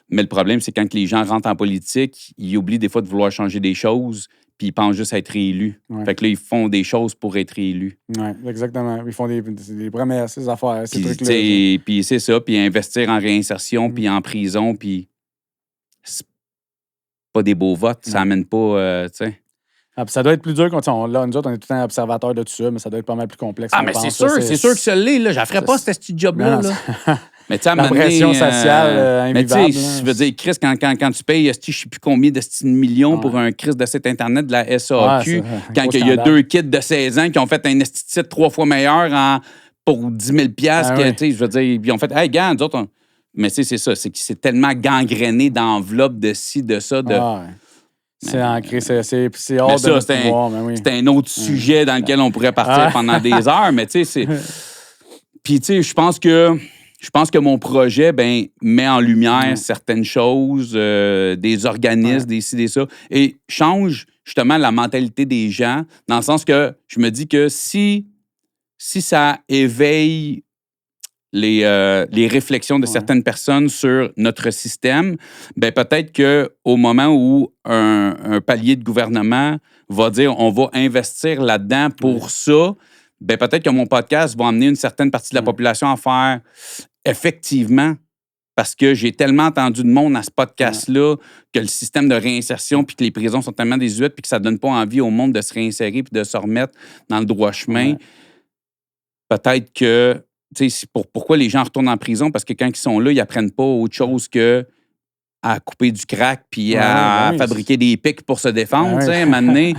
Mais le problème, c'est quand les gens rentrent en politique, ils oublient des fois de vouloir changer des choses, puis ils pensent juste à être réélus. Ouais. Fait que là, ils font des choses pour être réélus. Oui, exactement. Ils font des promesses, ces affaires, ces trucs-là. Puis c'est ça, puis investir en réinsertion, puis en prison, puis... pas des beaux votes, ça amène pas, tu sais. Ah, puis ça doit être plus dur quand là, nous autres, on est tout le temps observateurs de tout ça, mais ça doit être pas mal plus complexe. Ah, mais c'est sûr que ça l'est, là. Je ne ferais pas ce petit job-là, là. Mais tu sais, la pression sociale mais tu invivable. sais, je veux dire, Chris, quand tu payes, je ne sais plus combien de millions pour un Chris de site Internet de la SAQ, quand il y a 2 kids de 16 ans qui ont fait un esti de site 3 fois meilleur pour 10 000 $, tu sais, je veux dire, ils ont fait, hey, gars, nous autres, mais tu sais, c'est ça, c'est que c'est tellement gangréné d'enveloppes de ci, de ça, de... C'est ancré, c'est hors de notre pouvoir, mais oui. C'est un autre sujet dans lequel on pourrait partir pendant des heures, mais tu sais, c'est... Puis, tu sais, je pense que mon projet met en lumière certaines choses, des organismes, des ci, des ça, et change justement la mentalité des gens, dans le sens que je me dis que si ça éveille les réflexions de certaines personnes sur notre système, peut-être qu'au moment où un palier de gouvernement va dire on va investir là-dedans pour ça, peut-être que mon podcast va amener une certaine partie de la population à faire effectivement, parce que j'ai tellement entendu de monde à ce podcast-là que le système de réinsertion puis que les prisons sont tellement désuètes puis que ça donne pas envie au monde de se réinsérer puis de se remettre dans le droit chemin. Peut-être que pourquoi les gens retournent en prison? Parce que quand ils sont là, ils n'apprennent pas autre chose que à couper du crack puis à fabriquer des pics pour se défendre, à un moment donné.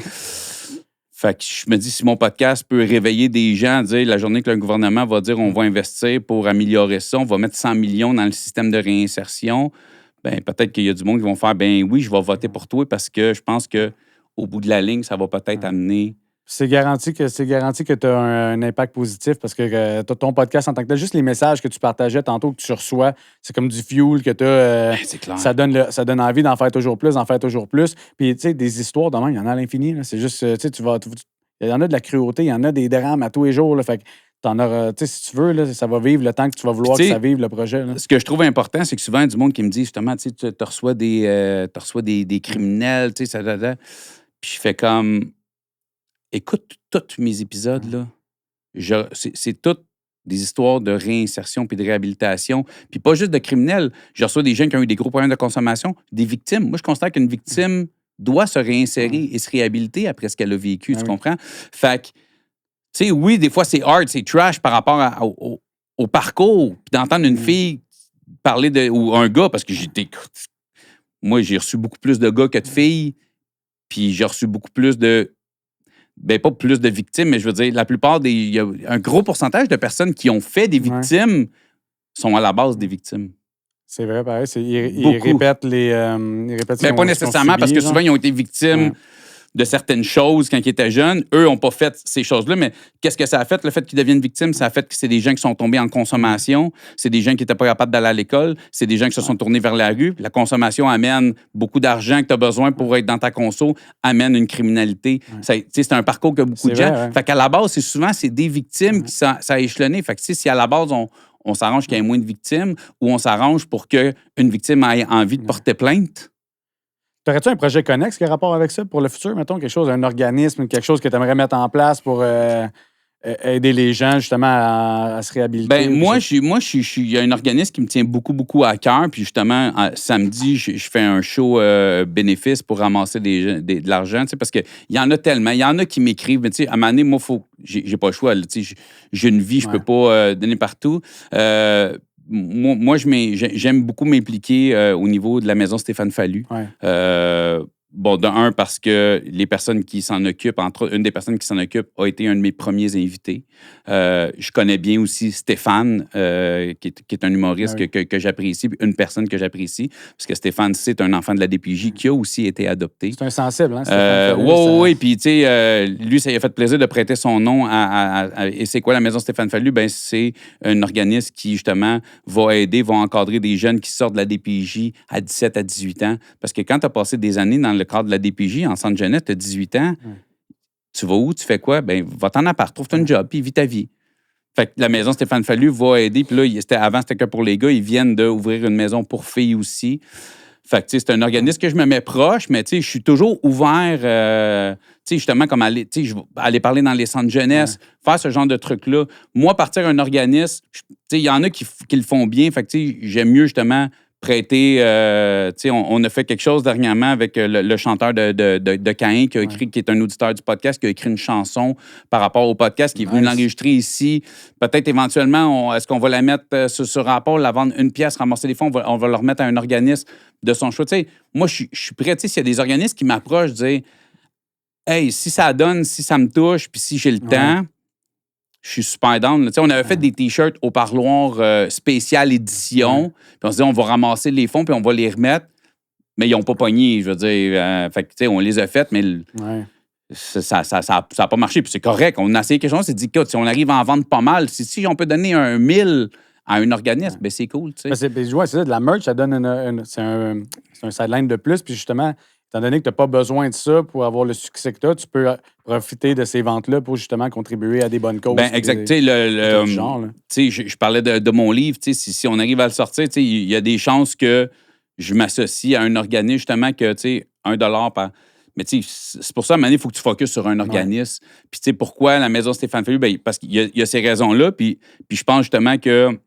Fait que je me dis, si mon podcast peut réveiller des gens, dire la journée que le gouvernement va dire on va investir pour améliorer ça, on va mettre 100 millions dans le système de réinsertion, peut-être qu'il y a du monde qui vont faire, oui, je vais voter pour toi parce que je pense qu'au bout de la ligne, ça va peut-être amener... C'est garanti que tu as un impact positif parce que ton podcast en tant que tel, juste les messages que tu partageais tantôt, que tu reçois, c'est comme du fuel que tu as. C'est clair. Ça donne envie d'en faire toujours plus, Puis, tu sais, des histoires, demain, il y en a à l'infini. C'est juste, tu sais, il y en a de la cruauté, il y en a des drames à tous les jours. Là, fait que t'en auras, tu sais, si tu veux, là, ça va vivre le temps que tu vas vouloir que ça vive, le projet. Là. Ce que je trouve important, c'est que souvent, il y a du monde qui me dit, justement, tu reçois des criminels, tu sais, ça. Puis je fais comme... Écoute tous mes épisodes, là. C'est toutes des histoires de réinsertion puis de réhabilitation. Puis pas juste de criminels. Je reçois des gens qui ont eu des gros problèmes de consommation, des victimes. Moi, je constate qu'une victime doit se réinsérer et se réhabiliter après ce qu'elle a vécu, tu comprends? Fait que, tu sais, oui, des fois, c'est hard, c'est trash par rapport au parcours. Puis d'entendre une fille parler ou un gars, parce que moi, j'ai reçu beaucoup plus de gars que de filles, puis j'ai reçu beaucoup plus de... pas plus de victimes, mais je veux dire, la plupart il y a un gros pourcentage de personnes qui ont fait des victimes sont à la base des victimes. C'est vrai, pareil. Ils répètent Mais pas nécessairement, parce que souvent, ils ont été victimes de certaines choses quand ils étaient jeunes. Eux n'ont pas fait ces choses-là, mais qu'est-ce que ça a fait? Le fait qu'ils deviennent victimes, ça a fait que c'est des gens qui sont tombés en consommation, c'est des gens qui n'étaient pas capables d'aller à l'école, c'est des gens qui se sont tournés vers la rue. La consommation amène beaucoup d'argent que tu as besoin pour être dans ta conso, amène une criminalité. C'est un parcours que beaucoup de gens... Vrai, Fait qu'à la base, c'est des victimes qui ça a échelonné. Fait que si à la base, on s'arrange qu'il y ait moins de victimes ou on s'arrange pour qu'une victime ait envie de porter plainte... T'aurais-tu un projet connexe qui a rapport avec ça pour le futur, mettons, quelque chose, un organisme, quelque chose que tu aimerais mettre en place pour aider les gens justement à se réhabiliter? Moi, il y a un organisme qui me tient beaucoup, beaucoup à cœur. Puis justement, samedi, je fais un show bénéfice pour ramasser de l'argent, parce qu'il y en a tellement. Il y en a qui m'écrivent, mais à un moment donné, moi, j'ai pas le choix. J'ai une vie, je peux pas donner partout. Moi, j'aime beaucoup m'impliquer au niveau de la maison Stéphane Fallu. Parce que les personnes qui s'en occupent, une des personnes qui s'en occupe a été un de mes premiers invités. Je connais bien aussi Stéphane, qui est un humoriste que j'apprécie, une personne que j'apprécie, parce que Stéphane, c'est un enfant de la DPJ qui a aussi été adopté. C'est un sensible, hein, Stéphane? Oui. Puis, tu sais, lui, ça lui a fait plaisir de prêter son nom et c'est quoi la maison Stéphane Fallu? C'est un organisme qui, justement, va encadrer des jeunes qui sortent de la DPJ à 17 à 18 ans. Parce que quand tu as passé des années dans le cadre de la DPJ, en centre jeunesse, tu as 18 ans, tu vas où, tu fais quoi? Va t'en appart, trouve-toi un job, puis vis ta vie. Fait que la maison Stéphane Fallu va aider, puis là, avant, c'était que pour les gars, ils viennent d'ouvrir une maison pour filles aussi. Fait que, tu sais, c'est un organisme que je me mets proche, mais, tu sais, je suis toujours ouvert, tu sais, justement, comme aller parler dans les centres jeunesse, faire ce genre de trucs-là. Moi, partir un organisme, tu sais, il y en a qui le font bien, fait que, tu sais, j'aime mieux, justement, prêté... on a fait quelque chose dernièrement avec le chanteur de Caïn qui est un auditeur du podcast, qui a écrit une chanson par rapport au podcast, qui est venu l'enregistrer ici. Peut-être éventuellement, est-ce qu'on va la mettre sur rapport, la vendre une pièce, ramasser les fonds, on va le remettre à un organisme de son choix. Moi, je suis prêt. S'il y a des organismes qui m'approchent, dire hey, si ça donne, si ça me touche, puis si j'ai le temps... Je suis super down. On avait fait des T-shirts au parloir spécial édition. Puis on se dit, on va ramasser les fonds puis on va les remettre. Mais ils n'ont pas pogné, je veux dire. On les a faites, mais ça n'a pas marché. Puis c'est correct. On a essayé quelque chose. On s'est dit, si on arrive à en vendre pas mal, si on peut donner 1000 à un organisme, ben c'est cool. C'est ça, de la merch, ça donne c'est un sideline de plus. Puis justement, étant donné que tu n'as pas besoin de ça pour avoir le succès que tu as, tu peux profiter de ces ventes-là pour justement contribuer à des bonnes causes. Ben, exact. Je parlais de mon livre. Si on arrive à le sortir, il y a des chances que je m'associe à un organisme, justement, que $1 par. Mais c'est pour ça, à un moment donné, il faut que tu focuses sur un organisme. Puis pourquoi la Maison Stéphane Fallu? Ben, parce qu'il y a ces raisons-là. Puis je pense justement que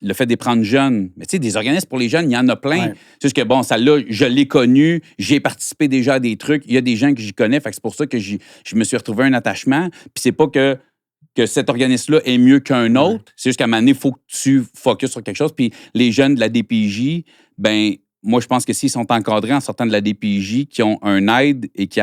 le fait de les prendre jeunes. Mais des organismes pour les jeunes, il y en a plein. Ouais. C'est juste que, bon, celle-là, je l'ai connue, j'ai participé déjà à des trucs, il y a des gens que j'y connais, fait que c'est pour ça que je me suis retrouvé un attachement. Puis c'est pas que cet organisme-là est mieux qu'un autre, c'est juste qu'à un moment donné, il faut que tu focuses sur quelque chose. Puis les jeunes de la DPJ, ben moi, je pense que s'ils sont encadrés en sortant de la DPJ, qui ont un aide et qui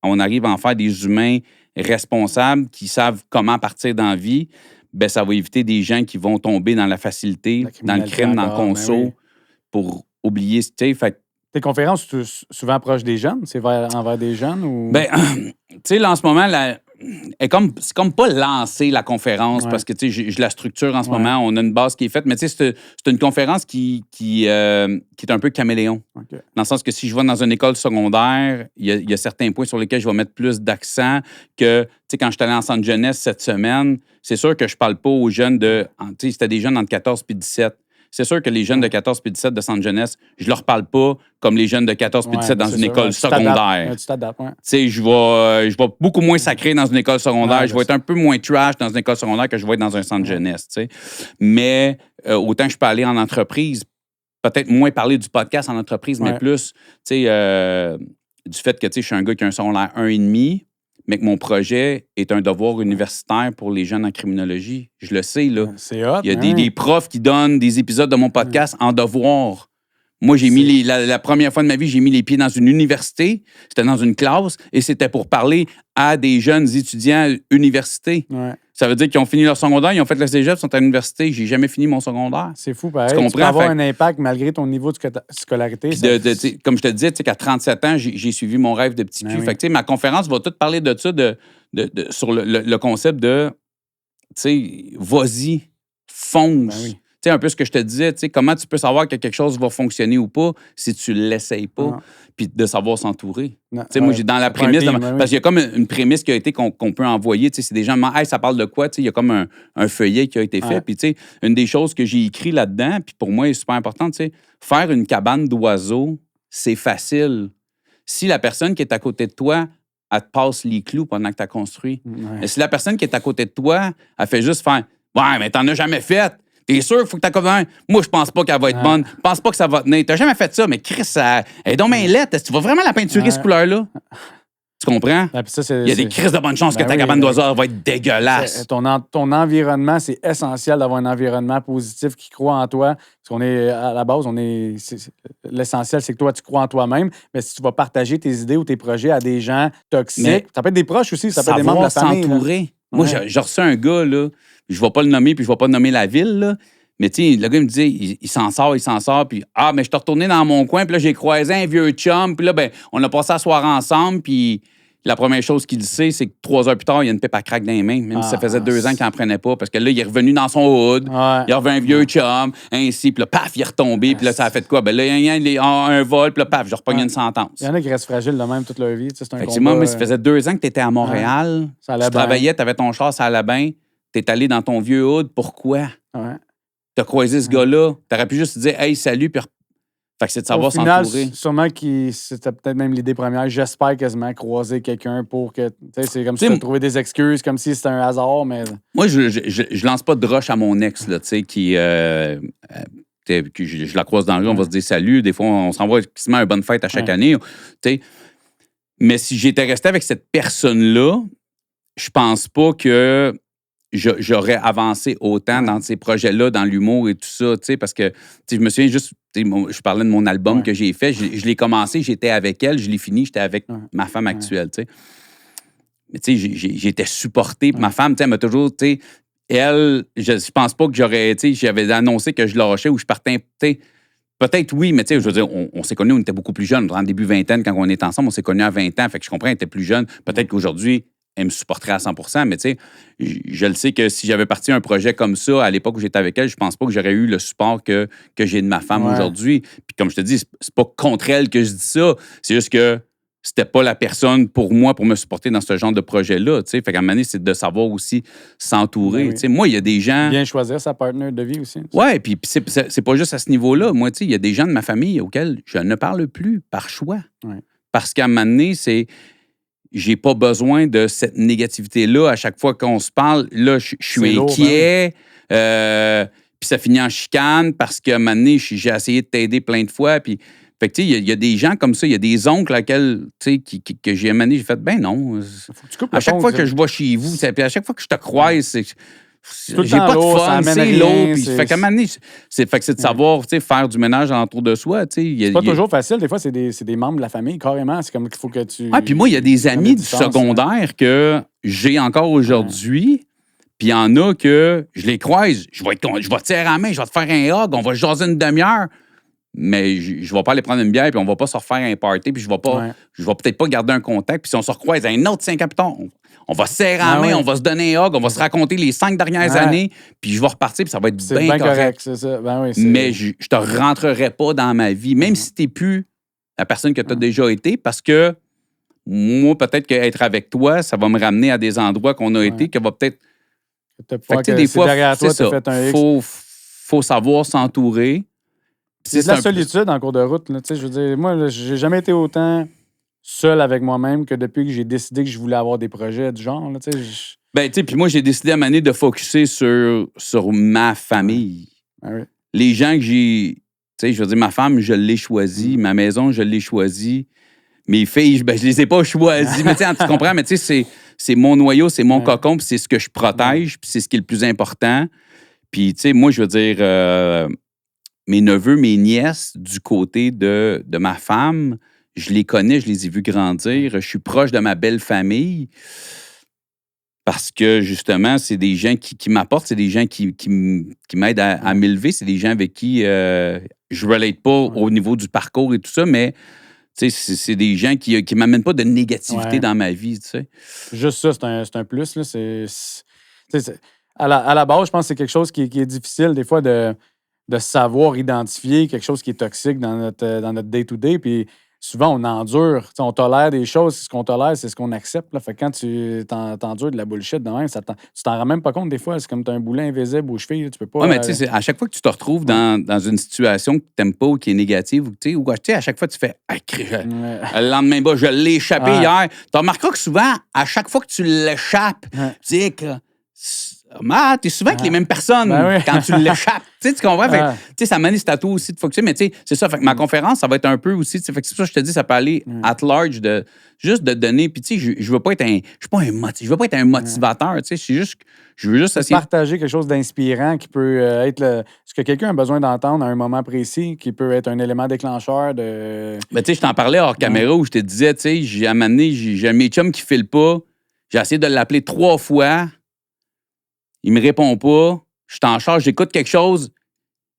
on arrive à en faire des humains responsables, qui savent comment partir dans la vie, ben ça va éviter des gens qui vont tomber dans la facilité, dans le crime, dans le conso, pour oublier. Fait tes conférences, souvent proches des jeunes? C'est envers des jeunes? Ou... Ben, là, en ce moment, c'est comme pas lancer la conférence parce que, je la structure en ce moment. On a une base qui est faite, mais c'est une conférence qui est un peu caméléon. Okay. Dans le sens que si je vais dans une école secondaire, il y a certains points sur lesquels je vais mettre plus d'accent que, quand je suis allé en centre jeunesse cette semaine, c'est sûr que je parle pas aux jeunes c'était des jeunes entre 14 et 17. C'est sûr que les jeunes de 14 puis 17 de centre jeunesse, je leur parle pas comme les jeunes de 14 puis 17 dans une école secondaire. Tu t'adaptes, je vais beaucoup moins sacré dans une école secondaire. Je vais être un peu moins trash dans une école secondaire que je vais être dans un centre jeunesse. Mais autant je peux aller en entreprise, peut-être moins parler du podcast en entreprise, mais plus du fait que je suis un gars qui a un secondaire 1,5, mais que mon projet est un devoir universitaire pour les jeunes en criminologie. Je le sais, là. C'est hot. Il y a des profs qui donnent des épisodes de mon podcast en devoir. Moi, j'ai mis la première fois de ma vie, j'ai mis les pieds dans une université. C'était dans une classe et c'était pour parler à des jeunes étudiants université. Ouais. Ça veut dire qu'ils ont fini leur secondaire, ils ont fait le cégep, ils sont à l'université. J'ai jamais fini mon secondaire. C'est fou, pareil. Tu comprends? peux avoir un impact malgré ton niveau de scolarité. Comme je te disais, qu'à 37 ans, j'ai suivi mon rêve de petit cul. Fait que, ma conférence va tout parler de ça, sur le concept de, vas-y, fonce. Un peu ce que je te disais, comment tu peux savoir que quelque chose va fonctionner ou pas si tu ne l'essayes pas, puis de savoir s'entourer. Moi, j'ai dans la prémisse, parce qu'il y a comme une prémisse qui a été qu'on peut envoyer. C'est des gens qui hey, ça parle de quoi? Il y a comme un feuillet qui a été fait. Puis, une des choses que j'ai écrit là-dedans, puis pour moi, est super importante, faire une cabane d'oiseaux, c'est facile. Si la personne qui est à côté de toi, elle te passe les clous pendant que tu as construit. Mais si la personne qui est à côté de toi, elle fait juste faire ouais, mais t'en as jamais fait. T'es sûr qu'il faut que t'accompagnes? Moi, je pense pas qu'elle va être bonne. Je pense pas que ça va tenir. T'as jamais fait ça, mais Chris, elle est donc bien laide. Est-ce que tu vas vraiment la peinturer, cette couleur-là? Tu comprends? Il y a des crises de bonne chance que ta cabane d'oiseaux va être dégueulasse. Ton environnement, c'est essentiel d'avoir un environnement positif qui croit en toi. Parce qu'on est, à la base, l'essentiel, c'est que toi, tu crois en toi-même. Mais si tu vas partager tes idées ou tes projets à des gens toxiques, ça peut être des proches aussi, ça peut être des membres de la famille. S'entourer. Moi, j'ai reçu un gars, là, je ne vais pas le nommer, puis je ne vais pas nommer la ville, là. Mais tu sais, le gars me dit, il s'en sort, puis mais je suis retourné dans mon coin, puis là, j'ai croisé un vieux chum, puis là, ben, on a passé la soirée ensemble, puis la première chose qu'il sait, c'est que 3 heures plus tard, il y a une pipe à crack dans les mains, même si ça faisait 2 ans qu'il n'en prenait pas, parce que là, il est revenu dans son hood, il a revu un vieux chum, ainsi, puis là, paf, il est retombé, puis là, ça a fait quoi? Ben là, il y a un vol, puis là, paf, je repogne une sentence. Il y en a qui restent fragiles de même toute leur vie, c'est un combat. Effectivement, mais ça faisait 2 ans que tu étais à Montréal, tu travaillais, tu avais ton char, ça allait bien, tu es allé dans ton vieux hood, pourquoi? Tu as croisé ce gars-là, tu aurais pu juste te dire, hey, salut, puis fait que c'est de savoir s'entourer. Sûrement que c'était peut-être même l'idée première. J'espère quasiment croiser quelqu'un pour que. Tu sais, c'est comme si tu trouvé des excuses, comme si c'était un hasard, mais. Moi, je lance pas de rush à mon ex, là, tu sais, qui. que je la croise dans le rue, on va se dire salut. Des fois, on s'envoie quasiment une bonne fête à chaque année. Tu sais. Mais si j'étais resté avec cette personne-là, je pense pas que j'aurais avancé autant dans ces projets-là, dans l'humour et tout ça, tu sais, parce que je me souviens juste, je parlais de mon album que j'ai fait, je l'ai commencé, j'étais avec elle, je l'ai fini, j'étais avec ma femme actuelle, tu sais. Mais tu sais, j'étais supporté, ma femme, tu sais, elle m'a toujours, tu sais, elle, je pense pas que j'aurais, tu sais, j'avais annoncé que je lâchais ou je partais, tu sais, peut-être oui, mais tu sais, je veux dire, on s'est connus, on était beaucoup plus jeunes, en début vingtaine, quand on est ensemble, on s'est connus à 20 ans, fait que je comprends, elle était plus jeune, peut-être qu'aujourd'hui, elle me supporterait à 100%, mais tu sais, je le sais que si j'avais parti un projet comme ça à l'époque où j'étais avec elle, je pense pas que j'aurais eu le support que j'ai de ma femme aujourd'hui. Puis comme je te dis, c'est pas contre elle que je dis ça, c'est juste que c'était pas la personne pour moi pour me supporter dans ce genre de projet-là, tu sais. Fait qu'à un moment donné, c'est de savoir aussi s'entourer. Tu sais, moi, il y a des gens... Bien choisir sa partenaire de vie aussi. Ouais, puis c'est pas juste à ce niveau-là. Moi, tu sais, il y a des gens de ma famille auxquels je ne parle plus par choix. Ouais. Parce qu'à un moment donné, j'ai pas besoin de cette négativité-là. À chaque fois qu'on se parle, là, je suis inquiet. Puis ça finit en chicane parce qu'à un moment donné, j'ai essayé de t'aider plein de fois. Puis, fait que, tu sais, il y a des gens comme ça. Il y a des oncles à qui, que j'ai amené. J'ai fait, ben non. À chaque fois que je vois chez vous, puis à chaque fois que je te croise, j'ai pas de fun, c'est lourd. Fait qu'à un moment donné, c'est de savoir, tu sais, faire du ménage autour de soi. C'est pas toujours facile. Des fois, c'est des membres de la famille, carrément. C'est comme qu'il faut que tu... Ah, puis moi, il y a des amis du secondaire que j'ai encore aujourd'hui. Puis il y en a que je les croise. Je vais te tirer à la main, je vais te faire un hug, on va jaser une demi-heure. Mais je vais pas aller prendre une bière, puis on va pas se refaire un party, puis je vais peut-être pas garder un contact. Puis si on se recroise à un autre 5 ans plus tard, on va se serrer la main, on va se donner un hug, on va se raconter les 5 dernières années, puis je vais repartir, puis ça va être bien correct. C'est ça. Ben oui, mais je te rentrerai pas dans ma vie, même si t'es plus la personne que tu as déjà été, parce que moi, peut-être qu'être avec toi, ça va me ramener à des endroits qu'on a été, que va peut-être... Fait que des fois, derrière toi, tu as fait un X. Faut savoir s'entourer. C'est de la solitude en cours de route. Là. Je veux dire, moi, j'ai jamais été autant seul avec moi-même que depuis que j'ai décidé que je voulais avoir des projets du genre. Là, ben, tu sais, puis moi, j'ai décidé à un moment donné de focusser sur ma famille. Oui. Les gens que j'ai... Tu sais, je veux dire, ma femme, je l'ai choisie. Ma maison, je l'ai choisie. Mes filles, je les ai pas choisies. Mais tu comprends, mais tu sais, c'est mon noyau, c'est mon cocon, puis c'est ce que je protège, puis c'est ce qui est le plus important. Puis, tu sais, moi, je veux dire... mes neveux, mes nièces, du côté de ma femme, je les connais, je les ai vus grandir. Je suis proche de ma belle famille parce que, justement, c'est des gens qui m'apportent, c'est des gens qui m'aident à m'élever, c'est des gens avec qui je ne relate pas au niveau du parcours et tout ça, mais c'est des gens qui ne m'amènent pas de négativité dans ma vie. T'sais. Juste ça, c'est un plus. Là. À la base, je pense que c'est quelque chose qui est difficile des fois de savoir identifier quelque chose qui est toxique dans notre day-to-day. Puis souvent, on endure. T'sais, on tolère des choses. Ce qu'on tolère, c'est ce qu'on accepte. Là. Fait que quand tu t'endures de la bullshit de même, tu t'en rends même pas compte des fois. C'est comme tu as un boulet invisible aux chevilles. Là, tu peux pas... Oui, mais tu sais, à chaque fois que tu te retrouves dans une situation que tu n'aimes pas ou qui est négative, ou à chaque fois, tu fais le lendemain, je l'ai échappé hier. Tu remarqueras que souvent, à chaque fois que tu l'échappes, tu dis que... t'es souvent avec les mêmes personnes quand tu l'échappes. Tu comprends? Fait, ça mène à toi aussi de focuser. Mais c'est ça. Fait que ma conférence, ça va être un peu aussi. Fait que c'est ça que je te dis, ça peut aller at large juste de donner. Puis je veux pas être je veux pas être un motivateur. Je veux juste essayer. Partager quelque chose d'inspirant qui peut être ce que quelqu'un a besoin d'entendre à un moment précis, qui peut être un élément déclencheur de. Ben, je t'en parlais hors caméra où je te disais, j'ai amené, j'ai un de mes chums qui file pas. J'ai essayé de l'appeler 3 fois. Il me répond pas. Je suis en charge, j'écoute quelque chose.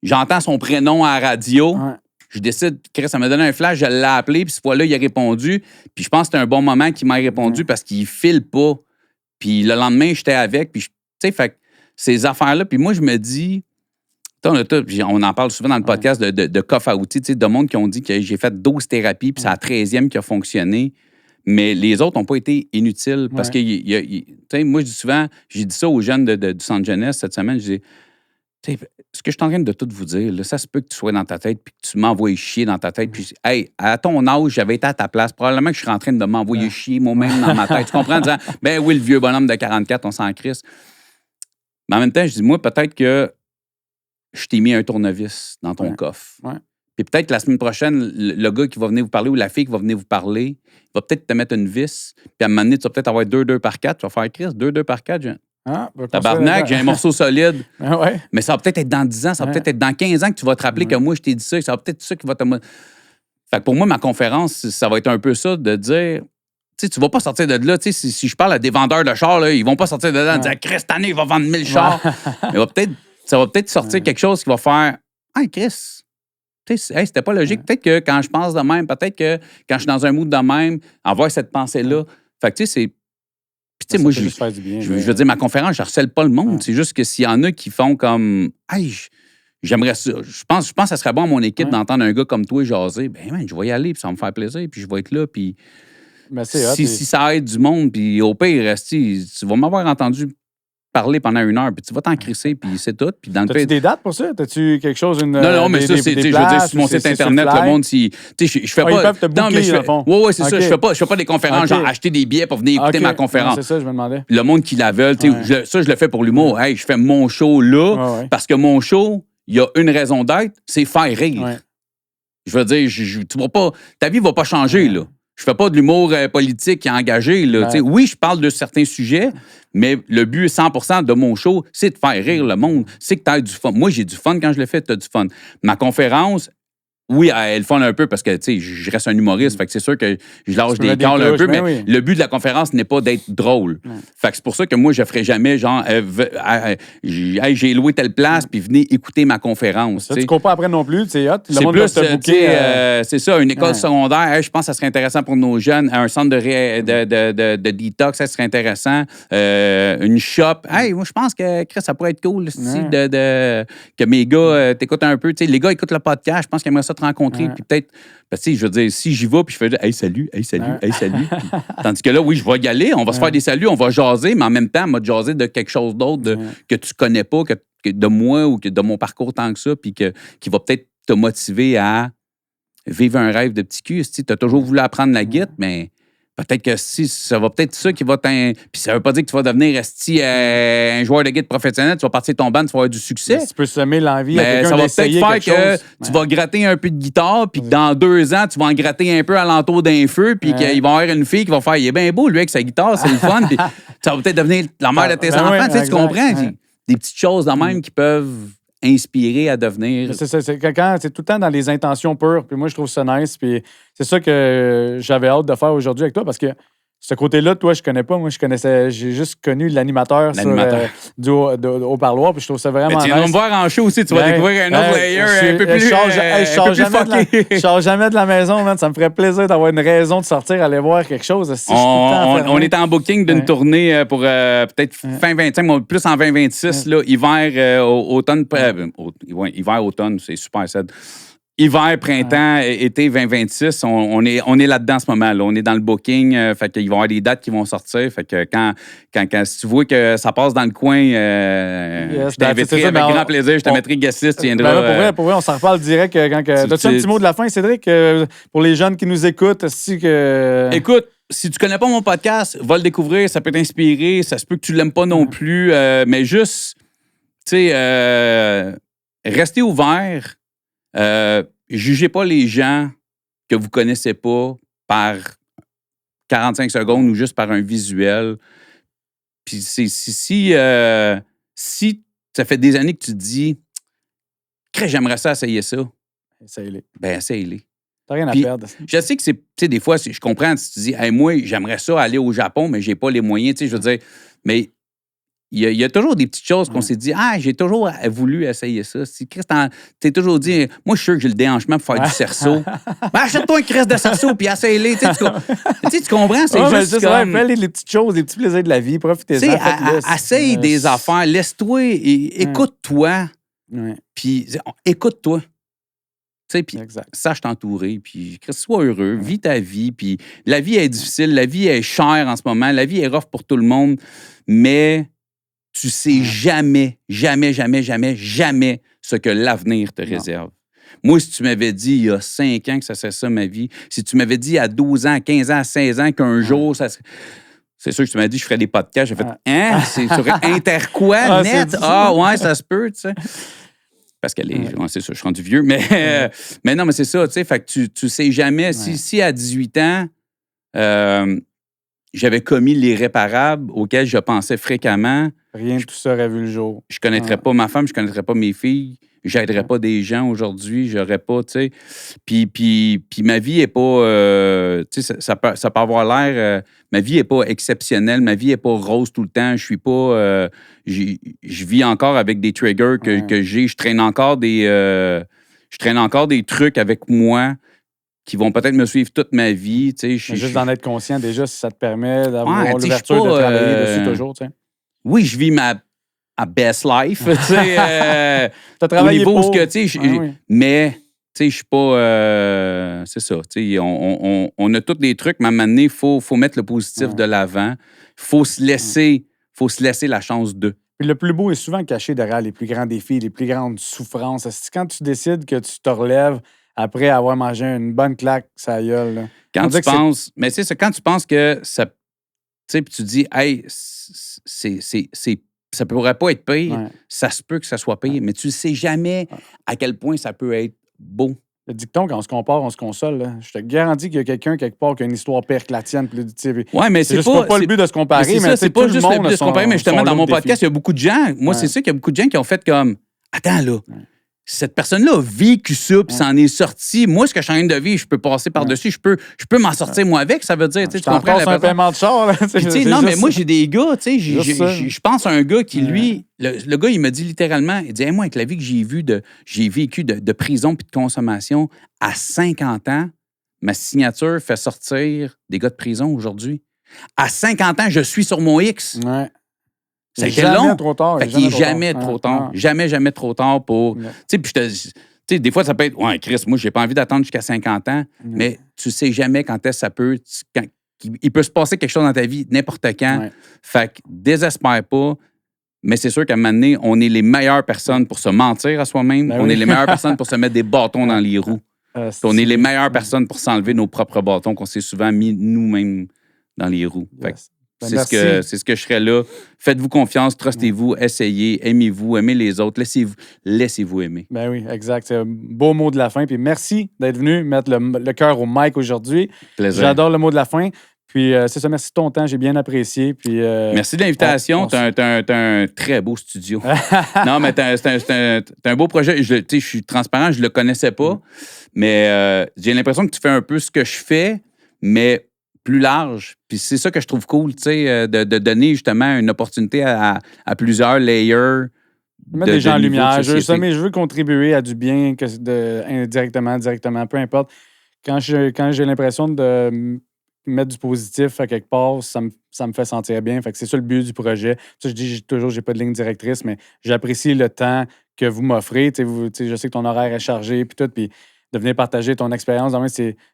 J'entends son prénom à la radio. Ouais. Je décide, ça m'a donné un flash, je l'ai appelé, puis cette fois-là, il a répondu. Puis je pense que c'était un bon moment qu'il m'a répondu parce qu'il file pas. Puis le lendemain, j'étais avec. Puis, tu sais, fait ces affaires-là. Puis moi, je me dis, on en parle souvent dans le podcast de coffre à outils, de monde qui ont dit que j'ai fait 12 thérapies, puis c'est la 13e qui a fonctionné. Mais les autres n'ont pas été inutiles parce que, moi, je dis souvent, j'ai dit ça aux jeunes du Centre Jeunesse cette semaine, je dis, ce que je suis en train de tout vous dire, là, ça se peut que tu sois dans ta tête puis que tu m'envoies chier dans ta tête. Puis, hey, à ton âge, j'avais été à ta place. Probablement que je serais en train de m'envoyer chier moi-même dans ma tête. Tu comprends? En disant, ben oui, le vieux bonhomme de 44, on s'en crisse. Mais en même temps, je dis, moi, peut-être que je t'ai mis un tournevis dans ton coffre. Ouais. Puis peut-être que la semaine prochaine, le gars qui va venir vous parler ou la fille qui va venir vous parler va peut-être te mettre une vis. Puis à un moment donné, tu vas peut-être avoir 2 par 4. Tu vas faire Chris, 2 par 4. Tabarnak, j'ai un morceau solide. Ouais. Mais ça va peut-être être dans 10 ans, ça va peut-être être dans 15 ans que tu vas te rappeler que moi, je t'ai dit ça. Ça va peut-être être ça qui va te... Fait que pour moi, ma conférence, ça va être un peu ça, de dire... Tu sais, tu vas pas sortir de là. Tu sais, si je parle à des vendeurs de chars, là, ils vont pas sortir de là en disant « Chris, cette année, il va vendre 1000 chars. » Mais ça va peut-être sortir quelque chose qui va faire « Hey, Chris, tu sais, hey, c'était pas logique. Peut-être que quand je pense de même, peut-être que quand je suis dans un mood de même, avoir cette pensée-là. » Fait que tu sais, c'est... Puis tu sais, moi, je veux dire, ma conférence, je harcèle pas le monde. C'est juste que s'il y en a qui font comme « Hey, j'aimerais ça. Je pense que ça serait bon à mon équipe d'entendre un gars comme toi jaser. » Ben, man, je vais y aller, puis ça va me faire plaisir, puis je vais être là, puis... Ben, si ça aide du monde, puis au pire, tu vas m'avoir entendu parler pendant 1 heure, puis tu vas t'en crisser, puis c'est tout. Puis dans T'as-tu des dates pour ça? T'as-tu quelque chose? Non, mais ça, c'est, je veux dire, sur mon site Internet, le monde, si... Tu sais, je fais pas... Ils peuvent te booker, le fond. Oui, c'est ça. Je fais pas des conférences, genre acheter des billets pour venir écouter ma conférence. C'est ça, je me demandais. Le monde qui la veulent, ça, je le fais pour l'humour. Hey, je fais mon show là, parce que mon show, il y a une raison d'être, c'est faire rire. Je veux dire, tu vas pas... Ta vie va pas changer, là. Je fais pas de l'humour politique qui est engagé. Là. Oui, je parle de certains sujets, mais le but 100% de mon show, c'est de faire rire le monde. C'est que tu as du fun. Moi, j'ai du fun quand je le fais, tu as du fun. Ma conférence, oui, elle fun un peu parce que je reste un humoriste. Fait que c'est sûr que je lâche des câbles un peu, mais le but de la conférence n'est pas d'être drôle. Fait que c'est pour ça que moi, je ferai jamais genre j'ai loué telle place puis venez écouter ma conférence. Ça, tu cours pas après non plus, c'est hot. C'est plus, c'est ça, une école secondaire. Je pense que ça serait intéressant pour nos jeunes. Un centre de détox, ça serait intéressant. Une shop. Hey, moi, je pense que Chris, ça pourrait être cool que mes gars t'écoutent un peu. T'sais, les gars écoutent le podcast. Je pense qu'ils aimeraient ça te rencontrer. Puis peut-être, parce que je veux dire, si j'y vais, puis je fais hey, salut. Puis, tandis que là, oui, je vais y aller. On va se faire des saluts, on va jaser, mais en même temps, on va te jaser de quelque chose d'autre que tu connais pas, que de moi ou que de mon parcours tant que ça, puis qui va peut-être te motiver à vivre un rêve de petit cul. Tu as toujours voulu apprendre la guitare, mais peut-être que si ça va peut-être ça qui va Puis ça veut pas dire que tu vas devenir un joueur de guitare professionnel, tu vas partir de ton band, tu vas avoir du succès. Tu peux semer l'envie à mais quelqu'un ça va d'essayer peut-être faire que tu vas gratter un peu de guitare, puis que dans 2 ans, tu vas en gratter un peu alentour d'un feu, puis qu'il va y avoir une fille qui va faire « Il est bien beau, lui, avec sa guitare, c'est le fun. » Puis ça va peut-être devenir la mère de tes enfants. Tu comprends? Des petites choses de même qui peuvent inspirer à devenir... C'est tout le temps dans les intentions pures. Puis moi, je trouve ça nice. Puis c'est ça que j'avais hâte de faire aujourd'hui avec toi parce que ce côté-là, toi, je connais pas. Moi, j'ai juste connu l'animateur du haut-parloir. Puis je trouve ça vraiment nice. Tu viens me voir en show aussi. Tu vas découvrir un autre layer un peu plus Je sors jamais de la maison, man. Ça me ferait plaisir d'avoir une raison de sortir, aller voir quelque chose. On est en booking d'une tournée pour peut-être fin 25, plus en 2026, là, hiver, automne. Hiver, automne, c'est super sad. Hiver, printemps, été 2026, on est là-dedans en ce moment. Là. On est dans le booking. Fait qu'il va y avoir des dates qui vont sortir. Fait que quand si tu vois que ça passe dans le coin, je t'inviterai avec grand plaisir. Je te mettrai guest list. Tu viendras. Pour vrai, on s'en reparle direct. T'as-tu un petit mot de la fin, Cédric, pour les jeunes qui nous écoutent? Écoute, si tu connais pas mon podcast, va le découvrir. Ça peut t'inspirer. Ça se peut que tu l'aimes pas non plus. Mais juste, tu sais, restez ouverts. Jugez pas les gens que vous connaissez pas par 45 secondes ou juste par un visuel. Puis si ça fait des années que tu te dis j'aimerais ça essayer ça. Essaye-les. Ben, essaye-les. T'as rien à perdre. Je sais que c'est, tu sais, des fois, je comprends, si tu dis, hey, moi, j'aimerais ça aller au Japon, mais j'ai pas les moyens, tu sais, je veux dire, mais il y a toujours des petites choses qu'on s'est dit, j'ai toujours voulu essayer ça. Si Christ, t'es toujours dit, moi, je suis sûr que j'ai le déhanchement pour faire du cerceau. Ben, achète-toi un Christ de cerceau, puis essaye-les. Tu comprends? C'est juste comme... Fais les petites choses, les petits plaisirs de la vie, profitez-en. Essaye des affaires, laisse-toi et écoute-toi. Puis écoute-toi. Puis sache t'entourer, puis sois heureux, vis ta vie, puis la vie est difficile, la vie est chère en ce moment, la vie est rough pour tout le monde, mais tu sais jamais ce que l'avenir te réserve. Moi, si tu m'avais dit il y a 5 ans que ça serait ça ma vie, si tu m'avais dit à 12 ans, à 15 ans, à 16 ans qu'un jour, ça serait... C'est sûr que tu m'as dit je ferais des podcasts, j'ai fait « Hein? C'est sur Interquoi, net? Ah ouais, ça se peut, tu sais. » Parce qu'elle est. Ouais, c'est ça, je suis rendu vieux. Mais non, mais c'est ça, tu sais. Fait que tu sais jamais. Ouais. Si à 18 ans, j'avais commis l'irréparable auquel je pensais fréquemment, Rien de tout ça aurait vu le jour. je connaîtrais pas ma femme, je connaîtrais pas mes filles, j'aiderais pas des gens aujourd'hui, j'aurais pas, tu sais. Puis ma vie est pas, tu sais, ça peut avoir l'air, ma vie est pas exceptionnelle, ma vie est pas rose tout le temps, je suis pas, je vis encore avec des triggers que j'ai, je traîne encore des trucs avec moi qui vont peut-être me suivre toute ma vie, tu sais. Juste d'en être conscient, déjà, si ça te permet d'avoir Ouais, tu sais, l'ouverture je suis de pas, travailler dessus toujours, tu sais. Oui, je vis ma best life, tu sais. T'as Au travaillé niveau où pour... ce que, tu sais, oui. mais, tu sais, je suis pas... c'est ça, tu sais, on a tous des trucs, mais à un moment donné, il faut mettre le positif de l'avant. Il faut se laisser la chance de. Puis le plus beau est souvent caché derrière les plus grands défis, les plus grandes souffrances. C'est quand tu décides que tu te relèves après avoir mangé une bonne claque, ça gueule. Là. Quand On dirait tu que penses... Mais tu sais, quand tu penses que ça... Tu sais, puis tu dis, hey, ça pourrait pas être pire, Ouais. ça se peut que ça soit pire, mais tu ne sais jamais à quel point ça peut être beau. Le dicton, quand on se compare, on se console. Là. Je te garantis qu'il y a quelqu'un quelque part qui a une histoire pire que la tienne. Puis, Ouais, mais c'est juste pas le but de se comparer. c'est mais ça, c'est pas juste le but de se comparer, mais justement, dans mon défi. podcast, il y a beaucoup de gens. Moi, c'est Ouais. ça qu'il y a beaucoup de gens qui ont fait comme attends, là. Cette personne-là a vécu ça, puis s'en est sorti. Moi, ce que je suis en train de vivre, je peux passer par-dessus, je peux m'en sortir, moi, avec. Ça veut dire, tu comprends la un paiement de char. Là, puis, non, mais moi, j'ai des gars, tu sais, je pense à un gars qui, lui, le gars, il me dit littéralement, il dit, hey, moi, avec la vie que j'ai vécu de prison puis de consommation, à 50 ans, ma signature fait sortir des gars de prison aujourd'hui. À 50 ans, je suis sur mon X. Ouais. Ça a été long. Trop tard. Fait qu'il n'est jamais trop tard. Jamais trop tard pour... Tu sais, puis tu sais, des fois, ça peut être... Ouais, Chris, moi, j'ai pas envie d'attendre jusqu'à 50 ans, mais tu sais jamais quand est-ce que ça peut... Il peut se passer quelque chose dans ta vie n'importe quand. Ouais. Fait que désespère pas. Mais c'est sûr qu'à un moment donné, on est les meilleures personnes pour se mentir à soi-même. Ben on oui. est les meilleures personnes pour se mettre des bâtons dans les roues. Puis on est les meilleures personnes pour s'enlever nos propres bâtons qu'on s'est souvent mis nous-mêmes dans les roues. Fait que c'est ce que je serais là. Faites-vous confiance, trustez-vous, essayez, aimez-vous, aimez les autres, laissez-vous aimer. Ben oui, exact. C'est un beau mot de la fin. Puis merci d'être venu mettre le cœur au mic aujourd'hui. Plaisir. J'adore le mot de la fin. Puis c'est ça, merci de ton temps, j'ai bien apprécié. Puis, merci de l'invitation. T'as un très beau studio. Non, mais t'as un beau projet. Je suis transparent, je le connaissais pas, mais j'ai l'impression que tu fais un peu ce que je fais, mais plus large. Puis c'est ça que je trouve cool, tu sais, de donner justement une opportunité à plusieurs layers. Mettre des gens en lumière. Je veux contribuer à du bien, indirectement, directement, peu importe. Quand j'ai l'impression de mettre du positif à quelque part, ça me fait sentir bien. Fait que c'est ça le but du projet. Ça, je dis toujours, j'ai pas de ligne directrice, mais j'apprécie le temps que vous m'offrez. Je sais que ton horaire est chargé, puis tout, puis de venir partager ton expérience,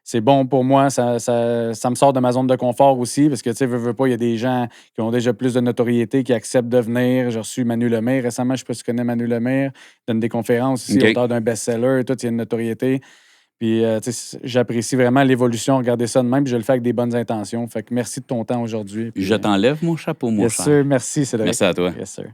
c'est bon pour moi. Ça me sort de ma zone de confort aussi, parce que, tu sais, veux pas, il y a des gens qui ont déjà plus de notoriété, qui acceptent de venir. J'ai reçu Manu Lemire récemment, je sais pas si tu connais Manu Lemire, il donne des conférences aussi, auteur d'un best-seller, tout, il y a une notoriété. Puis, tu sais, j'apprécie vraiment l'évolution. Regardez ça de même, puis je le fais avec des bonnes intentions. Fait que merci de ton temps aujourd'hui. Je t'enlève mon chapeau, mon cher. Yes, sir. Merci, Cédric. Merci à toi. Yes, sir.